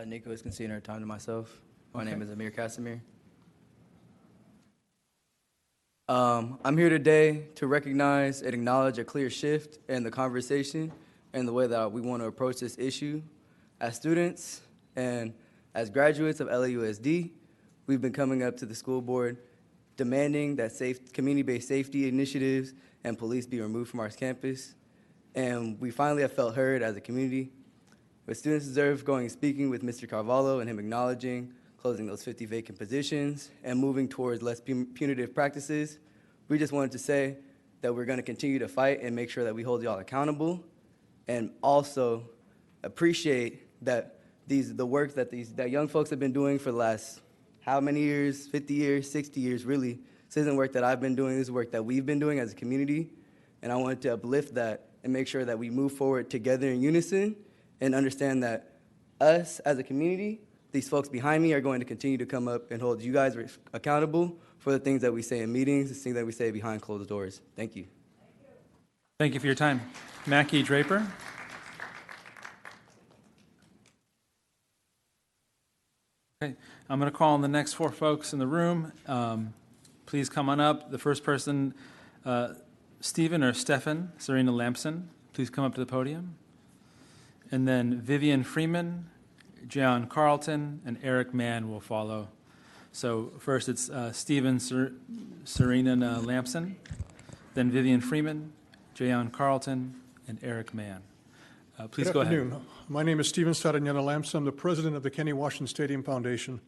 Nico is conceding her time to myself. My name is Amir Casimir. I'm here today to recognize and acknowledge a clear shift in the conversation and the way that we want to approach this issue. As students and as graduates of LAUSD, we've been coming up to the school board demanding that community-based safety initiatives and police be removed from our campus. And we finally have felt heard as a community. But Students Deserve going and speaking with Mr. Carvalho and him acknowledging closing those 50 vacant positions, and moving towards less punitive practices. We just wanted to say that we're going to continue to fight and make sure that we hold y'all accountable, and also appreciate that the work that young folks have been doing for the last how many years, 50 years, 60 years, really. This isn't work that I've been doing, this is work that we've been doing as a community, and I wanted to uplift that and make sure that we move forward together in unison and understand that us as a community, these folks behind me are going to continue to come up and hold you guys accountable for the things that we say in meetings, the things that we say behind closed doors. Thank you. Thank you for your time. Mackie Draper. Okay, I'm going to call on the next four folks in the room. Please come on up. The first person, Stephen or Stefan Serena Lampson, please come up to the podium. And then Vivian Freeman, John Carlton, and Eric Mann will follow. So first it's Stephen Serena Lampson, then Vivian Freeman, Jayon Carlton, and Eric Mann. Please go ahead. Good afternoon. My name is Stephen Saranyana Lampson. I'm the president of the Kenny Washington Stadium Foundation.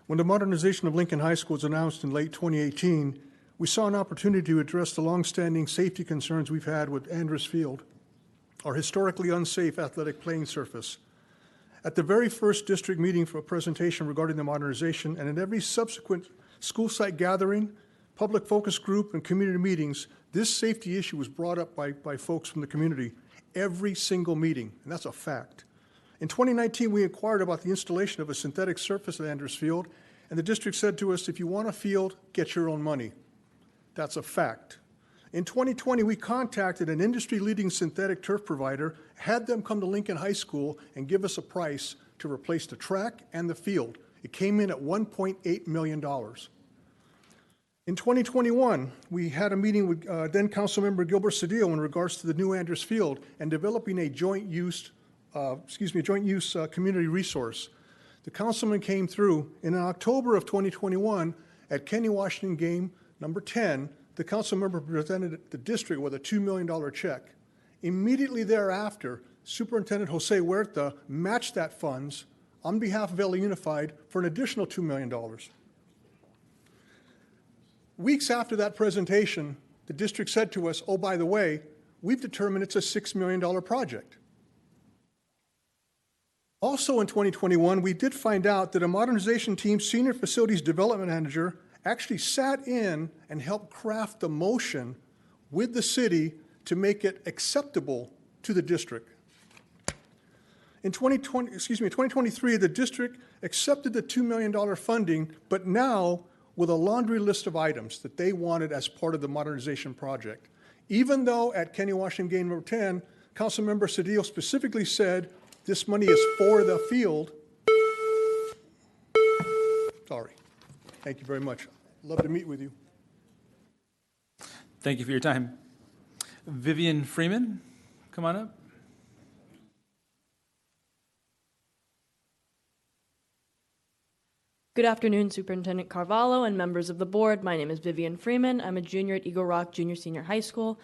When the modernization of Lincoln High School was announced in late 2018, we saw an opportunity to address the longstanding safety concerns we've had with Andrus Field, our historically unsafe athletic playing surface. At the very first district meeting for a presentation regarding the modernization, and in every subsequent school site gathering, public focus group, and community meetings, this safety issue was brought up by folks from the community. Every single meeting, and that's a fact. In 2019, we inquired about the installation of a synthetic surface at Andrus Field, and the district said to us, if you want a field, get your own money. That's a fact. In 2020, we contacted an industry-leading synthetic turf provider, had them come to Lincoln High School and give us a price to replace the track and the field. It came in at $1.8 million. In 2021, we had a meeting with then Councilmember Gilbert Cedillo in regards to the new Andrus Field and developing a joint use community resource. The councilman came through, and in October of 2021, at Kenny Washington game number 10, the council member presented the district with a $2 million check. Immediately thereafter, Superintendent Jose Huerta matched that funds on behalf of LA Unified for an additional $2 million. Weeks after that presentation, the district said to us, oh, by the way, we've determined it's a $6 million project. Also in 2021, we did find out that a modernization team's senior facilities development manager actually sat in and helped craft the motion with the city to make it acceptable to the district. In 2023, the district accepted the $2 million funding, but now with a laundry list of items that they wanted as part of the modernization project. Even though at Kenny Washington Game Number 10, Councilmember Cedillo specifically said this money is for the field. Sorry. Thank you very much. Love to meet with you. Thank you for your time. Vivian Freeman, come on up. Good afternoon, Superintendent Carvalho and members of the board. My name is Vivian Freeman. I'm a junior at Eagle Rock Junior Senior High School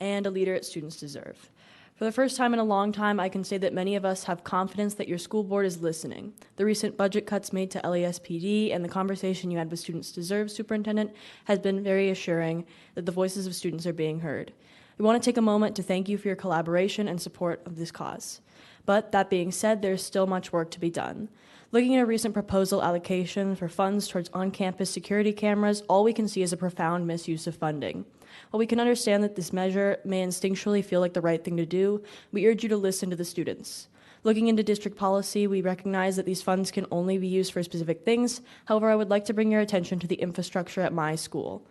and a leader at Students Deserve. For the first time in a long time, I can say that many of us have confidence that your school board is listening. The recent budget cuts made to LASPD and the conversation you had with Students Deserve, Superintendent, has been very assuring that the voices of students are being heard. We want to take a moment to thank you for your collaboration and support of this cause. But that being said, there's still much work to be done. Looking at a recent proposal allocation for funds towards on-campus security cameras, all we can see is a profound misuse of funding. While we can understand that this measure may instinctually feel like the right thing to do, we urge you to listen to the students. Looking into district policy, we recognize that these funds can only be used for specific things. However, I would like to bring your attention to the infrastructure at my school.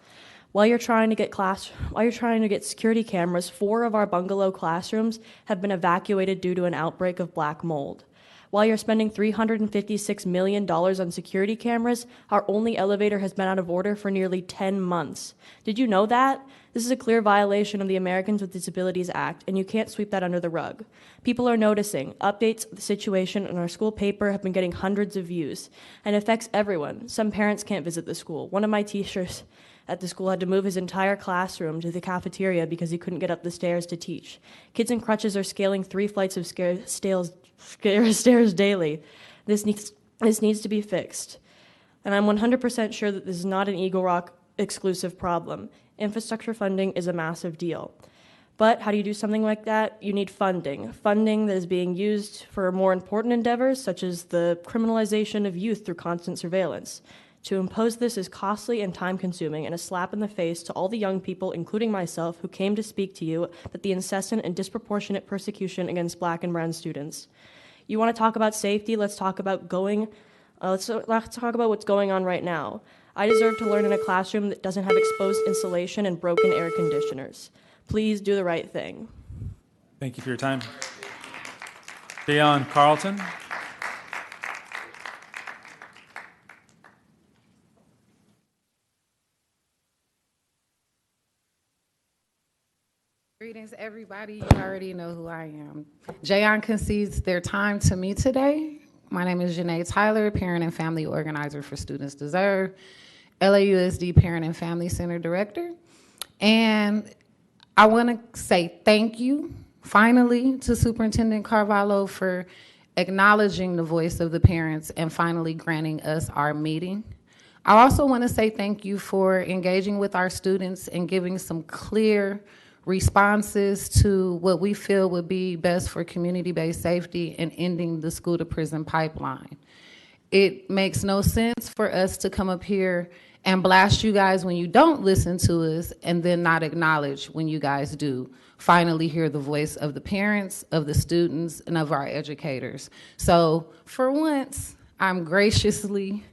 While you're trying to get security cameras, 4 of our bungalow classrooms have been evacuated due to an outbreak of black mold. While you're spending $356 million on security cameras, our only elevator has been out of order for nearly 10 months. Did you know that? This is a clear violation of the Americans with Disabilities Act, and you can't sweep that under the rug. People are noticing. Updates of the situation in our school paper have been getting hundreds of views, and it affects everyone. Some parents can't visit the school. One of my teachers at the school had to move his entire classroom to the cafeteria because he couldn't get up the stairs to teach. Kids in crutches are scaling 3 flights of stairs daily. This needs to be fixed. And I'm 100% sure that this is not an Eagle Rock exclusive problem. Infrastructure funding is a massive deal. But how do you do something like that? You need funding. Funding that is being used for more important endeavors, such as the criminalization of youth through constant surveillance. To impose this is costly and time-consuming and a slap in the face to all the young people, including myself, who came to speak to you about the incessant and disproportionate persecution against Black and brown students. You want to talk about safety? Let's talk about let's talk about what's going on right now. I deserve to learn in a classroom that doesn't have exposed insulation and broken air conditioners. Please do the right thing. Thank you for your time. Dayon Carlton. Greetings, everybody. You already know who I am. Jayon concedes their time to me today. My name is Janae Tyler, Parent and Family Organizer for Students Deserve, LAUSD Parent and Family Center Director. And I want to say thank you, finally, to Superintendent Carvalho for acknowledging the voice of the parents and finally granting us our meeting. I also want to say thank you for engaging with our students and giving some clear responses to what we feel would be best for community-based safety and ending the school-to-prison pipeline. It makes no sense for us to come up here and blast you guys when you don't listen to us and then not acknowledge when you guys do finally hear the voice of the parents, of the students, and of our educators. So for once, I'm graciously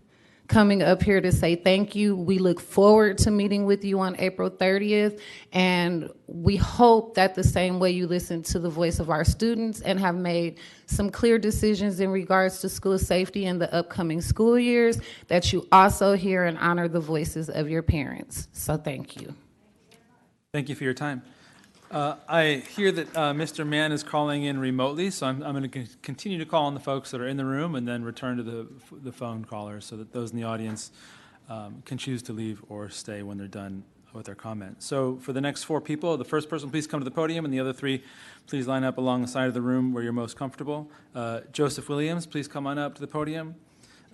coming up here to say thank you. We look forward to meeting with you on April 30th, and we hope that the same way you listen to the voice of our students and have made some clear decisions in regards to school safety in the upcoming school years, that you also hear and honor the voices of your parents. So thank you. Thank you for your time. I hear that Mr. Mann is calling in remotely, so I'm going to continue to call on the folks that are in the room and then return to the phone callers so that those in the audience can choose to leave or stay when they're done with their comment. So for the next 4 people, the first person, please come to the podium, and the other 3, please line up along the side of the room where you're most comfortable. Joseph Williams, please come on up to the podium.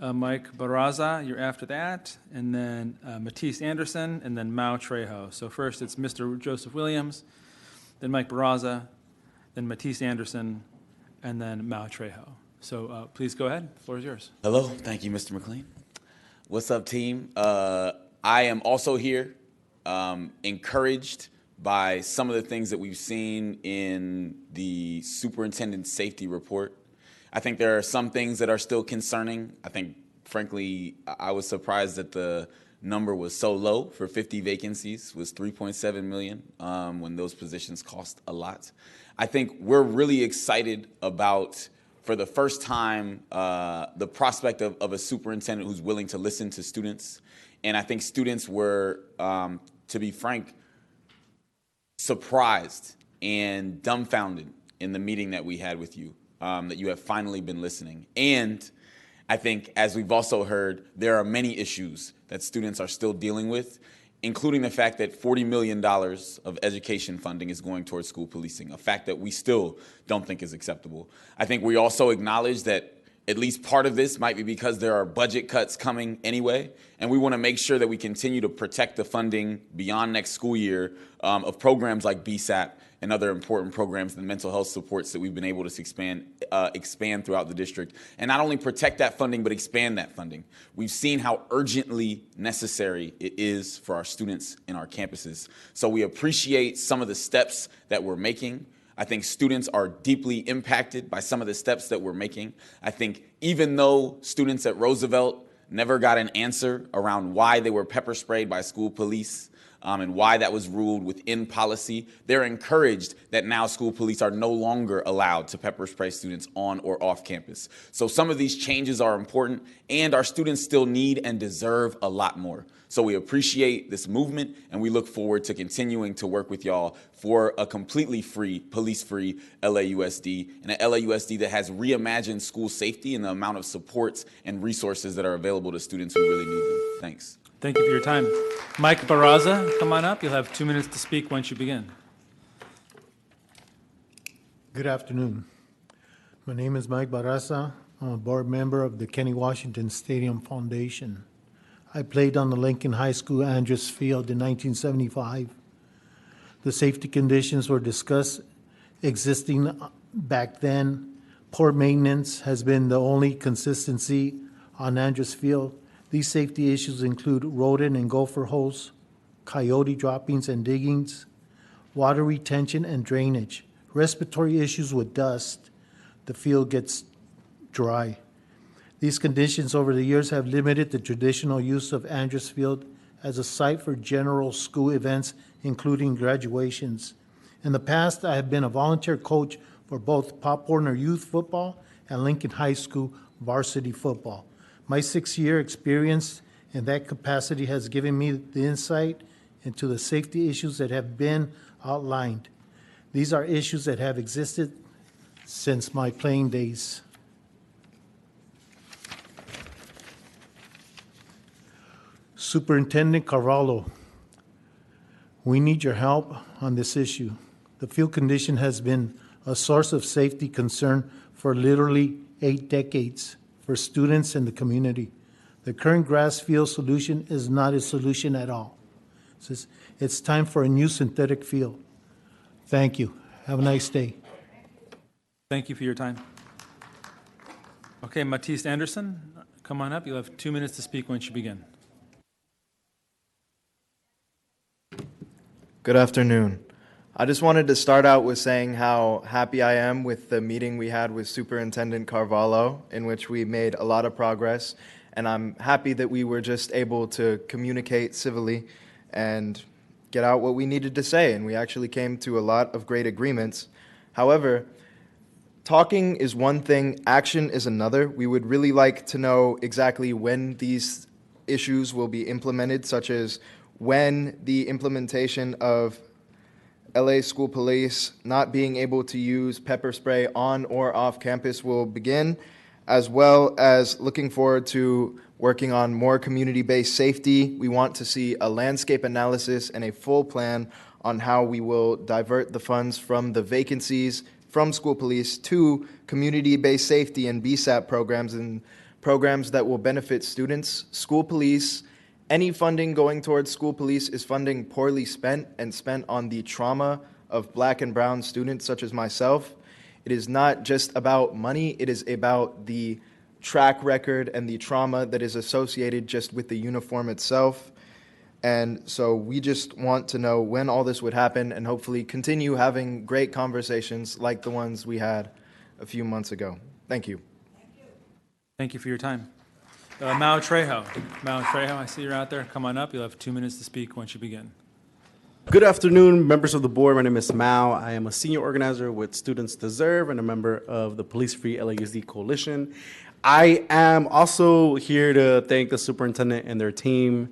Mike Barraza, you're after that, and then Matisse Anderson, and then Mao Trejo. So first it's Mr. Joseph Williams, then Mike Barraza, then Matisse Anderson, and then Mao Trejo. So please go ahead. The floor is yours. Hello. Thank you, Mr. McLean. What's up, team? I am also here, encouraged by some of the things that we've seen in the superintendent's safety report. I think there are some things that are still concerning. I think, frankly, I was surprised that the number was so low for 50 vacancies, was 3.7 million, when those positions cost a lot. I think we're really excited about, for the first time, the prospect of a superintendent who's willing to listen to students. And I think students were, to be frank, surprised and dumbfounded in the meeting that we had with you, that you have finally been listening. And I think, as we've also heard, there are many issues that students are still dealing with, including the fact that $40 million of education funding is going towards school policing, a fact that we still don't think is acceptable. I think we also acknowledge that at least part of this might be because there are budget cuts coming anyway, and we want to make sure that we continue to protect the funding beyond next school year of programs like BSAP and other important programs and mental health supports that we've been able to expand throughout the district. And not only protect that funding, but expand that funding. We've seen how urgently necessary it is for our students in our campuses. So we appreciate some of the steps that we're making. I think students are deeply impacted by some of the steps that we're making. I think even though students at Roosevelt never got an answer around why they were pepper sprayed by school police, and why that was ruled within policy, they're encouraged that now school police are no longer allowed to pepper spray students on or off campus. So some of these changes are important, and our students still need and deserve a lot more. So we appreciate this movement, and we look forward to continuing to work with y'all for a completely free, police-free LAUSD, and an LAUSD that has reimagined school safety and the amount of supports and resources that are available to students who really need them. Thanks. Thank you for your time. Mike Barraza, come on up. You'll have 2 minutes to speak once you begin. Good afternoon. My name is Mike Barraza. I'm a board member of the Kenny Washington Stadium Foundation. I played on the Lincoln High School Andrus Field in 1975. The safety conditions were discussed existing back then. Poor maintenance has been the only consistency on Andrus Field. These safety issues include rodent and gopher holes, coyote droppings and diggings, water retention and drainage, respiratory issues with dust. The field gets dry. These conditions over the years have limited the traditional use of Andrus Field as a site for general school events, including graduations. In the past, I have been a volunteer coach for both Pop Warner Youth Football and Lincoln High School varsity football. My 6-year experience in that capacity has given me the insight into the safety issues that have been outlined. These are issues that have existed since my playing days. Superintendent Carvalho, we need your help on this issue. The field condition has been a source of safety concern for literally 8 decades for students and the community. The current grass field solution is not a solution at all. It's time for a new synthetic field. Thank you. Have a nice day. Thank you for your time. Okay, Matisse Anderson, come on up. You'll have 2 minutes to speak once you begin. Good afternoon. I just wanted to start out with saying how happy I am with the meeting we had with Superintendent Carvalho, in which we made a lot of progress, and I'm happy that we were just able to communicate civilly and get out what we needed to say, and we actually came to a lot of great agreements. However, talking is one thing, action is another. We would really like to know exactly when these issues will be implemented, such as when the implementation of LA School Police not being able to use pepper spray on or off campus will begin, as well as looking forward to working on more community-based safety. We want to see a landscape analysis and a full plan on how we will divert the funds from the vacancies from school police to community-based safety and BSAP programs and programs that will benefit students, school police. Any funding going towards school police is funding poorly spent and spent on the trauma of Black and brown students such as myself. It is not just about money, it is about the track record and the trauma that is associated just with the uniform itself. And so we just want to know when all this would happen and hopefully continue having great conversations like the ones we had a few months ago. Thank you. Thank you for your time. Mao Trejo. Mao Trejo, I see you're out there. Come on up. You'll have 2 minutes to speak once you begin. Good afternoon, members of the board. My name is Mao. I am a senior organizer with Students Deserve and a member of the Police Free LAUSD Coalition. I am also here to thank the superintendent and their team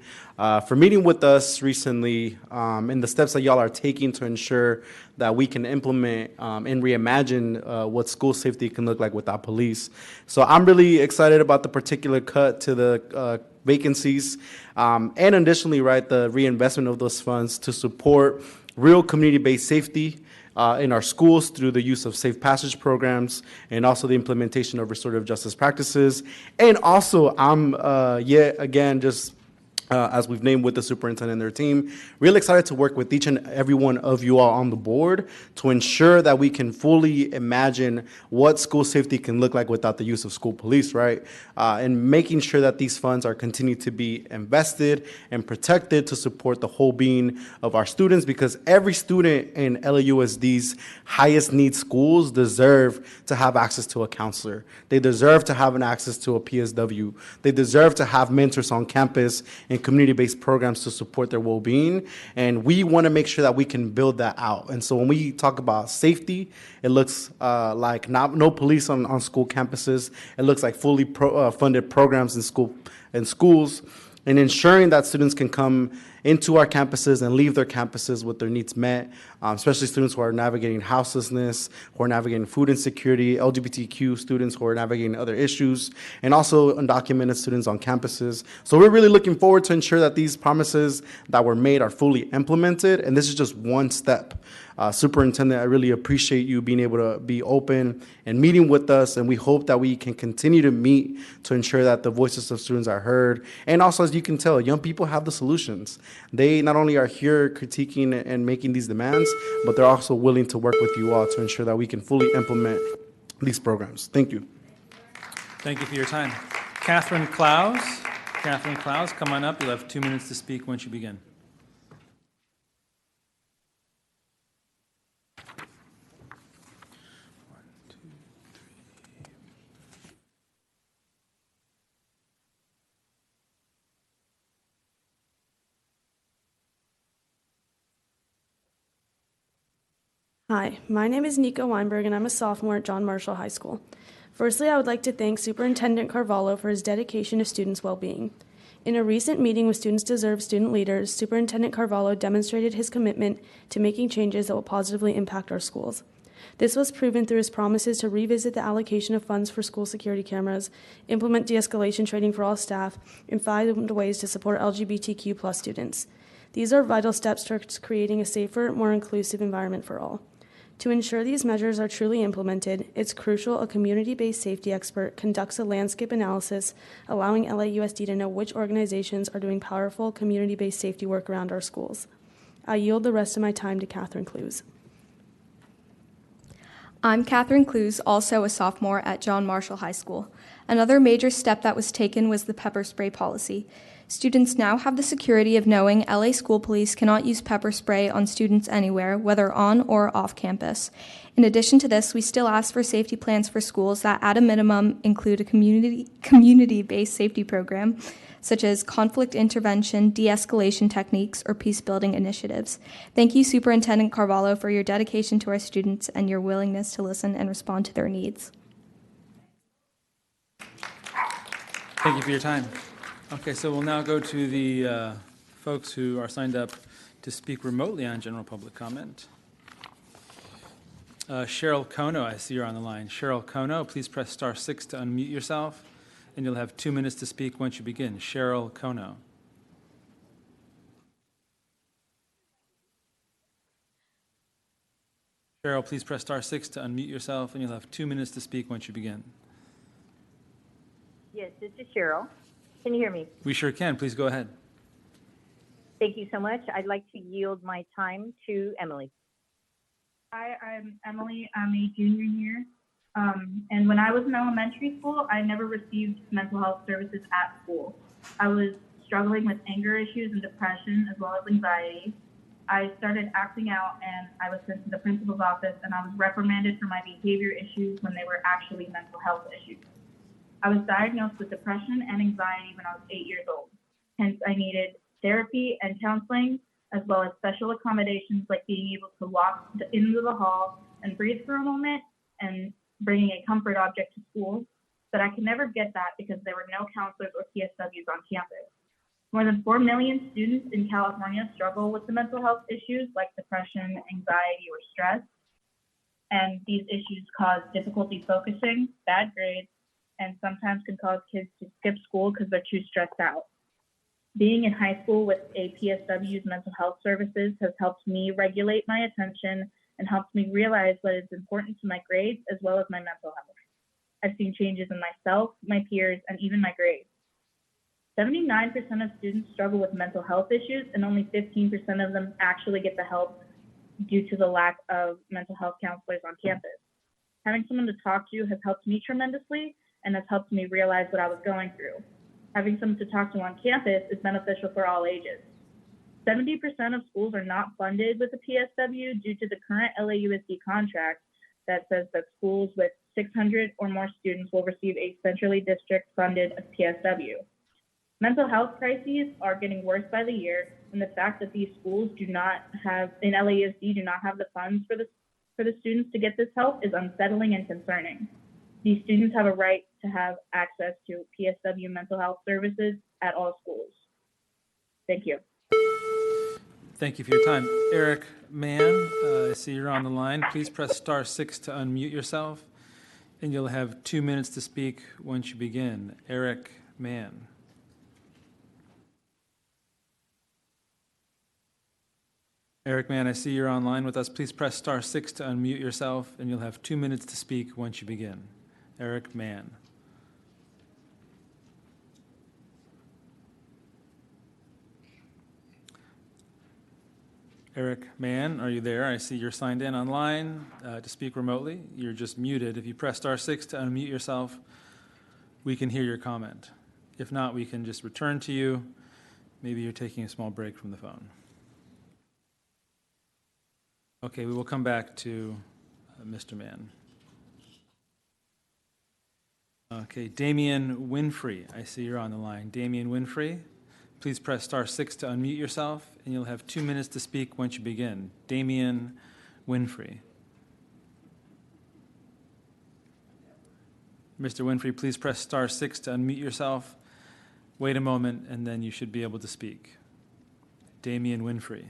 for meeting with us recently and the steps that y'all are taking to ensure that we can implement and reimagine what school safety can look like without police. So I'm really excited about the particular cut to the vacancies and additionally, right, the reinvestment of those funds to support real community-based safety in our schools through the use of safe passage programs and also the implementation of restorative justice practices. And also, I'm yet again just as we've named with the superintendent and their team, really excited to work with each and every one of you all on the board to ensure that we can fully imagine what school safety can look like without the use of school police, right? And making sure that these funds are continued to be invested and protected to support the whole being of our students, because every student in LAUSD's highest need schools deserve to have access to a counselor. They deserve to have an access to a PSW. They deserve to have mentors on campus and community-based programs to support their well-being, and we want to make sure that we can build that out. And so when we talk about safety, it looks like no police on school campuses. It looks like fully funded programs in schools, and ensuring that students can come into our campuses and leave their campuses with their needs met, especially students who are navigating houselessness, who are navigating food insecurity, LGBTQ students who are navigating other issues, and also undocumented students on campuses. So we're really looking forward to ensure that these promises that were made are fully implemented, and this is just one step. Superintendent, I really appreciate you being able to be open and meeting with us, and we hope that we can continue to meet to ensure that the voices of students are heard. And also, as you can tell, young people have the solutions. They not only are here critiquing and making these demands, but they're also willing to work with you all to ensure that we can fully implement these programs. Thank you. Thank you for your time. Catherine Klaus. Catherine Klaus, come on up. You'll have 2 minutes to speak once you begin. Hi, my name is Nico Weinberg, and I'm a sophomore at John Marshall High School. Firstly, I would like to thank Superintendent Carvalho for his dedication to students' well-being. In a recent meeting with Students Deserve student leaders, Superintendent Carvalho demonstrated his commitment to making changes that will positively impact our schools. This was proven through his promises to revisit the allocation of funds for school security cameras, implement de-escalation training for all staff, and find ways to support LGBTQ+ students. These are vital steps towards creating a safer, more inclusive environment for all. To ensure these measures are truly implemented, it's crucial a community-based safety expert conducts a landscape analysis, allowing LAUSD to know which organizations are doing powerful community-based safety work around our schools. I yield the rest of my time to Catherine Clues. I'm Catherine Clues, also a sophomore at John Marshall High School. Another major step that was taken was the pepper spray policy. Students now have the security of knowing LA School Police cannot use pepper spray on students anywhere, whether on or off campus. In addition to this, we still ask for safety plans for schools that at a minimum include a community-based safety program, such as conflict intervention, de-escalation techniques, or peace-building initiatives. Thank you, Superintendent Carvalho, for your dedication to our students and your willingness to listen and respond to their needs. Thank you for your time. Okay, so we'll now go to the folks who are signed up to speak remotely on general public comment. Cheryl Kono, I see you're on the line. Cheryl Kono, please press *6 to unmute yourself, and you'll have 2 minutes to speak once you begin. Cheryl Kono. Cheryl, please press *6 to unmute yourself, and you'll have 2 minutes to speak once you begin. Yes, this is Cheryl. Can you hear me? We sure can. Please go ahead. Thank you so much. I'd like to yield my time to Emily. Hi, I'm Emily. I'm a junior here. And when I was in elementary school, I never received mental health services at school. I was struggling with anger issues and depression, as well as anxiety. I started acting out and I was sent to the principal's office and I was reprimanded for my behavior issues when they were actually mental health issues. I was diagnosed with depression and anxiety when I was 8 years old. Hence, I needed therapy and counseling, as well as special accommodations like being able to walk into the hall and breathe for a moment and bringing a comfort object to school. But I could never get that because there were no counselors or PSWs on campus. More than 4 million students in California struggle with the mental health issues like depression, anxiety, or stress. And these issues cause difficulty focusing, bad grades, and sometimes can cause kids to skip school because they're too stressed out. Being in high school with a PSW's mental health services has helped me regulate my attention and helped me realize what is important to my grades as well as my mental health. I've seen changes in myself, my peers, and even my grades. 79% of students struggle with mental health issues, and only 15% of them actually get the help due to the lack of mental health counselors on campus. Having someone to talk to has helped me tremendously and has helped me realize what I was going through. Having someone to talk to on campus is beneficial for all ages. 70% of schools are not funded with a PSW due to the current LAUSD contract that says that schools with 600 or more students will receive a centrally district-funded PSW. Mental health crises are getting worse by the year, and the fact that these schools do not have, in LAUSD, do not have the funds for the students to get this help is unsettling and concerning. These students have a right to have access to PSW mental health services at all schools. Thank you. Thank you for your time. Eric Mann, I see you're on the line. Please press *6 to unmute yourself, and you'll have 2 minutes to speak once you begin. Eric Mann. Eric Mann, I see you're online with us. Please press *6 to unmute yourself, and you'll have 2 minutes to speak once you begin. Eric Mann. Eric Mann, are you there? I see you're signed in online to speak remotely. You're just muted. If you press *6 to unmute yourself, we can hear your comment. If not, we can just return to you. Maybe you're taking a small break from the phone. Okay, we will come back to Mr. Mann. Okay, Damian Winfrey, I see you're on the line. Damian Winfrey, please press *6 to unmute yourself, and you'll have 2 minutes to speak once you begin. Damian Winfrey. Mr. Winfrey, please press *6 to unmute yourself. Wait a moment, and then you should be able to speak. Damian Winfrey.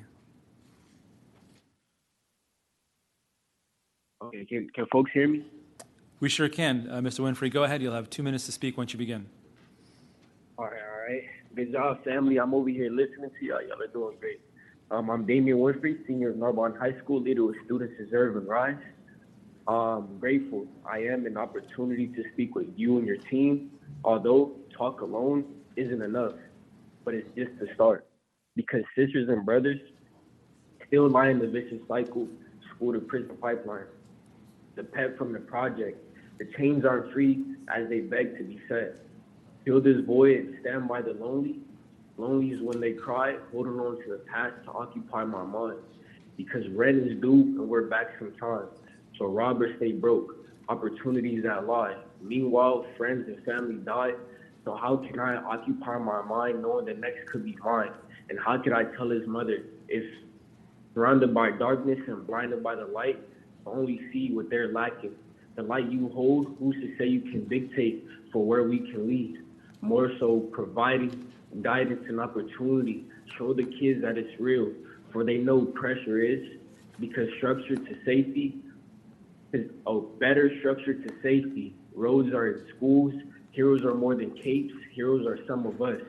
Okay, can folks hear me? We sure can. Mr. Winfrey, go ahead. You'll have 2 minutes to speak once you begin. All right. Good job, family. I'm over here listening to y'all. Y'all are doing great. I'm Damian Winfrey, senior at Narbonne High School, leader with Students Deserve and Rise. Grateful I am an opportunity to speak with you and your team, although talk alone isn't enough, but it's just the start. Because sisters and brothers still lie in the vicious cycle, school to prison pipeline. The pet from the project, the chains aren't free as they beg to be set. Fill this void and stand by the lonely. Lonely is when they cry, holding on to the past to occupy my mind. Because rent is due and we're back sometime. So robbers stay broke, opportunities that lie. Meanwhile, friends and family die. So how can I occupy my mind knowing the next could be mine? And how could I tell his mother if surrounded by darkness and blinded by the light, only see what they're lacking? The light you hold, who's to say you can dictate for where we can lead? More so providing guidance and opportunity. Show the kids that it's real, for they know pressure is, because structure to safety is a better structure to safety. Roads are in schools, heroes are more than capes, heroes are some of us.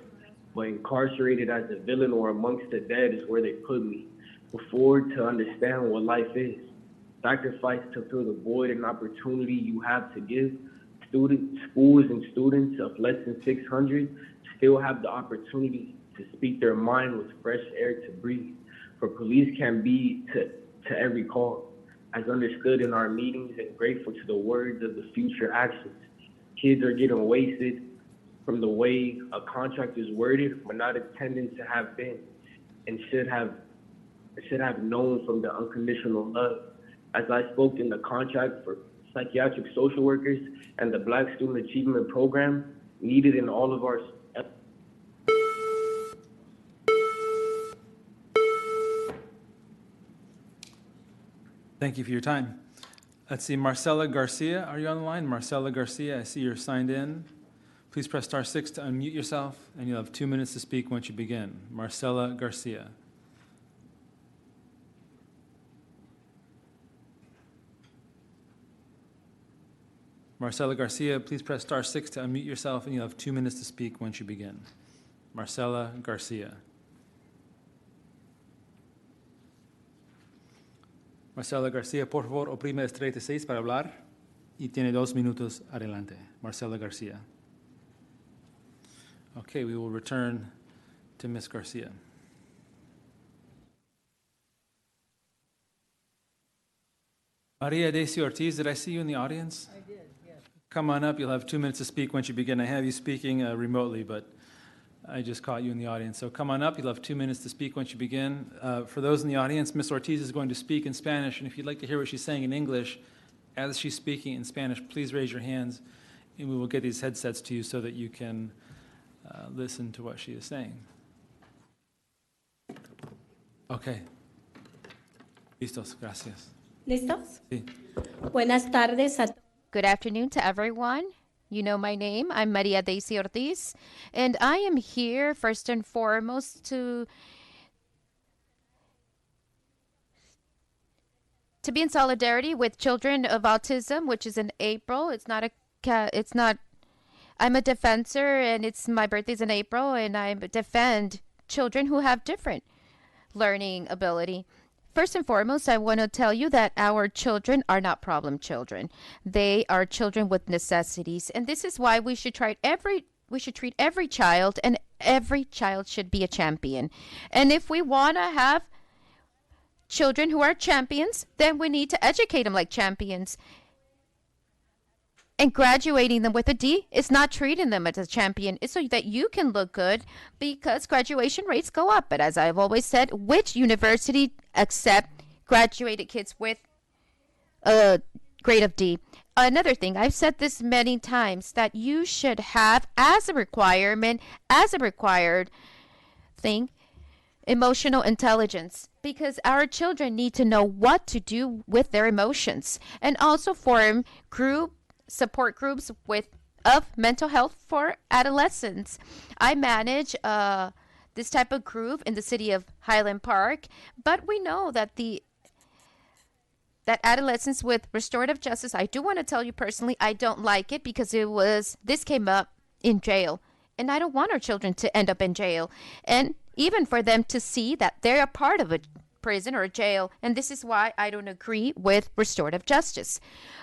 But incarcerated as a villain or amongst the dead is where they put me. Before to understand what life is. Sacrifice to fill the void and opportunity you have to give. Schools and students of less than 600 still have the opportunity to speak their mind with fresh air to breathe. For police can be to every call, as understood in our meetings and grateful to the words of the future actions. Kids are getting wasted from the way a contract is worded but not intended to have been, and should have known from the unconditional love. As I spoke in the contract for psychiatric social workers and the Black Student Achievement Program needed in all of our Thank you for your time. Let's see, Marcela Garcia, are you on the line? Marcela Garcia, I see you're signed in. Please press *6 to unmute yourself, and you'll have 2 minutes to speak once you begin. Marcela Garcia. Marcela Garcia, please press *6 to unmute yourself, and you'll have 2 minutes to speak once you begin. Marcela Garcia. Marcela Garcia, por favor, oprime estrella 6 para hablar y tiene 2 minutos adelante. Marcela Garcia. Okay, we will return to Ms. Garcia. Maria Daisy Ortiz, did I see you in the audience? I did, yes. Come on up. You'll have 2 minutes to speak once you begin. I have you speaking remotely, but I just caught you in the audience. So come on up. You'll have 2 minutes to speak once you begin. For those in the audience, Ms. Ortiz is going to speak in Spanish, and if you'd like to hear what she's saying in English as she's speaking in Spanish, please raise your hands, and we will get these headsets to you so that you can listen to what she is saying. Okay. Listos. Gracias. ¿Listos? Sí. Buenas tardes a Good afternoon to everyone. You know my name. I'm Maria Daisy Ortiz, and I am here first and foremost to be in solidarity with children of autism, which is in April. I'm a defensor, and my birthday's in April, and I defend children who have different learning ability. First and foremost, I want to tell you that our children are not problem children. They are children with necessities, and this is why we should treat every child, and every child should be a champion. And if we want to have children who are champions, then we need to educate them like champions. And graduating them with a D is not treating them as a champion. It's so that you can look good, because graduation rates go up. But as I've always said, which university accept graduated kids with a grade of D? Another thing, I've said this many times, that you should have as a requirement, as a required thing, emotional intelligence, because our children need to know what to do with their emotions, and also form support groups of mental health for adolescents. I manage this type of group in the city of Highland Park, but we know that that adolescents with restorative justice, I do want to tell you personally, I don't like it, because this came up in jail, and I don't want our children to end up in jail, and even for them to see that they're a part of a prison or a jail, and this is why I don't agree with restorative justice.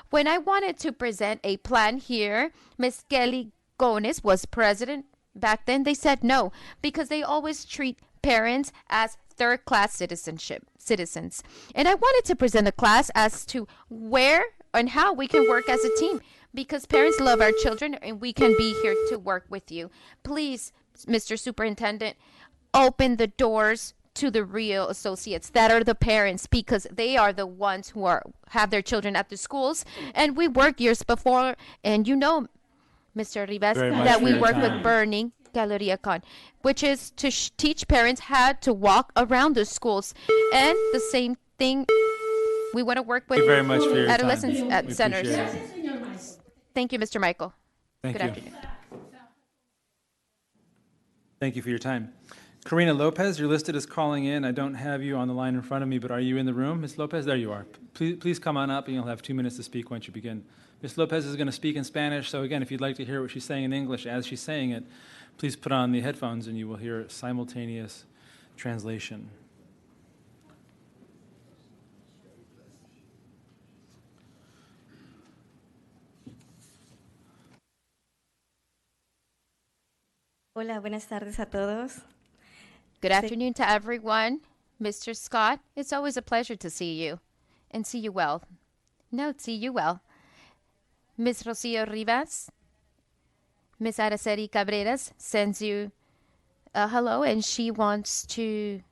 When I wanted to present a plan here, Ms. Kelly Gones was president back then. They said no, because they always treat parents as third-class citizens. And I wanted to present a class as to where and how we can work as a team, because parents love our children, and we can be here to work with you. Please, Mr. Superintendent, open the doors to the real associates that are the parents, because they are the ones who have their children at the schools. And we worked years before, and you know, Mr. Rivas, that we work with Burning Galleria Con, which is to teach parents how to walk around the schools. And the same thing, we want to work with adolescents at centers. Thank you, Mr. Michael. Good afternoon. Thank you for your time. Karina Lopez, you're listed as calling in. I don't have you on the line in front of me, but are you in the room? Ms. Lopez, there you are. Please come on up, and you'll have 2 minutes to speak once you begin. Ms. Lopez is going to speak in Spanish, so again, if you'd like to hear what she's saying in English as she's saying it, please put on the headphones, and you will hear simultaneous translation. Hola, buenas tardes a todos. Good afternoon to everyone. Mr. Scott, it's always a pleasure to see you, and see you well. Ms. Rocio Rivas, Miss Araceli Cabreras sends you a hello, and she wants to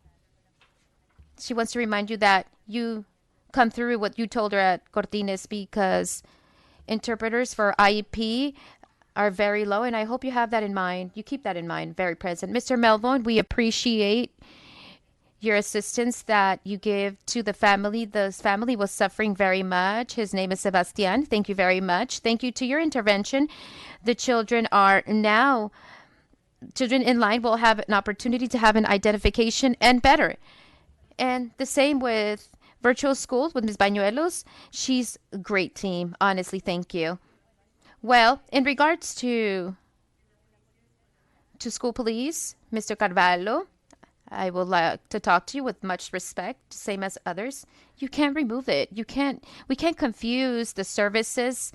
remind you that you come through what you told her at Cortines, because interpreters for IEP are very low, and I hope you have that in mind. You keep that in mind, very present. Mr. Melvon, we appreciate your assistance that you give to the family. The family was suffering very much. His name is Sebastian. Thank you very much. Thank you to your intervention. The children in line will have an opportunity to have an identification and better. And the same with virtual schools with Ms. Bañuelos. She's a great team. Honestly, thank you. Well, in regards to school police, Mr. Carvalho, I would like to talk to you with much respect, same as others. You can't remove it. We can't confuse the services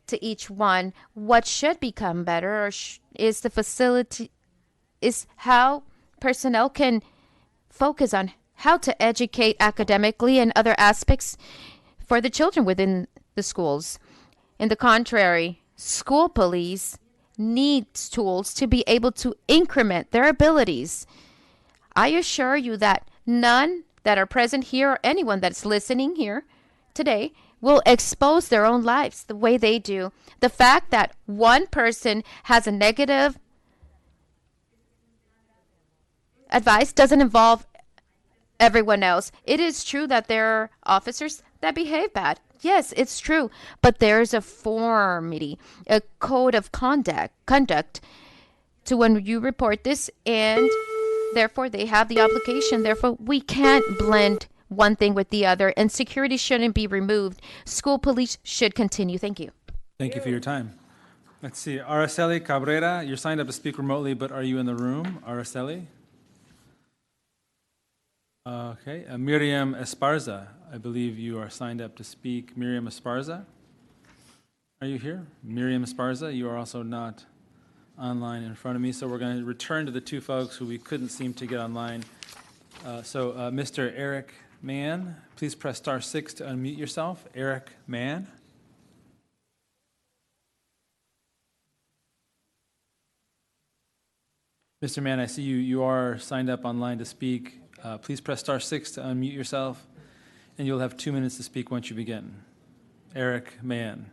to each one. What should become better is the facility, is how personnel can focus on how to educate academically and other aspects for the children within the schools. In the contrary, school police needs tools to be able to increment their abilities. I assure you that none that are present here or anyone that's listening here today will expose their own lives the way they do. The fact that one person has a negative advice doesn't involve everyone else. It is true that there are officers that behave bad. Yes, it's true. But there's a formity, a code of conduct to when you report this, and therefore they have the obligation. Therefore, we can't blend one thing with the other, and security shouldn't be removed. School police should continue. Thank you. Thank you for your time. Let's see. Araceli Cabrera, you're signed up to speak remotely, but are you in the room? Araceli? Okay. Miriam Esparza, I believe you are signed up to speak. Miriam Esparza? Are you here? Miriam Esparza, you are also not online in front of me, so we're going to return to the two folks who we couldn't seem to get online. Mr. Eric Mann, please press *6 to unmute yourself. Eric Mann. Mr. Mann, I see you are signed up online to speak. Please press *6 to unmute yourself, and you'll have 2 minutes to speak once you begin. Eric Mann.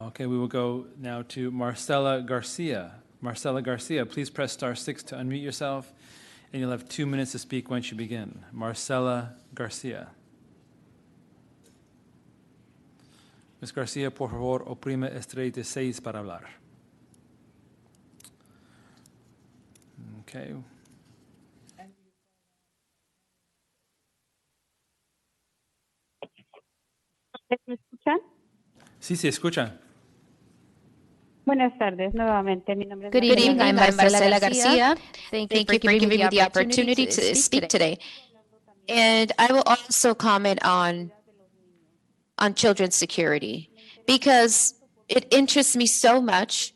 Okay, we will go now to Marcela Garcia. Marcela Garcia, please press *6 to unmute yourself, and you'll have 2 minutes to speak once you begin. Marcela Garcia. Ms. Garcia, por favor, oprime estrella 6 para hablar. Okay. ¿Me escuchan? Sí, se escucha. Buenas tardes, nuevamente. Mi nombre es Good evening. I'm Marcela Garcia. Thank you for giving me the opportunity to speak today. And I will also comment on children's security because it interests me so much.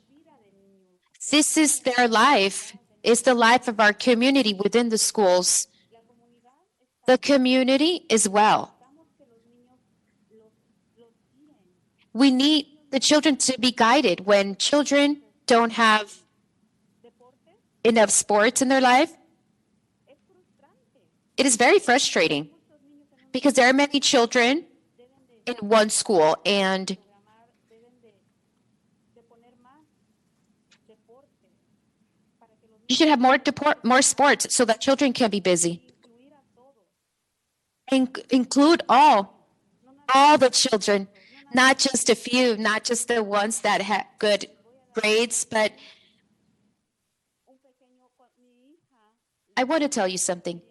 This is their life. It's the life of our community within the schools. The community as well. We need the children to be guided. When children don't have enough sports in their life, it is very frustrating because there are many children in one school, and you should have more sports so that children can be busy. Include all the children, not just a few, not just the ones that have good grades, but I want to tell you something.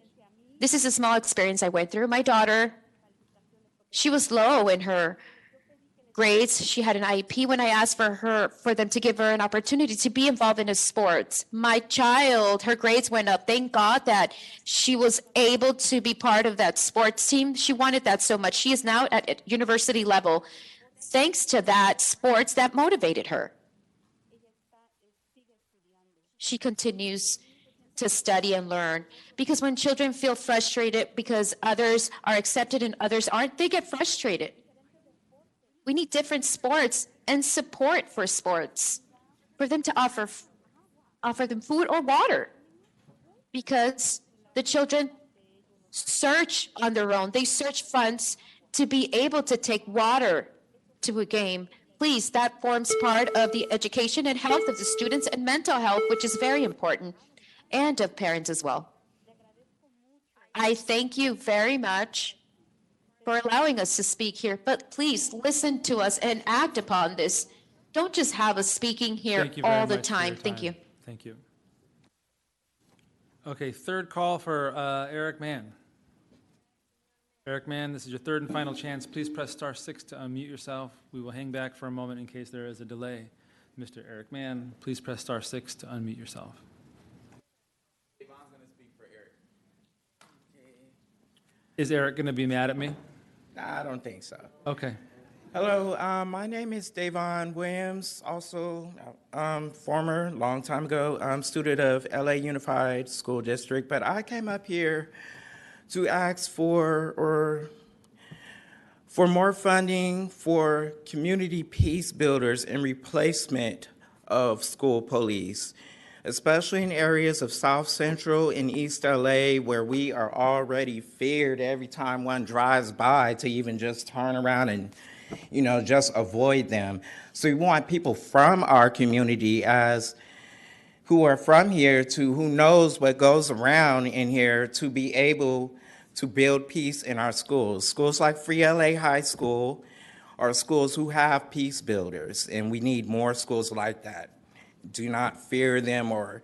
This is a small experience I went through. My daughter, she was low in her grades. She had an IEP. When I asked for them to give her an opportunity to be involved in a sports, my child, her grades went up. Thank God that she was able to be part of that sports team. She wanted that so much. She is now at university level. Thanks to that sports that motivated her. She continues to study and learn, because when children feel frustrated because others are accepted and others aren't, they get frustrated. We need different sports and support for sports, for them to offer them food or water, because the children search on their own. They search funds to be able to take water to a game. Please, that forms part of the education and health of the students and mental health, which is very important, and of parents as well. I thank you very much for allowing us to speak here, but please listen to us and act upon this. Don't just have us speaking here Thank you very all the much for your time. Thank you. Thank you. Okay, third call for Eric Mann. Eric Mann, this is your third and final chance. Please press *6 to unmute yourself. We will hang back for a moment in case there is a delay. Mr. Eric Mann, please press *6 to unmute yourself. Is Eric going to be mad at me? I don't think so. Okay. Hello, my name is Davon Williams, also former, long time ago, student of LA Unified School District, but I came up here to ask for more funding for community peace builders in replacement of school police, especially in areas of South Central and East LA where we are already feared every time one drives by to even just turn around and just avoid them. So we want people from our community who are from here who knows what goes around in here to be able to build peace in our schools. Schools like Free LA High School are schools who have peace builders, and we need more schools like that. Do not fear them or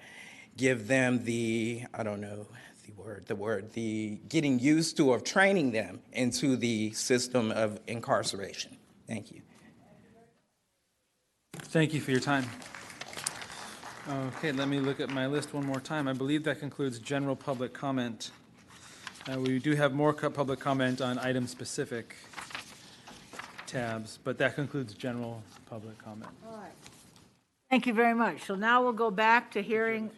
give them the getting used to of training them into the system of incarceration. Thank you. Thank you for your time. Okay, let me look at my list one more time. I believe that concludes general public comment. We do have more public comment on item-specific tabs, but that concludes general public comment. All right. Thank you very much. So now we'll go back to hearing.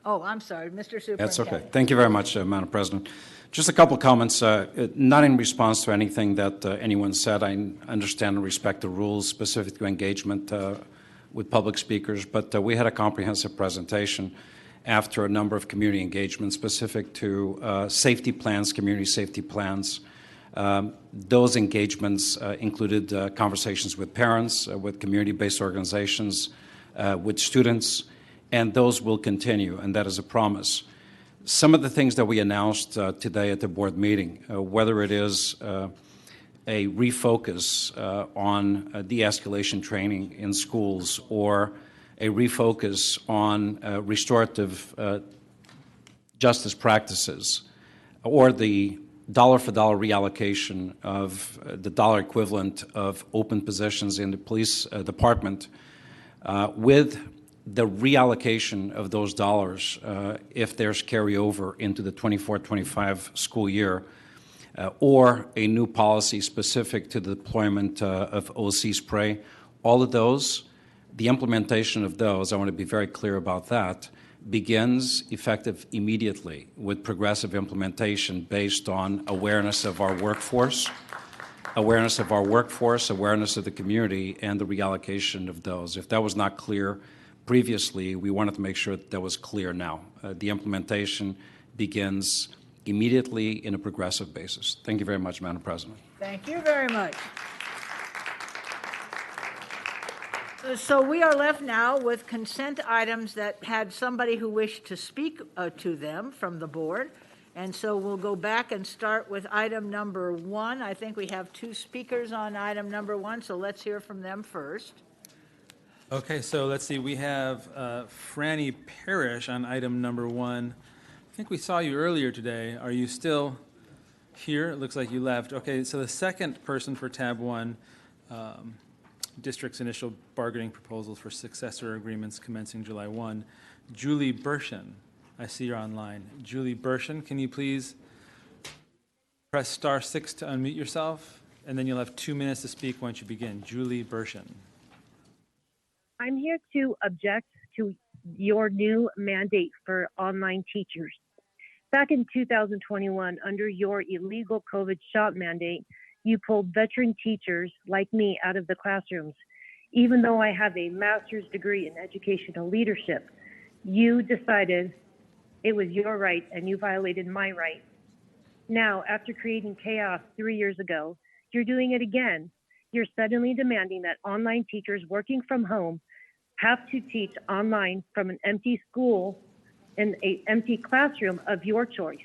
Oh, I'm sorry, Mr. Superintendent. That's okay. Thank you very much, Madam President. Just a couple comments, not in response to anything that anyone said. I understand and respect the rules specific to engagement with public speakers, but we had a comprehensive presentation after a number of community engagements specific to safety plans, community safety plans. Those engagements included conversations with parents, with community-based organizations, with students, and those will continue, and that is a promise. Some of the things that we announced today at the board meeting, whether it is a refocus on de-escalation training in schools or a refocus on restorative justice practices, or the dollar-for-dollar reallocation of the dollar equivalent of open positions in the police department, with the reallocation of those dollars, if there's carryover into the 24-25 school year, or a new policy specific to the deployment of OC spray, all of those, the implementation of those, I want to be very clear about that, begins effective immediately with progressive implementation based on awareness of our workforce, awareness of the community, and the reallocation of those. If that was not clear previously, we wanted to make sure that was clear now. The implementation begins immediately in a progressive basis. Thank you very much, Madam President. Thank you very much. So we are left now with consent items that had somebody who wished to speak to them from the board. And so we'll go back and start with item number 1. I think we have 2 speakers on item number 1, so let's hear from them first. Okay, so let's see. We have Franny Parrish on item number 1. I think we saw you earlier today. Are you still here? It looks like you left. Okay, so the second person for tab 1, district's initial bargaining proposals for successor agreements commencing July 1. Julie Bershin, I see you're online. Julie Bershin, can you please press *6 to unmute yourself? And then you'll have 2 minutes to speak once you begin. Julie Bershin. I'm here to object to your new mandate for online teachers. Back in 2021, under your illegal COVID shot mandate, you pulled veteran teachers like me out of the classrooms. Even though I have a master's degree in educational leadership, you decided it was your right and you violated my right. Now, after creating chaos 3 years ago, you're doing it again. You're suddenly demanding that online teachers working from home have to teach online from an empty school in an empty classroom of your choice.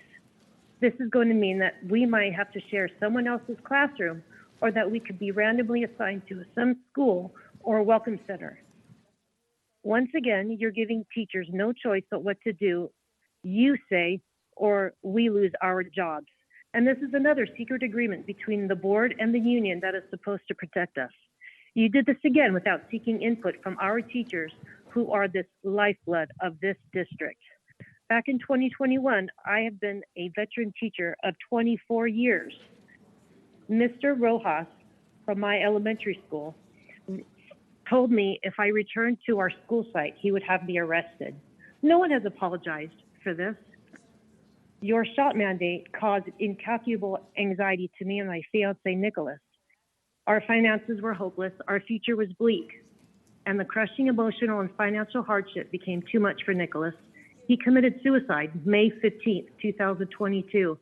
This is going to mean that we might have to share someone else's classroom, or that we could be randomly assigned to some school or a welcome center. Once again, you're giving teachers no choice but what to do, you say, or we lose our jobs. And this is another secret agreement between the board and the union that is supposed to protect us. You did this again without seeking input from our teachers, who are this lifeblood of this district. Back in 2021, I have been a veteran teacher of 24 years. Mr. Rojas from my elementary school told me if I returned to our school site, he would have me arrested. No one has apologized for this. Your shot mandate caused incalculable anxiety to me and my fiance, Nicholas. Our finances were hopeless, our future was bleak, and the crushing emotional and financial hardship became too much for Nicholas. He committed suicide May 15th, 2022.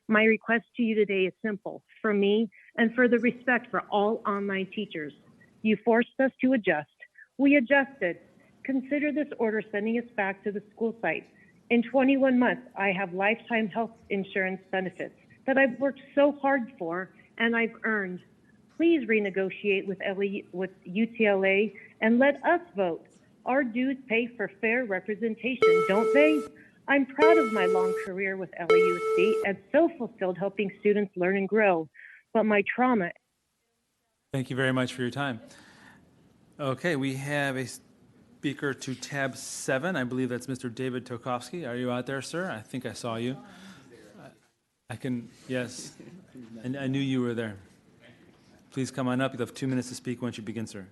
My request to you today is simple, for me and for the respect for all online teachers. You forced us to adjust. We adjusted. Consider this order sending us back to the school site. In 21 months, I have lifetime health insurance benefits that I've worked so hard for and I've earned. Please renegotiate with UTLA and let us vote. Our dues pay for fair representation, don't they? I'm proud of my long career with LAUSD and so fulfilled helping students learn and grow. But my trauma. Thank you very much for your time. Okay, we have a speaker to tab 7. I believe that's Mr. David Tokovsky. Are you out there, sir? I think I saw you. Yes. And I knew you were there. Please come on up. You have 2 minutes to speak once you begin, sir.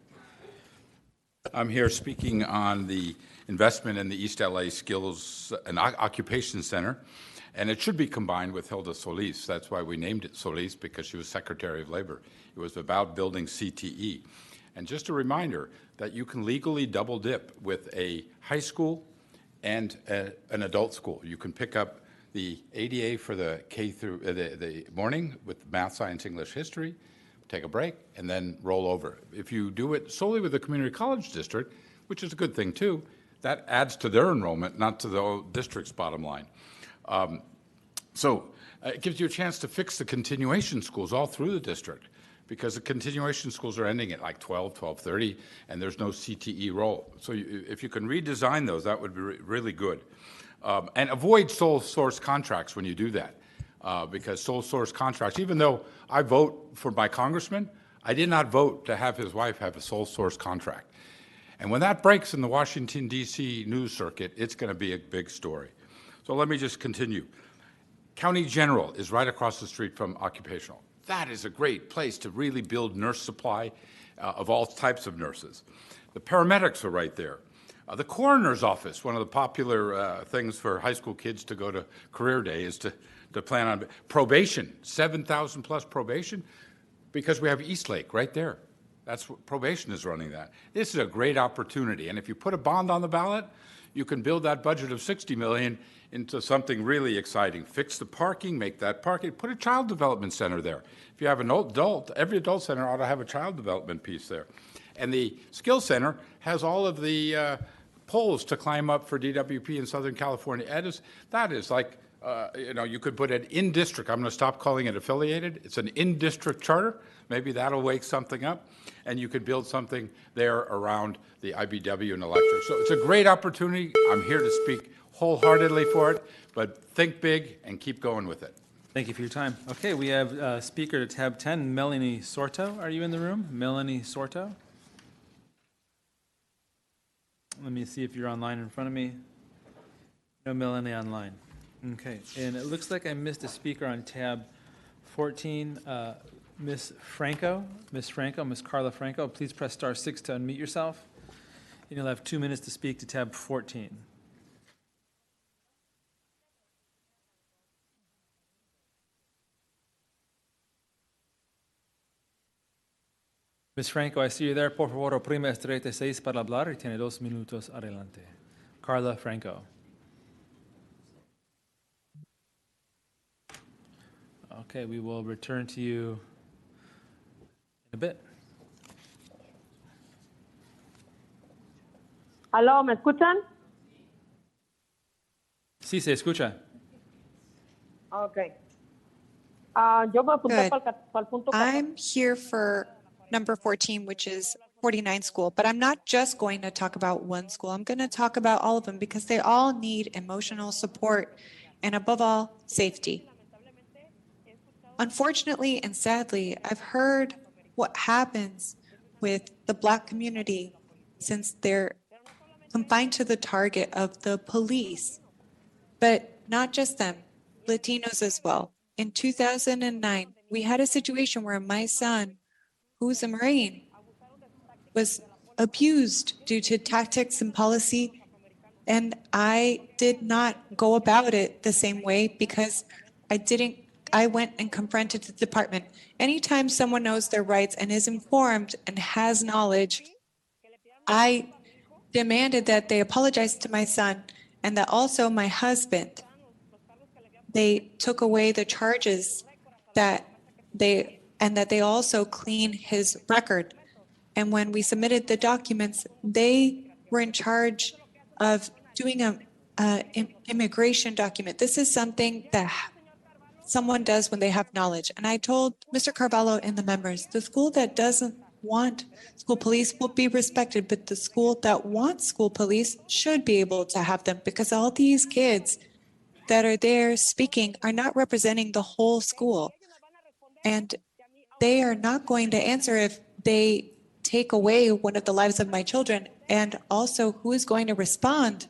I'm here speaking on the investment in the East LA Skills and Occupation Center, and it should be combined with Hilda Solis. That's why we named it Solis, because she was Secretary of Labor. It was about building CTE. And just a reminder that you can legally double dip with a high school and an adult school. You can pick up the ADA for the K through the morning with math, science, English, history, take a break, and then roll over. If you do it solely with the community college district, which is a good thing too, that adds to their enrollment, not to the district's bottom line. So it gives you a chance to fix the continuation schools all through the district, because the continuation schools are ending at like 12, 12:30, and there's no CTE role. So if you can redesign those, that would be really good. And avoid sole source contracts when you do that. Because sole source contracts, even though I vote for my congressman, I did not vote to have his wife have a sole source contract. And when that breaks in the Washington, D.C. news circuit, it's going to be a big story. So let me just continue. County General is right across the street from Occupational. That is a great place to really build nurse supply of all types of nurses. The paramedics are right there. The coroner's office, one of the popular things for high school kids to go to career day is to plan on probation, 7,000 plus probation, because we have Eastlake right there. That's what probation is running that. This is a great opportunity, and if you put a bond on the ballot, you can build that budget of $60 million into something really exciting. Fix the parking, make that parking, put a child development center there. If you have an adult, every adult center ought to have a child development piece there. And the Skill Center has all of the poles to climb up for DWP in Southern California. That is like, you could put an in-district, I'm going to stop calling it affiliated, it's an in-district charter, maybe that'll wake something up, and you could build something there around the IBW and electric. So it's a great opportunity. I'm here to speak wholeheartedly for it, but think big and keep going with it. Thank you for your time. Okay, we have speaker to tab 10, Melanie Sorto. Are you in the room? Melanie Sorto? Let me see if you're online in front of me. No Melanie online. Okay, and it looks like I missed a speaker on tab 14, Ms. Franco, Ms. Carla Franco. Please press *6 to unmute yourself. And you'll have 2 minutes to speak to tab 14. Ms. Franco, I see you there. Por favor, oprime estrella 6 para hablar y tiene 2 minutos adelante. Carla Franco. Okay, we will return to you in a bit. Aló, ¿me escuchan? Sí, se escucha. Okay. Yo me apunté para el punto 14. I'm here for number 14, which is 49 school, but I'm not just going to talk about one school. I'm going to talk about all of them because they all need emotional support and above all, safety. Unfortunately and sadly, I've heard what happens with the Black community since they're confined to the target of the police, but not just them, Latinos as well. In 2009, we had a situation where my son, who's a Marine, was abused due to tactics and policy, and I did not go about it the same way because I went and confronted the department. Anytime someone knows their rights and is informed and has knowledge, I demanded that they apologize to my son and that also my husband. They took away the charges that they also clean his record. And when we submitted the documents, they were in charge of doing an immigration document. This is something that someone does when they have knowledge. And I told Mr. Carvalho and the members, the school that doesn't want school police will be respected, but the school that wants school police should be able to have them because all these kids that are there speaking are not representing the whole school. And they are not going to answer if they take away one of the lives of my children. And also, who is going to respond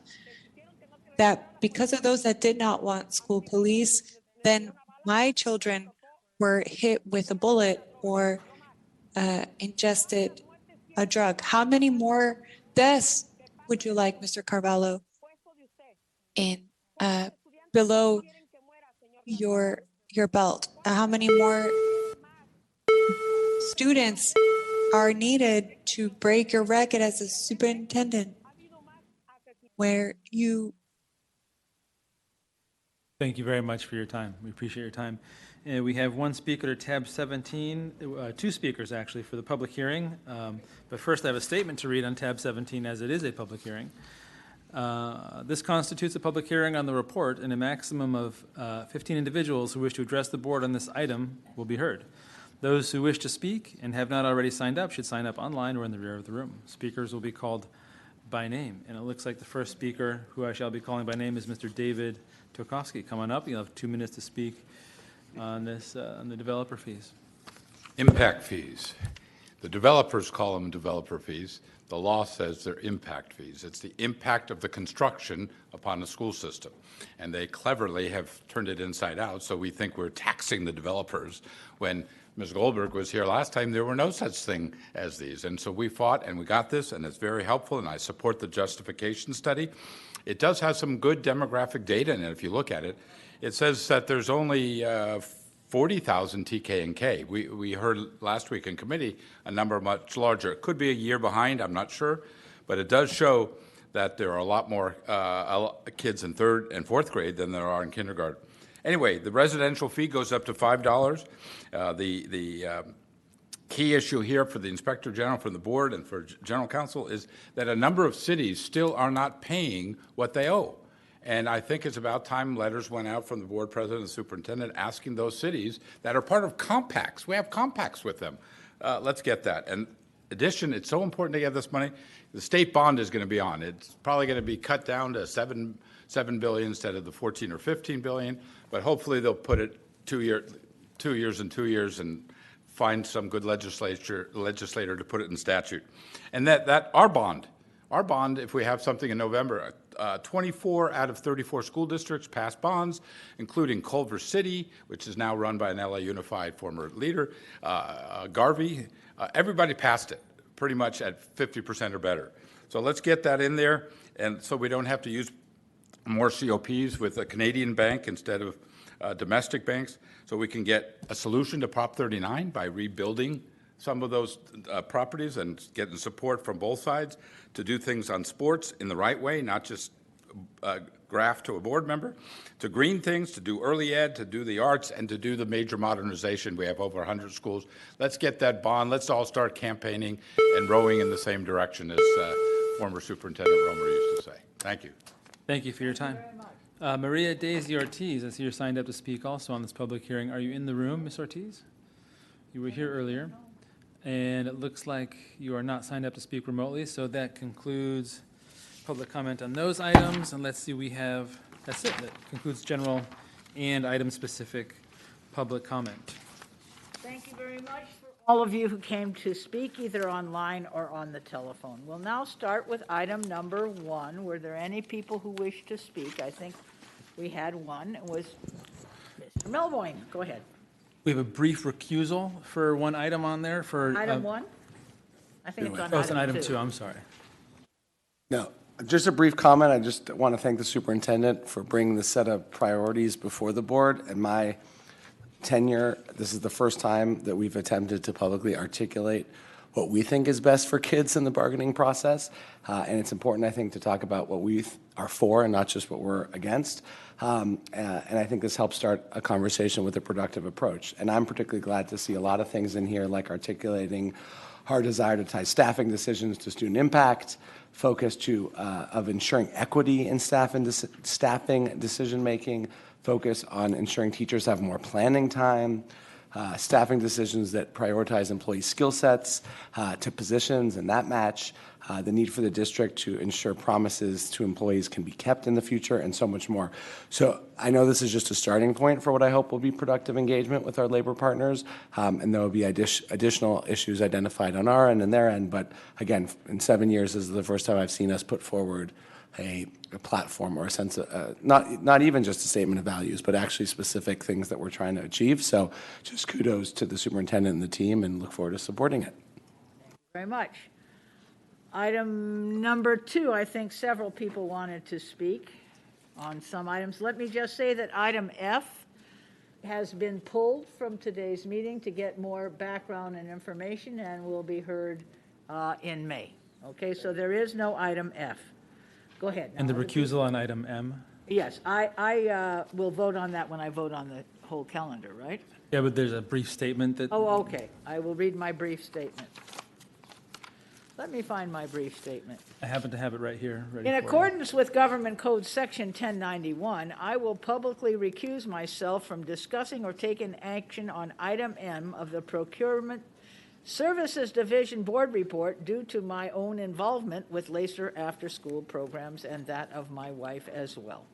that because of those that did not want school police, then my children were hit with a bullet or ingested a drug? How many more deaths would you like, Mr. Carvalho, in below your belt? How many more students are needed to break your record as a superintendent where you... Thank you very much for your time. We appreciate your time. And we have one speaker to tab 17, two speakers actually for the public hearing. But first I have a statement to read on tab 17 as it is a public hearing. This constitutes a public hearing on the report, and a maximum of 15 individuals who wish to address the board on this item will be heard. Those who wish to speak and have not already signed up should sign up online or in the rear of the room. Speakers will be called by name, and it looks like the first speaker who I shall be calling by name is Mr. David Tokowski. Come on up. You'll have 2 minutes to speak on this, on the developer fees. Impact fees. The developers call them developer fees. The law says they're impact fees. It's the impact of the construction upon the school system. And they cleverly have turned it inside out, so we think we're taxing the developers. When Ms. Goldberg was here last time, there were no such thing as these. And so we fought and we got this, and it's very helpful, and I support the justification study. It does have some good demographic data in it if you look at it. It says that there's only 40,000 TK and K. We heard last week in committee a number much larger. It could be a year behind, I'm not sure, but it does show that there are a lot more kids in third and fourth grade than there are in kindergarten. Anyway, the residential fee goes up to $5. The key issue here for the Inspector General, for the board, and for General Counsel is that a number of cities still are not paying what they owe. And I think it's about time letters went out from the board president and superintendent asking those cities that are part of compacts. We have compacts with them. Let's get that. And in addition, it's so important to get this money. The state bond is going to be on. It's probably going to be cut down to $7 billion instead of the 14 or 15 billion. But hopefully they'll put it 2 years and 2 years and find some good legislator to put it in statute. And that our bond, if we have something in November, 24 out of 34 school districts passed bonds, including Culver City, which is now run by an LA Unified former leader, Garvey. Everybody passed it pretty much at 50% or better. So let's get that in there, and so we don't have to use more COPs with a Canadian bank instead of domestic banks, so we can get a solution to Prop 39 by rebuilding some of those properties and getting support from both sides to do things on sports in the right way, not just graft to a board member, to green things, to do early ed, to do the arts, and to do the major modernization. We have over 100 schools. Let's get that bond. Let's all start campaigning and rowing in the same direction as former Superintendent Romer used to say. Thank you. Thank you for your time. Maria Daisy Ortiz, I see you're signed up to speak also on this public hearing. Are you in the room, Ms. Ortiz? You were here earlier, and it looks like you are not signed up to speak remotely, so that concludes public comment on those items. And let's see, we have, that's it. That concludes general and item-specific public comment. Thank you very much for all of you who came to speak, either online or on the telephone. We'll now start with item number 1. Were there any people who wish to speak? I think we had one. It was Mr. Melvoin. Go ahead. We have a brief recusal for one item on there for. Item 1? I think it's on Oh, it's an item item 2. 2, I'm sorry. No, just a brief comment. I just want to thank the superintendent for bringing the set of priorities before the board. In my tenure, this is the first time that we've attempted to publicly articulate what we think is best for kids in the bargaining process. And it's important, I think, to talk about what we are for and not just what we're against. And I think this helps start a conversation with a productive approach. And I'm particularly glad to see a lot of things in here, like articulating our desire to tie staffing decisions to student impact, focus of ensuring equity in staffing decision-making, focus on ensuring teachers have more planning time, staffing decisions that prioritize employee skill sets to positions and that match, the need for the district to ensure promises to employees can be kept in the future, and so much more. So I know this is just a starting point for what I hope will be productive engagement with our labor partners, and there will be additional issues identified on our end and their end. But again, in 7 years, this is the first time I've seen us put forward a platform or a sense of, not even just a statement of values, but actually specific things that we're trying to achieve. So just kudos to the superintendent and the team, and look forward to supporting it. Very much. Item number 2, I think several people wanted to speak on some items. Let me just say that item F has been pulled from today's meeting to get more background and information, and will be heard in May. Okay, so there is no item F. Go ahead. And the recusal on item M? Yes, I will vote on that when I vote on the whole calendar, right? Yeah, but there's a brief statement that. Oh, okay. I will read my brief statement. Let me find my brief statement. I happen to have it right here. Ready In for you. accordance with Government Code Section 1091, I will publicly recuse myself from discussing or taking action on item M of the Procurement Services Division Board Report due to my own involvement with LACER after-school programs and that of my wife as well.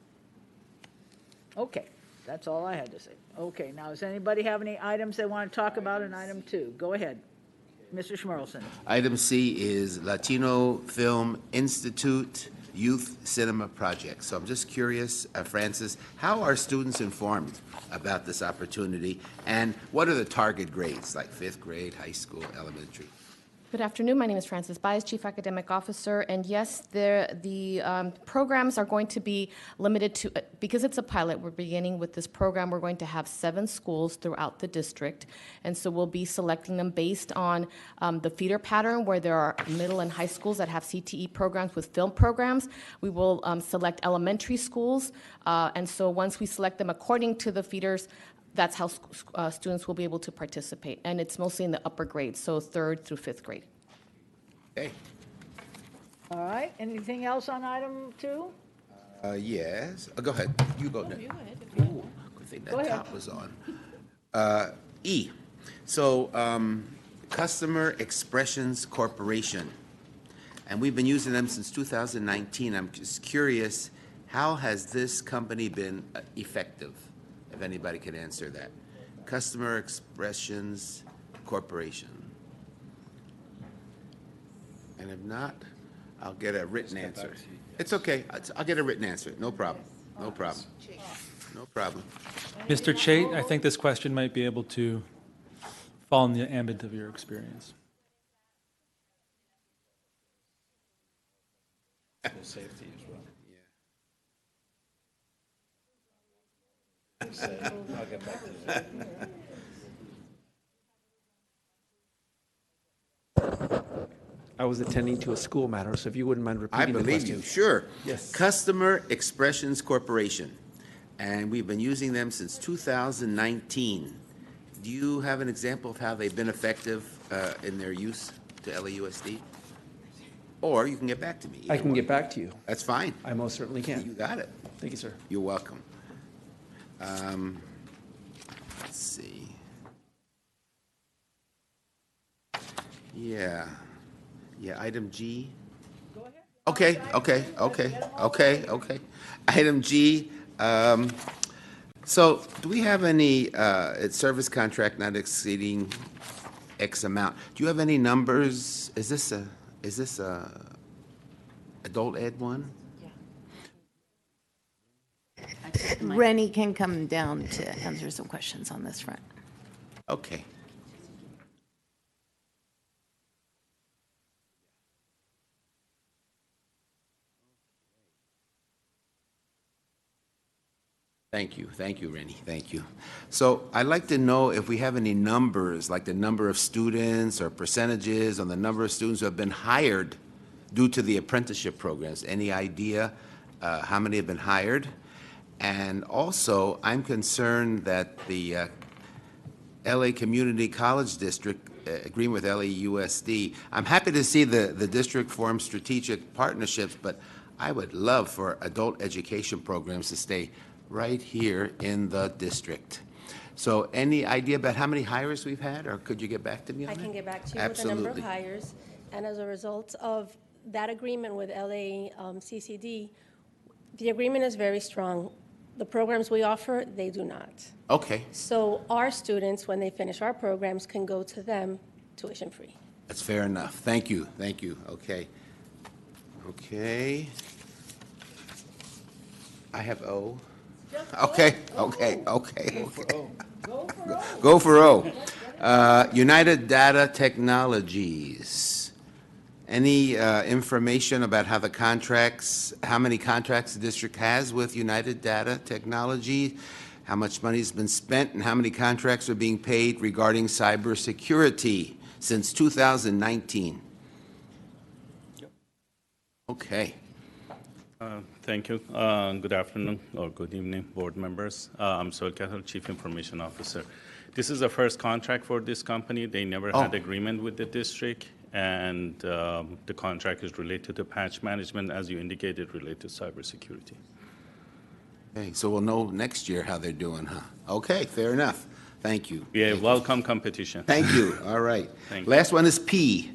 Okay, that's all I had to say. Okay, now does anybody have any items they want to talk about in item 2? Go ahead, Mr. Schmerlson. Item C is Latino Film Institute Youth Cinema Project. So I'm just curious, Francis, how are students informed about this opportunity, and what are the target grades, like 5th grade, high school, elementary? Good afternoon. My name is Frances Baez, Chief Academic Officer, and yes, the programs are going to be limited to, because it's a pilot, we're beginning with this program, we're going to have 7 schools throughout the district, and so we'll be selecting them based on the feeder pattern, where there are middle and high schools that have CTE programs with film programs. We will select elementary schools, and so once we select them according to the feeders, that's how students will be able to participate. And it's mostly in the upper grades, so 3rd through 5th grade. Okay. All right, anything else on item 2? Yes. Go ahead. You go next. Ooh, good thing Go that ahead. top was on. E. So, Customer Expressions Corporation. And we've been using them since 2019. I'm just curious, how has this company been effective? If anybody can answer that. Customer Expressions Corporation. And if not, I'll get a written answer. It's okay. I'll get a written answer. No problem. No problem. No problem. Mr. Chait, I think this question might be able to fall in the ambit of your experience. Safety as well. I'll get back to that. I was attending to a school matter, so if you wouldn't mind I repeating the believe question. you, sure. Yes. Customer Expressions Corporation, and we've been using them since 2019. Do you have an example of how they've been effective in their use to LAUSD? Or you can get back to me. I either can one. get back to you. That's fine. I most certainly can. You got it. Thank you, sir. You're welcome. Let's see. Yeah. Yeah, item G. Okay. Item G. So do we have any, it's service contract not exceeding X amount. Do you have any numbers? Is this a adult ed one? Rennie can come down to answer some questions on this front. Okay. Thank you, Rennie, thank you. So I'd like to know if we have any numbers, like the number of students or percentages on the number of students who have been hired due to the apprenticeship programs. Any idea how many have been hired? And also, I'm concerned that the LA Community College District, agreeing with LAUSD, I'm happy to see the district form strategic partnerships, but I would love for adult education programs to stay right here in the district. So any idea about how many hires we've had, or could you get back to me on I that? can get back to you Absolutely. with the number of hires. And as a result of that agreement with LA CCD, the agreement is very strong. The programs we offer, they do not. Okay, So our students, when they finish our programs, can go to them tuition free. that's fair enough. Thank you, okay. Okay. I have O. Okay. Go for O. United Data Technologies. Any information about how many contracts the district has with United Data Technology, how much money has been spent, and how many contracts are being paid regarding cybersecurity since 2019? Okay. Thank you. Good afternoon or good evening, board members. I'm Soel Kettle, Chief Information Officer. This is the first contract for this company. They never had agreement with the district, and the contract is related to patch management, as you indicated, related to cybersecurity. Okay, so we'll know next year how they're doing, huh? Okay, fair enough. Thank you. Yeah, welcome competition. Thank you. All right. Thank you. Last one is P.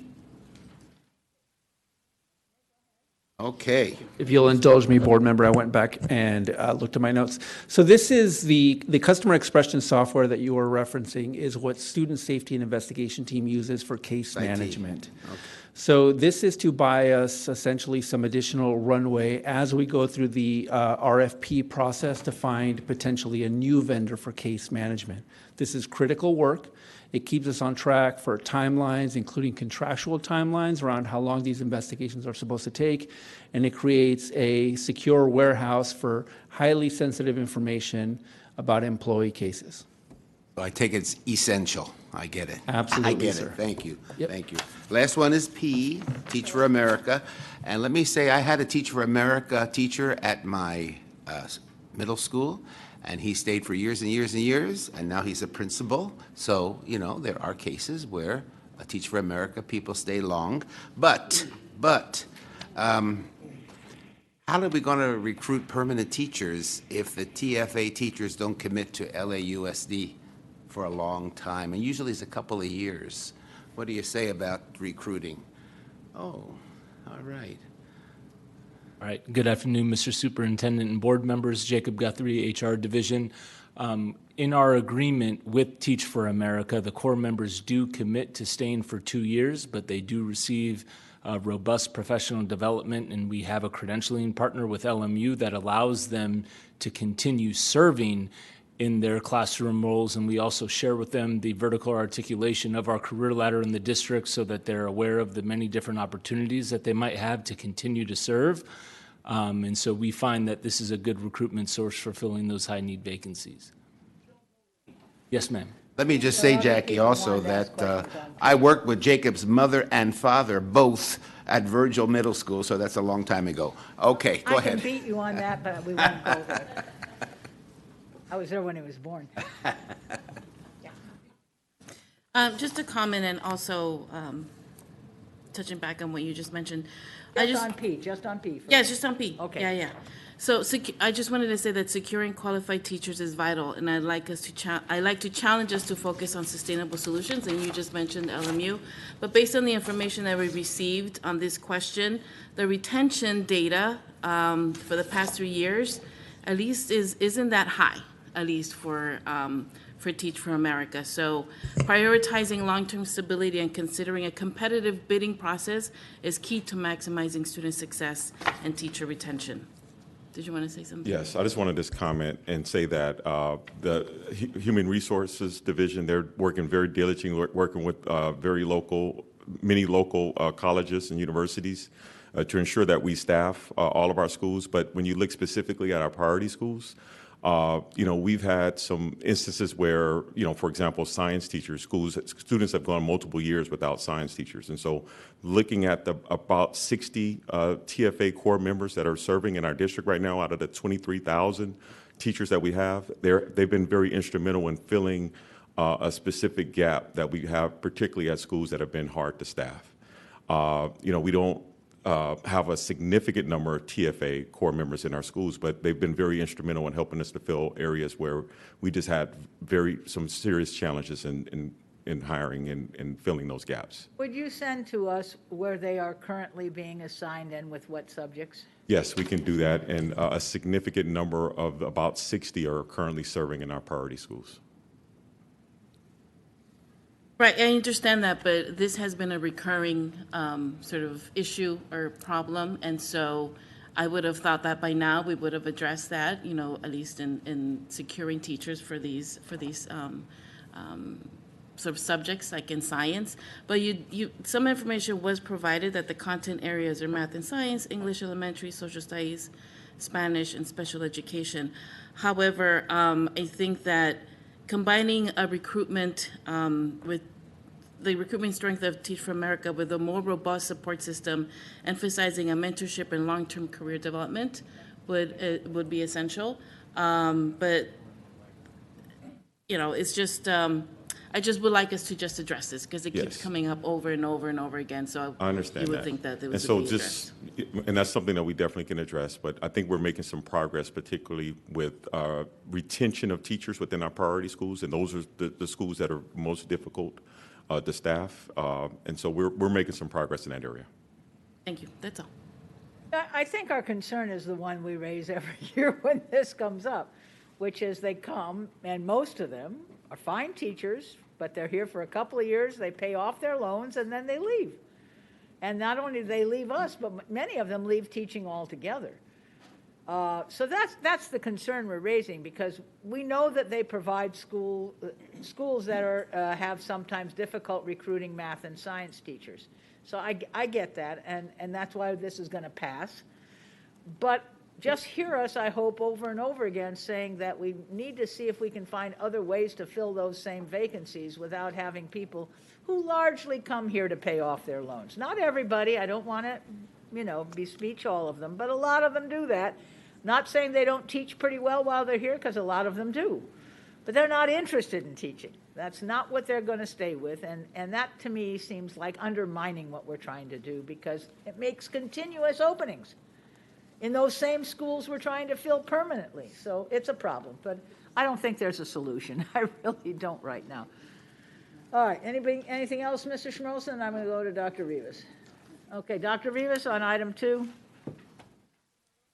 Okay. If you'll indulge me, board member, I went back and looked at my notes. So this is the customer expression software that you were referencing is what student safety and investigation team uses for case management. Okay. So this is to buy us essentially some additional runway as we go through the RFP process to find potentially a new vendor for case management. This is critical work. It keeps us on track for timelines, including contractual timelines around how long these investigations are supposed to take, and it creates a secure warehouse for highly sensitive information about employee cases. So I take it's essential. I get it. Absolutely, I get sir. it. Thank you. Yep. Thank you. Last one is P, Teach for America. And let me say, I had a Teach for America teacher at my middle school, and he stayed for years and years and years, and now he's a principal. So, you know, there are cases where a Teach for America people stay long. But, how are we going to recruit permanent teachers if the TFA teachers don't commit to LAUSD for a long time? And usually it's a couple of years. What do you say about recruiting? Oh, all right. All right. Good afternoon, Mr. Superintendent and board members. Jacob Guthrie, HR Division. In our agreement with Teach for America, the core members do commit to staying for 2 years, but they do receive robust professional development, and we have a credentialing partner with LMU that allows them to continue serving in their classroom roles, and we also share with them the vertical articulation of our career ladder in the district so that they're aware of the many different opportunities that they might have to continue to serve. And so we find that this is a good recruitment source for filling those high-need vacancies. Yes, ma'am. Let me just say, Jackie, also that I worked with Jacob's mother and father both at Virgil Middle School, so that's a long time ago. Okay, go I ahead. can beat you on that, but we won't go there. I was there when he was born. Just a comment and also touching back on what you just mentioned. Just on P. Yeah, just on P. Okay. Yeah. So I just wanted to say that securing qualified teachers is vital, and I'd like us to I like to challenge us to focus on sustainable solutions. And you just mentioned LMU, but based on the information that we received on this question, the retention data for the past 3 years, at least isn't that high, at least for Teach for America. So prioritizing long-term stability and considering a competitive bidding process is key to maximizing student success and teacher retention. Did you want to say something? Yes, I just wanted to comment and say that the Human Resources Division, they're working very diligently, working with many local colleges and universities to ensure that we staff all of our schools. But when you look specifically at our priority schools, we've had some instances where, for example, science teachers, students have gone multiple years without science teachers. And so looking at about 60 TFA core members that are serving in our district right now out of the 23,000 teachers that we have, they've been very instrumental in filling a specific gap that we have, particularly at schools that have been hard to staff. We don't have a significant number of TFA core members in our schools, but they've been very instrumental in helping us to fill areas where we just had some serious challenges in hiring and filling those gaps. Would you send to us where they are currently being assigned and with what subjects? Yes, we can do that, and a significant number of about 60 are currently serving in our priority schools. Right, I understand that, but this has been a recurring sort of issue or problem, and so I would have thought that by now we would have addressed that, at least in securing teachers for these sort of subjects like in science. But some information was provided that the content areas are math and science, English elementary, social studies, Spanish, and special education. However, I think that combining a recruitment with the recruitment strength of Teach for America with a more robust support system, emphasizing a mentorship and long-term career development would be essential. But it's just I just would like us to just address this because it keeps coming up over and over and over again. So I understand you would that. think that it and would so be addressed. And that's something that we definitely can address. But I think we're making some progress, particularly with retention of teachers within our priority schools, and those are the schools that are most difficult to staff. And so we're making some progress in that area. Thank you. That's all. I think our concern is the one we raise every year when this comes up, which is they come, and most of them are fine teachers, but they're here for a couple of years, they pay off their loans, and then they leave. And not only do they leave us, but many of them leave teaching altogether. So that's the concern we're raising, because we know that they provide schools that have sometimes difficult recruiting math and science teachers. So I get that, and that's why this is going to pass. But just hear us, I hope, over and over again saying that we need to see if we can find other ways to fill those same vacancies without having people who largely come here to pay off their loans. Not everybody, I don't want to, bespeak all of them, but a lot of them do that. Not saying they don't teach pretty well while they're here, because a lot of them do. But they're not interested in teaching. That's not what they're going to stay with, and that to me seems like undermining what we're trying to do, because it makes continuous openings in those same schools we're trying to fill permanently. So it's a problem, but I don't think there's a solution. I really don't right now. All right, anything else, Mr. Schmolson? I'm going to go to Dr. Rivas. Okay, Dr. Rivas on item 2.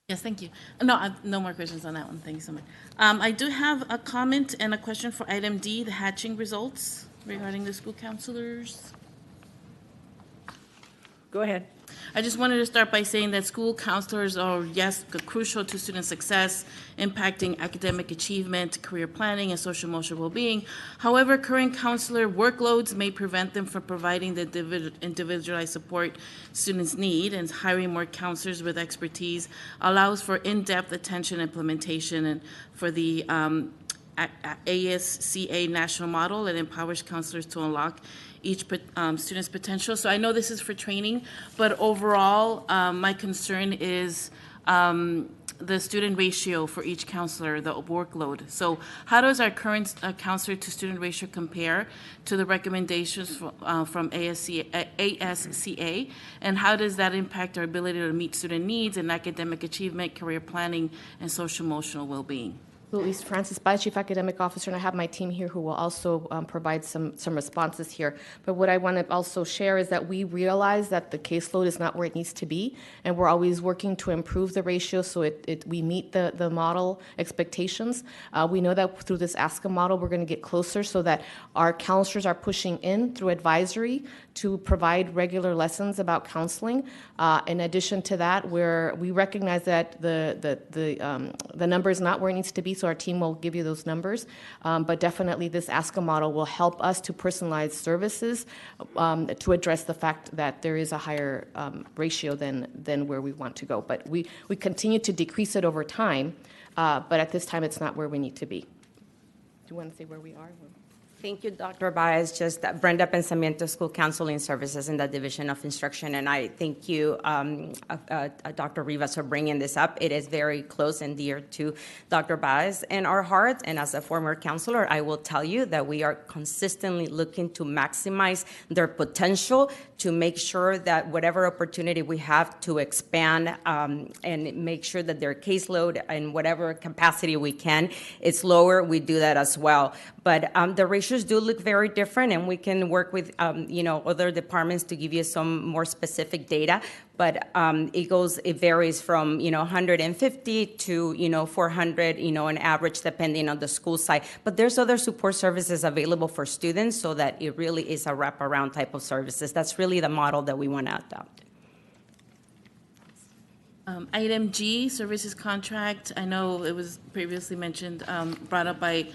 Yes, thank you. No, no more questions on that one. Thank you so much. I do have a comment and a question for item D, the hatching results regarding the school counselors. Go ahead. I just wanted to start by saying that school counselors are, yes, crucial to student success, impacting academic achievement, career planning, and social emotional well-being. However, current counselor workloads may prevent them from providing the individualized support students need, and hiring more counselors with expertise allows for in-depth attention implementation and for the ASCA national model that empowers counselors to unlock each student's potential. So I know this is for training, but overall, my concern is the student ratio for each counselor, the workload. So how does our current counselor to student ratio compare to the recommendations from ASCA, and how does that impact our ability to meet student needs and academic achievement, career planning, and social emotional well-being? Luis Francis Baez, Chief Academic Officer, and I have my team here who will also provide some responses here. But what I want to also share is that we realize that the caseload is not where it needs to be, and we're always working to improve the ratio so we meet the model expectations. We know that through this ASCA model, we're going to get closer so that our counselors are pushing in through advisory to provide regular lessons about counseling. In addition to that, we recognize that the number is not where it needs to be, so our team will give you those numbers. But definitely this ASCA model will help us to personalize services to address the fact that there is a higher ratio than where we want to go. But we continue to decrease it over time, but at this time it's not where we need to be. Do you want to say where we are? Thank you, Dr. Baez. Just Brenda Pensamiento, School Counseling Services in the Division of Instruction, and I thank you, Dr. Rivas, for bringing this up. It is very close and dear to Dr. Baez and our hearts, and as a former counselor, I will tell you that we are consistently looking to maximize their potential to make sure that whatever opportunity we have to expand and make sure that their caseload and whatever capacity we can, it's lower, we do that as well. But the ratios do look very different, and we can work with other departments to give you some more specific data. But it varies from 150 to 400 on average, depending on the school site. But there's other support services available for students, so that it really is a wraparound type of services. That's really the model that we want to adopt. Item G, services contract. I know it was previously mentioned, brought up by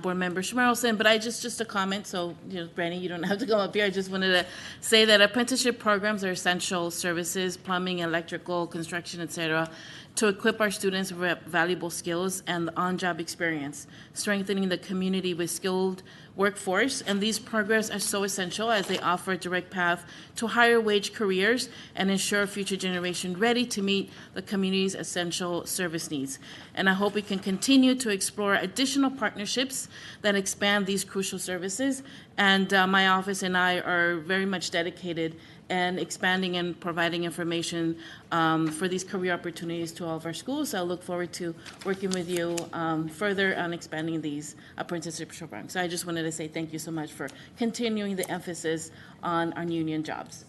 Board Member Schmerelson, but just a comment. So, Brandy, you don't have to come up here. I just wanted to say that apprenticeship programs are essential services, plumbing, electrical, construction, etc., to equip our students with valuable skills and on-job experience, strengthening the community with skilled workforce. And these programs are so essential as they offer a direct path to higher wage careers and ensure a future generation ready to meet the community's essential service needs. And I hope we can continue to explore additional partnerships that expand these crucial services. And my office and I are very much dedicated and expanding and providing information for these career opportunities to all of our schools. So I look forward to working with you further on expanding these apprenticeship programs. So I just wanted to say thank you so much for continuing the emphasis on our union jobs.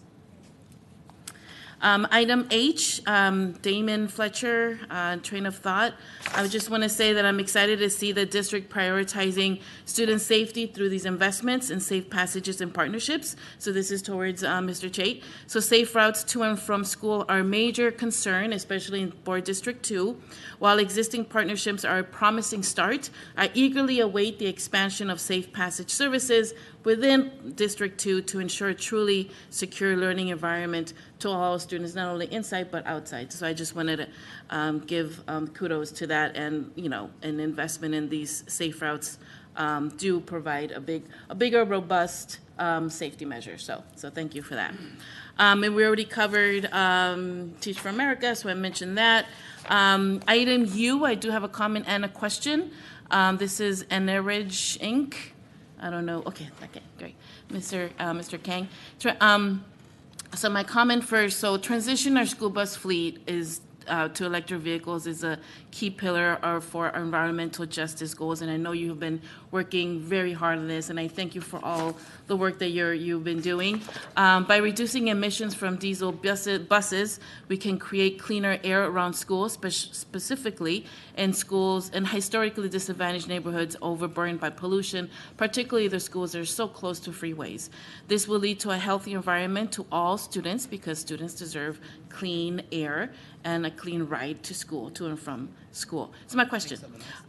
Item H, Damon Fletcher, train of thought. I just want to say that I'm excited to see the district prioritizing student safety through these investments in safe passages and partnerships. So this is towards Mr. Chait. So safe routes to and from school are a major concern, especially in Board District 2. While existing partnerships are a promising start, I eagerly await the expansion of safe passage services within District 2 to ensure a truly secure learning environment to all students, not only inside but outside. So I just wanted to give kudos to that, and an investment in these safe routes do provide a bigger, robust safety measure. So thank you for that. And we already covered Teach for America, so I mentioned that. Item U, I do have a comment and a question. This is Eneridge Inc. I don't know. Okay, great. Mr. Kang. So my comment first, so transition our school bus fleet is to electric vehicles is a key pillar for our environmental justice goals, and I know you've been working very hard on this, and I thank you for all the work that you've been doing. By reducing emissions from diesel buses, we can create cleaner air around schools, specifically in schools in historically disadvantaged neighborhoods overburdened by pollution, particularly the schools that are so close to freeways. This will lead to a healthy environment to all students, because students deserve clean air and a clean ride to school, to and from school. So my question,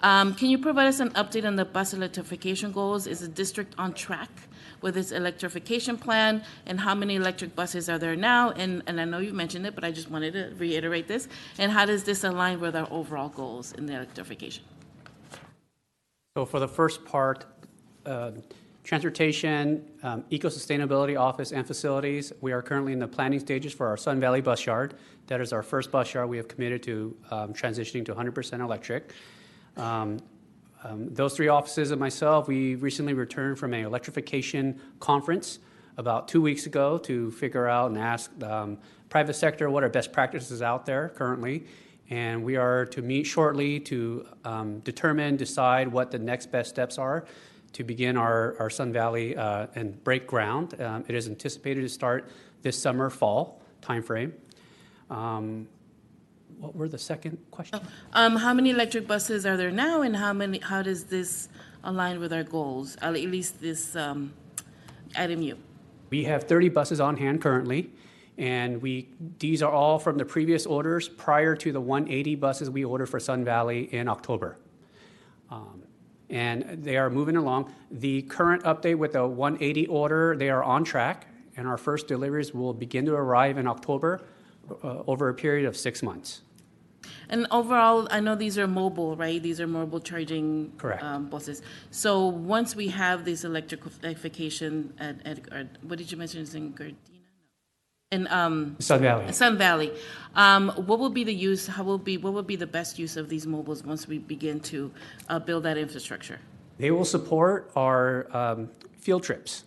can you provide us an update on the bus electrification goals? Is the district on track with its electrification plan, and how many electric buses are there now? And I know you mentioned it, but I just wanted to reiterate this. And how does this align with our overall goals in the electrification? So for the first part, transportation, eco-sustainability office and facilities, we are currently in the planning stages for our Sun Valley bus yard. That is our first bus yard we have committed to transitioning to 100% electric. Those three offices and myself, we recently returned from an electrification conference about 2 weeks ago to figure out and ask private sector what are best practices out there currently. And we are to meet shortly to decide what the next best steps are to begin our Sun Valley and break ground. It is anticipated to start this summer, fall timeframe. What were the second question? How many electric buses are there now, and how does this align with our goals, at least this item U? We have 30 buses on hand currently, and these are all from the previous orders prior to the 180 buses we ordered for Sun Valley in October. And they are moving along. The current update with the 180 order, they are on track, and our first deliveries will begin to arrive in October over a period of 6 months. And overall, I know these are mobile, right? These are mobile charging buses. So once we have this electrification at what did you mention? It's in Gardena? In Sun Valley. Sun Valley. What will be the use? What will be the best use of these mobiles once we begin to build that infrastructure? They will support our field trips.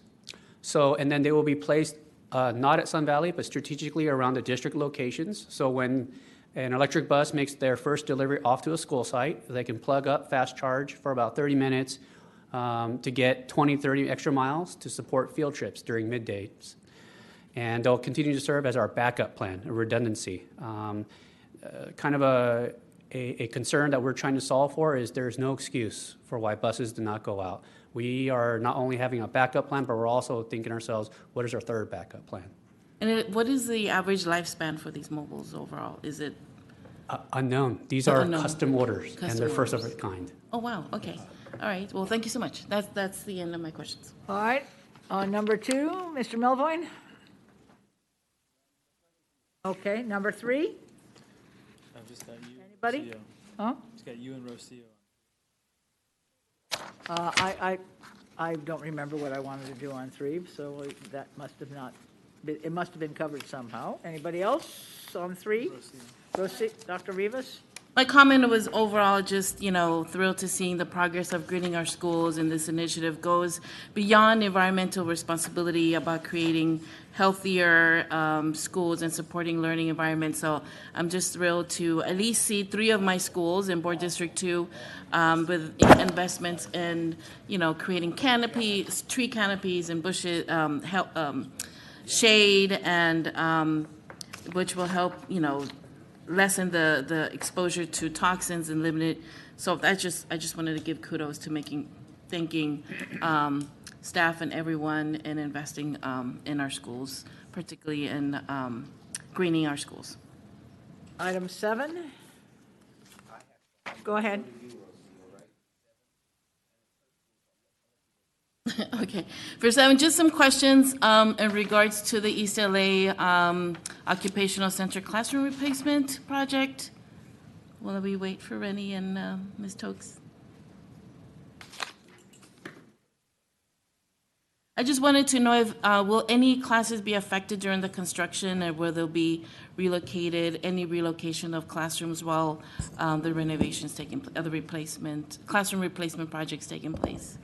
So, and then they will be placed not at Sun Valley, but strategically around the district locations. So when an electric bus makes their first delivery off to a school site, they can plug up, fast charge for about 30 minutes to get 20, 30 extra miles to support field trips during middays. And they'll continue to serve as our backup plan, a redundancy. Kind of a concern that we're trying to solve for is there's no excuse for why buses do not go out. We are not only having a backup plan, but we're also thinking ourselves, what is our third backup plan? And what is the average lifespan for these mobiles overall? Is it unknown? These are custom orders, and they're first of a kind. Oh, wow. Okay. All right. Well, thank you so much. That's the end of my questions. All right. Number 2, Mr. Melvoin. Okay. Number 3. I've just got you. Anybody? Rocio. Huh? Just got you and Rocio. I don't remember what I wanted to do on 3, so that must have not. It must have been covered somehow. Anybody else on 3? Dr. Rivas? My comment was overall just, thrilled to seeing the progress of greening our schools, and this initiative goes beyond environmental responsibility about creating healthier schools and supporting learning environments. So I'm just thrilled to at least see 3 of my schools in Board District 2 with investments in, creating canopies, tree canopies and bushes, shade, and which will help, lessen the exposure to toxins and limit it. So I just wanted to give kudos to thanking staff and everyone in investing in our schools, particularly in greening our schools. Item 7. Go ahead. Okay. For 7, just some questions in regards to the East LA Occupational Center Classroom Replacement Project. While we wait for Rennie and Ms. Tokes. I just wanted to know if, will any classes be affected during the construction, or will there be any relocation of classrooms while the renovations the classroom replacement projects taking place?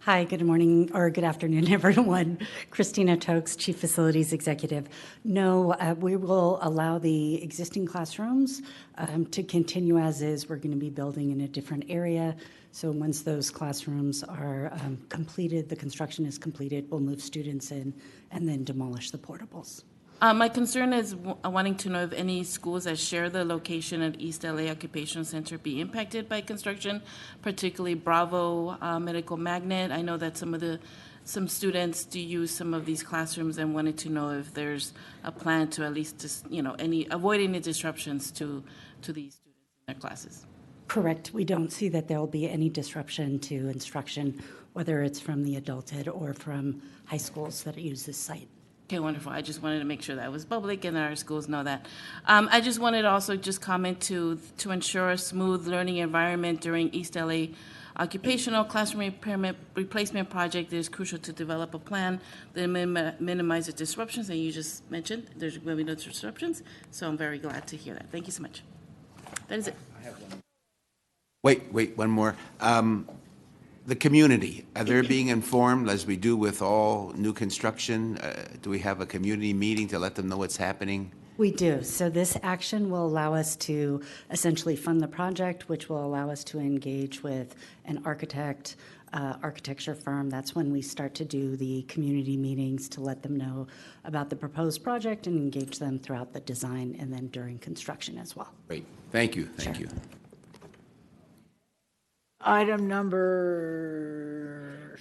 Hi, good morning, or good afternoon, everyone. Christina Tokes, Chief Facilities Executive. No, we will allow the existing classrooms to continue as is. We're going to be building in a different area. So once those classrooms are completed, the construction is completed, we'll move students in and then demolish the portables. My concern is wanting to know if any schools that share the location at East LA Occupational Center be impacted by construction, particularly Bravo Medical Magnet. I know that some students do use some of these classrooms, and wanted to know if there's a plan to at least avoid any disruptions to these students in their classes. Correct. We don't see that there will be any disruption to instruction, whether it's from the adulthood or from high schools that use this site. Okay, wonderful. I just wanted to make sure that was public and that our schools know that. I just wanted to also just comment to ensure a smooth learning environment during East LA occupational classroom replacement project, it is crucial to develop a plan that minimizes disruptions, and you just mentioned there's going to be no disruptions, so I'm very glad to hear that. Thank you so much. That is it. Wait, one more. The community, are they being informed, as we do with all new construction? Do we have a community meeting to let them know what's happening? We do. So this action will allow us to essentially fund the project, which will allow us to engage with an architect, architecture firm. That's when we start to do the community meetings to let them know about the proposed project and engage them throughout the design and then during construction as well. Great. Thank you. Thank you. Item number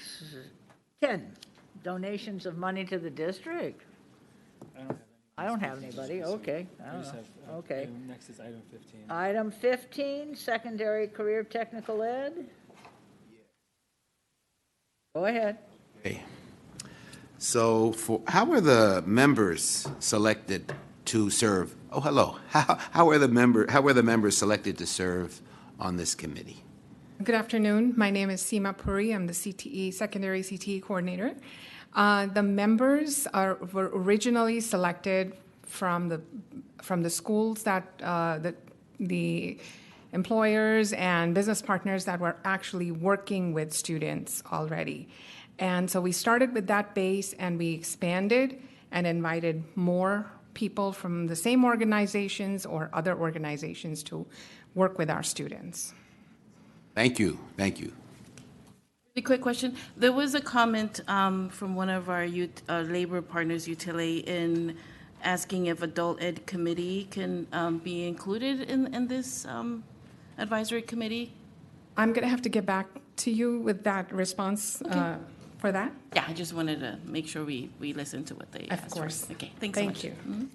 10, donations of money to the district. I don't have anybody. Okay. I don't know. Okay. Next is item 15. Item 15, secondary career technical ed. Go ahead. Okay. So how are the members selected to serve? Oh, hello. How were the members selected to serve on this committee? Good afternoon. My name is Seema Puri. I'm the CTE, Secondary CTE Coordinator. The members were originally selected from the schools that the employers and business partners that were actually working with students already. And so we started with that base and we expanded and invited more people from the same organizations or other organizations to work with our students. Thank you. Thank you. A quick question. There was a comment from one of our youth labor partners, UTLA, in asking if adult ed committee can be included in this advisory committee. I'm going to have to get back to you with that response for that. Yeah, I just wanted to make sure we listen to what they asked. Of course. For. Okay, thanks so much. Thank you. Mm-hmm.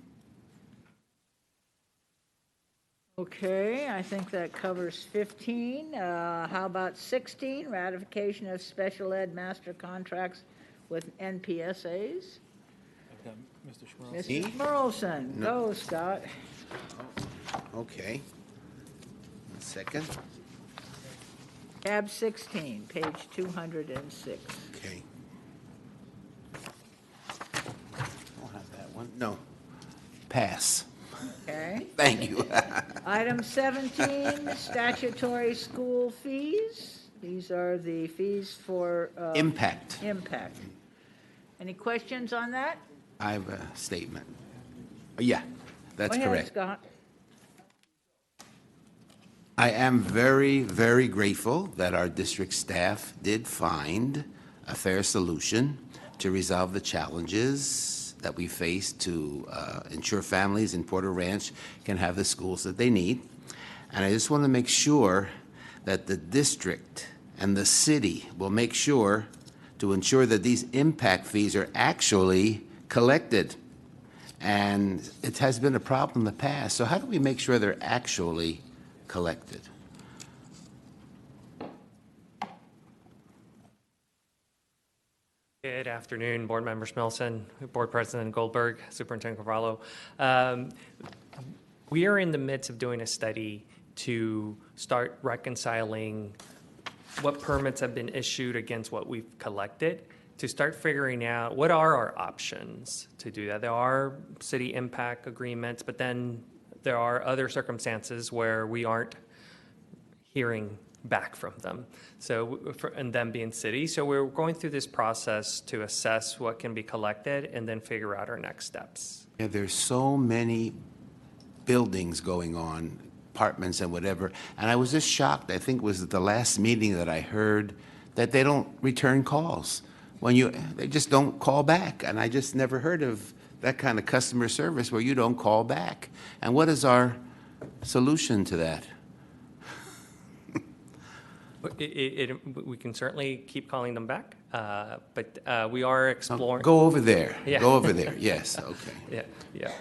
Okay, I think that covers 15. How about 16, ratification of special ed master contracts with NPSAs? I've got Mr. Schmerl. Mr. Schmerlson, go, Scott. Okay. 1 second. Tab 16, page 206. Okay. Don't have that one. No. Pass. Okay. Thank you. Item 17, statutory school fees. These are the fees for Impact. Impact. Any questions on that? I have a statement. Yeah, that's Go ahead, correct. Scott. I am very, very grateful that our district staff did find a fair solution to resolve the challenges that we face to ensure families in Porter Ranch can have the schools that they need. And I just want to make sure that the district and the city will make sure to ensure that these impact fees are actually collected. And it has been a problem in the past. So how do we make sure they're actually collected? Good afternoon, Board Member Schmelson, Board President Goldberg, Superintendent Cavallo. We are in the midst of doing a study to start reconciling what permits have been issued against what we've collected, to start figuring out what are our options to do that. There are city impact agreements, but then there are other circumstances where we aren't hearing back from them, and them being city. So we're going through this process to assess what can be collected and then figure out our next steps. Yeah, there's so many buildings going on, apartments and whatever, and I was just shocked. I think it was at the last meeting that I heard that they don't return calls. They just don't call back, and I just never heard of that kind of customer service where you don't call back. And what is our solution to that? We can certainly keep calling them back, but we are exploring. Go over there. Yeah. Go over there. Yes. Okay. Yeah.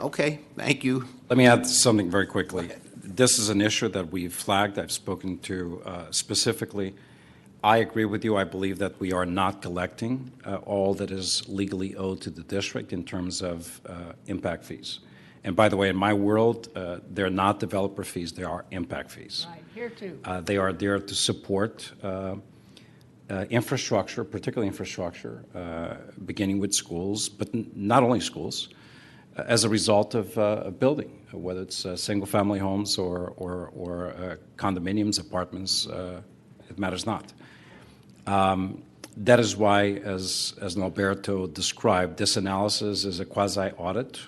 Okay. Thank you. Let me add something very quickly. This is an issue that we've flagged. I've spoken to specifically. I agree with you. I believe that we are not collecting all that is legally owed to the district in terms of impact fees. And by the way, in my world, they're not developer fees, they are impact fees. Right, here too. They are there to support infrastructure, particularly infrastructure, beginning with schools, but not only schools, as a result of building, whether it's single-family homes or condominiums, apartments, it matters not. That is why, as Alberto described, this analysis is a quasi-audit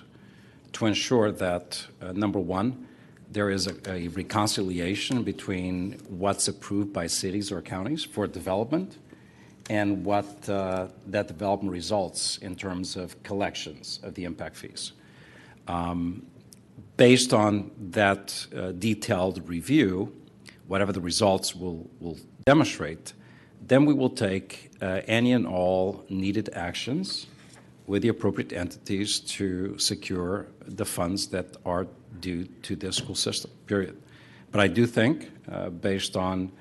to ensure that, number one, there is a reconciliation between what's approved by cities or counties for development and what that development results in terms of collections of the impact fees. Based on that detailed review, whatever the results will demonstrate, then we will take any and all needed actions with the appropriate entities to secure the funds that are due to the school system, period. But I do think, based on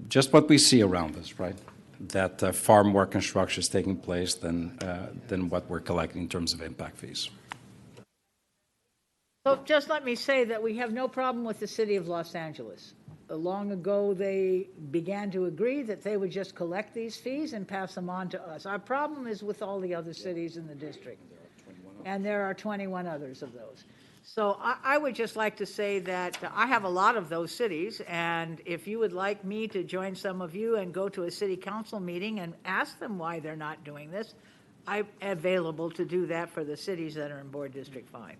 just what we see around us, right, that far more construction is taking place than what we're collecting in terms of impact fees. So just let me say that we have no problem with the city of Los Angeles. Long ago, they began to agree that they would just collect these fees and pass them on to us. Our problem is with all the other cities in the district. And there are 21 others of those. So I would just like to say that I have a lot of those cities, and if you would like me to join some of you and go to a city council meeting and ask them why they're not doing this, I'm available to do that for the cities that are in Board District 5.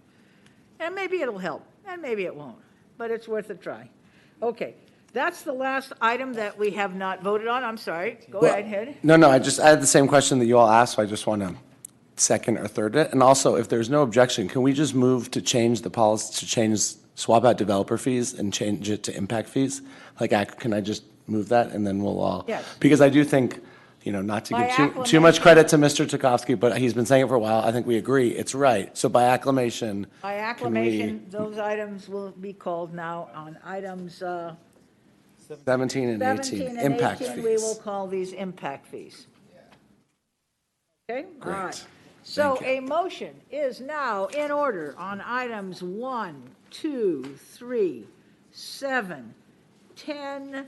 And maybe it'll help, and maybe it won't, but it's worth a try. Okay, that's the last item that we have not voted on. I'm sorry. Go ahead. No, I had the same question that you all asked, so I just want to second or third it. And also, if there's no objection, can we just move to change the policy, swap out developer fees and change it to impact fees? Like, can I just move that, and then we'll all? Yes. Because I do think, not to give too much credit to Mr. Tchaikovsky, but he's been saying it for a while. I think we agree. It's right. So by acclamation. By acclamation, those items will be called now on items 17 and 18, 17 and impact 18, fees. we will call these impact fees. Okay? Great. All right. So a motion is now in order on items 1, 2, 3, 7, 10,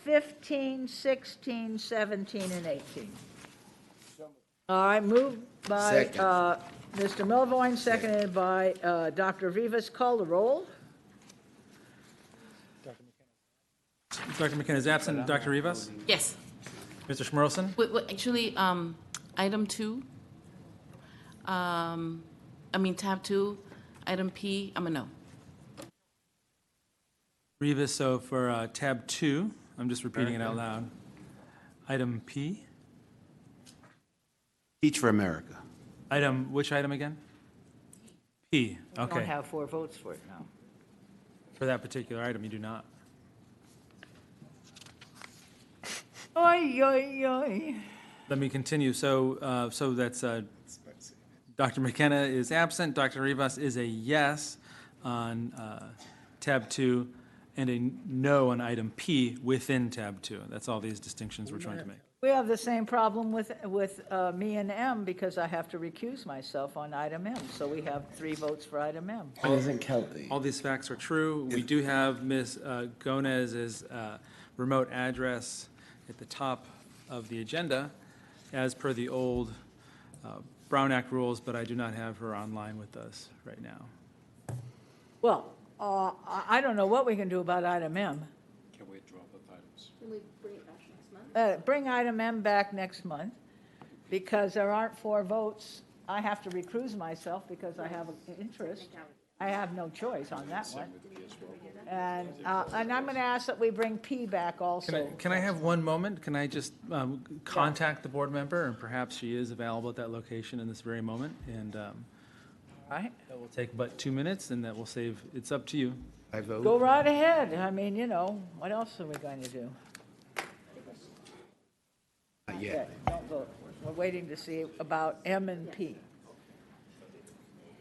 15, 16, 17, and 18. All right, moved by Mr. Melvoin, seconded by Dr. Rivas. Call the roll. Dr. McKenna is absent. Dr. Rivas? Yes. Mr. Schmerlson? Wait, actually, item 2, tab 2, item P, I'm a no. Rivas, so for tab 2, I'm just repeating it out loud. Item P. Teach for America. Which item again? P, We okay. don't have 4 votes for it now. For that particular item, you do not. Oy, oy, oy. Let me continue. So that's Dr. McKenna is absent. Dr. Rivas is a yes on tab 2 and a no on item P within tab 2. That's all these distinctions we're trying to make. We have the same problem with me and M because I have to recuse myself on item M. So we have 3 votes for item M. All these facts are true. We do have Ms. Gomez's remote address at the top of the agenda as per the old Brown Act rules, but I do not have her online with us right now. Well, I don't know what we can do about item M. Can we drop the items? Can we bring it back next month? Bring item M back next month because there aren't 4 votes. I have to recuse myself because I have an interest. I have no choice on that one. And I'm going to ask that we bring P back also. Can I have one moment? Can I just contact the board member, and perhaps she is available at that location in this very moment? And Right. that will take but 2 minutes, and that will save, it's up to you. I vote. Go right ahead. I mean, what else are we going to do? Not yet. Okay, don't vote. We're waiting to see about M and P.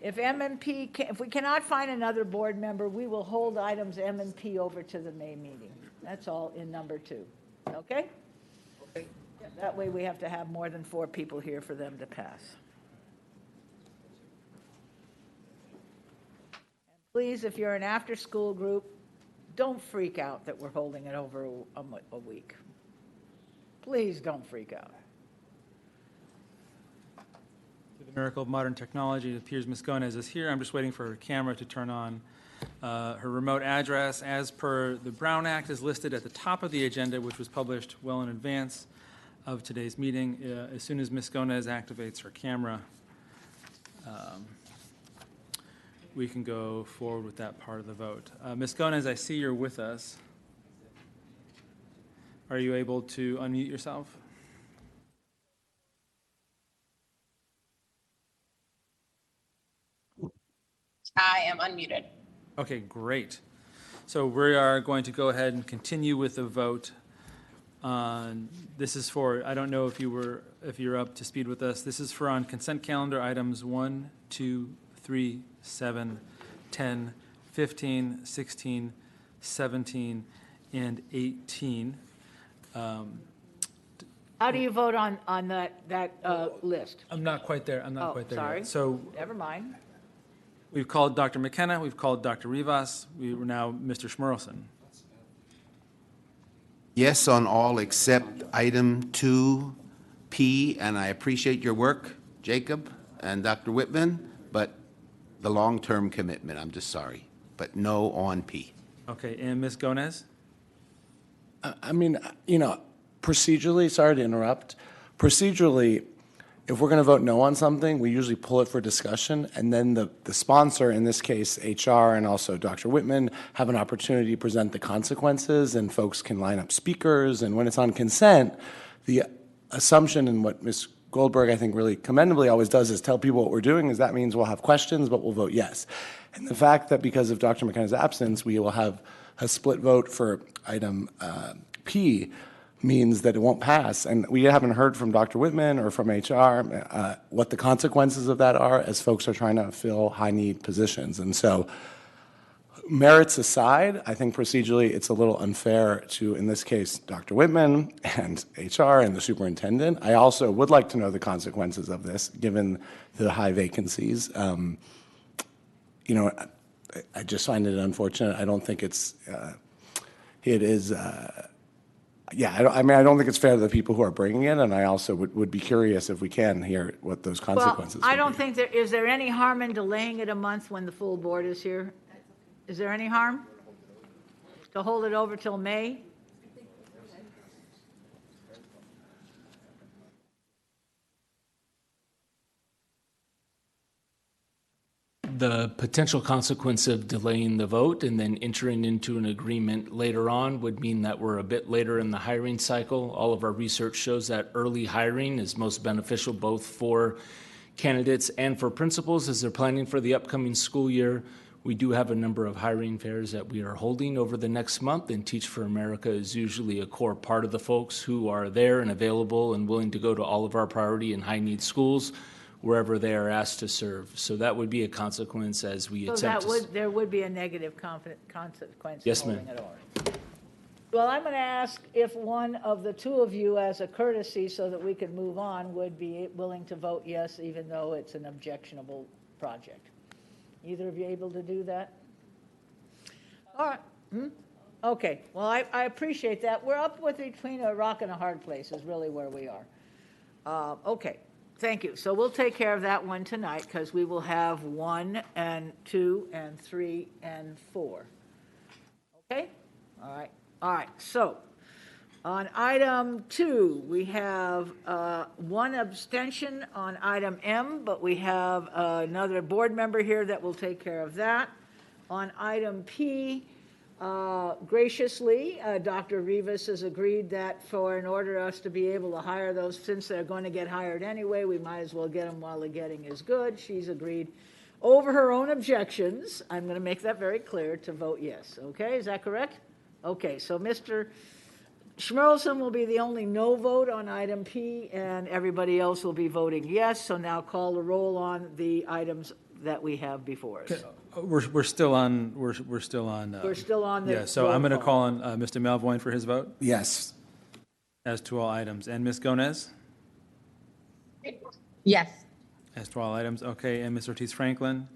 If M and P, if we cannot find another board member, we will hold items M and P over to the May meeting. That's all in number 2. Okay? Okay. That way we have to have more than 4 people here for them to pass. Please, if you're an after-school group, don't freak out that we're holding it over a week. Please don't freak out. Through the miracle of modern technology, it appears Ms. Gomez is here. I'm just waiting for her camera to turn on. Her remote address, as per the Brown Act, is listed at the top of the agenda, which was published well in advance of today's meeting. As soon as Ms. Gomez activates her camera, we can go forward with that part of the vote. Ms. Gomez, I see you're with us. Are you able to unmute yourself? I am unmuted. Okay, great. So we are going to go ahead and continue with the vote. This is for, I don't know if you're up to speed with us. This is for on consent calendar items 1, 2, 3, 7, 10, 15, 16, 17, and 18. How do you vote on that list? I'm not quite there. I'm not quite there sorry. yet. So Never mind. we've called Dr. McKenna. We've called Dr. Rivas. We are now Mr. Schmerlson. Yes on all except item 2P, and I appreciate your work, Jacob and Dr. Whitman, but the long-term commitment, I'm just sorry, but no on P. Okay, and Ms. Gomez? I mean, you know, procedurally, sorry to interrupt, procedurally, if we're going to vote no on something, we usually pull it for discussion, and then the sponsor, in this case HR and also Dr. Whitman, have an opportunity to present the consequences, and folks can line up speakers. And when it's on consent, the assumption and what Ms. Goldberg, I think, really commendably always does is tell people what we're doing is that means we'll have questions, but we'll vote yes. And the fact that because of Dr. McKenna's absence, we will have a split vote for item P means that it won't pass. And we haven't heard from Dr. Whitman or from HR what the consequences of that are as folks are trying to fill high-need positions. And so merits aside, I think procedurally it's a little unfair to, in this case, Dr. Whitman and HR and the superintendent. I also would like to know the consequences of this, given the high vacancies. You know, I just find it unfortunate. I don't think it is, I don't think it's fair to the people who are bringing it, and I also would be curious if we can hear what those consequences Well, I would don't be. think is there any harm in delaying it a month when the full board is here? Is there any harm to hold it over till May? The potential consequence of delaying the vote and then entering into an agreement later on would mean that we're a bit later in the hiring cycle. All of our research shows that early hiring is most beneficial both for candidates and for principals as they're planning for the upcoming school year. We do have a number of hiring fairs that we are holding over the next month, and Teach for America is usually a core part of the folks who are there and available and willing to go to all of our priority and high-need schools wherever they are asked to serve. So that would be a consequence as we attempt to... There would be a negative consequence Yes, in holding ma'am. it over. Well, I'm going to ask if one of the two of you, as a courtesy so that we can move on, would be willing to vote yes, even though it's an objectionable project. Either of you able to do that? All right. Okay. Well, I appreciate that. We're up with between a rock and a hard place is really where we are. Okay. Thank you. So we'll take care of that one tonight because we will have 1 and 2 and 3 and 4. Okay? All right. All right. So on item 2, we have 1 abstention on item M, but we have another board member here that will take care of that. On item P, graciously, Dr. Rivas has agreed that in order for us to be able to hire those, since they're going to get hired anyway, we might as well get them while the getting is good. She's agreed over her own objections. I'm going to make that very clear to vote yes. Okay, is that correct? Okay, so Mr. Schmerlson will be the only no vote on item P, and everybody else will be voting yes. So now call the roll on the items that we have before us. We're still on. We're still on. We're still on the Yeah. So roll I'm going to call. call on Mr. Malvoin for his vote. Yes. As to all items, and Ms. Gomez. Yes. As to all items, okay, and Ms. Ortiz Franklin.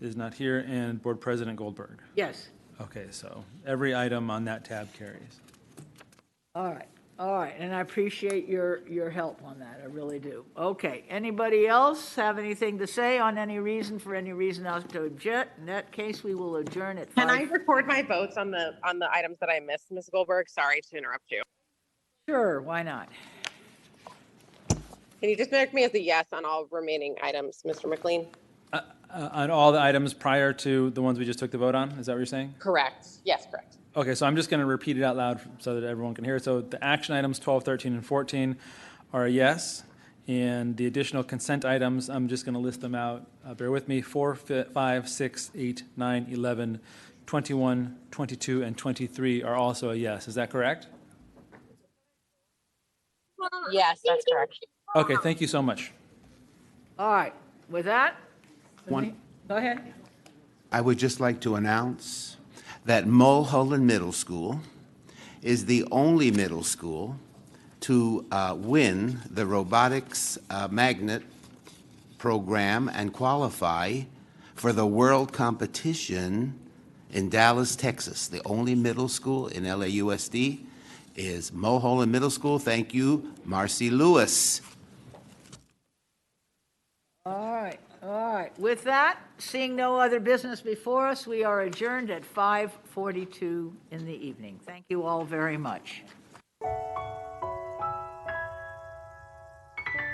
is not here, and Board President Goldberg. Yes. Okay, so every item on that tab carries. All right, and I appreciate your help on that, I really do. Okay, anybody else have anything to say on any reason, for any reason else to object? In that case, we will adjourn at 5. Can I record my votes on the items that I missed, Ms. Goldberg? Sorry to interrupt you. Sure, why not? Can you just mark me as a yes on all remaining items, Mr. McLean? On all the items prior to the ones we just took the vote on, is that what you're saying? Correct. Yes, correct. Okay, so I'm just going to repeat it out loud so that everyone can hear it. So the action items 12, 13, and 14 are a yes, and the additional consent items, I'm just going to list them out. Bear with me, 4, 5, 6, 8, 9, 11, 21, 22, and 23 are also a yes. Is that correct? Yes, that's correct. Okay, thank you so much. All right, with that, One, go ahead. I would just like to announce that Mulholland Middle School is the only middle school to win the robotics magnet program and qualify for the world competition in Dallas, Texas. The only middle school in LAUSD is Mulholland Middle School. Thank you, Marcy Lewis. All right. With that, seeing no other business before us, we are adjourned at 5:42 in the evening. Thank you all very much.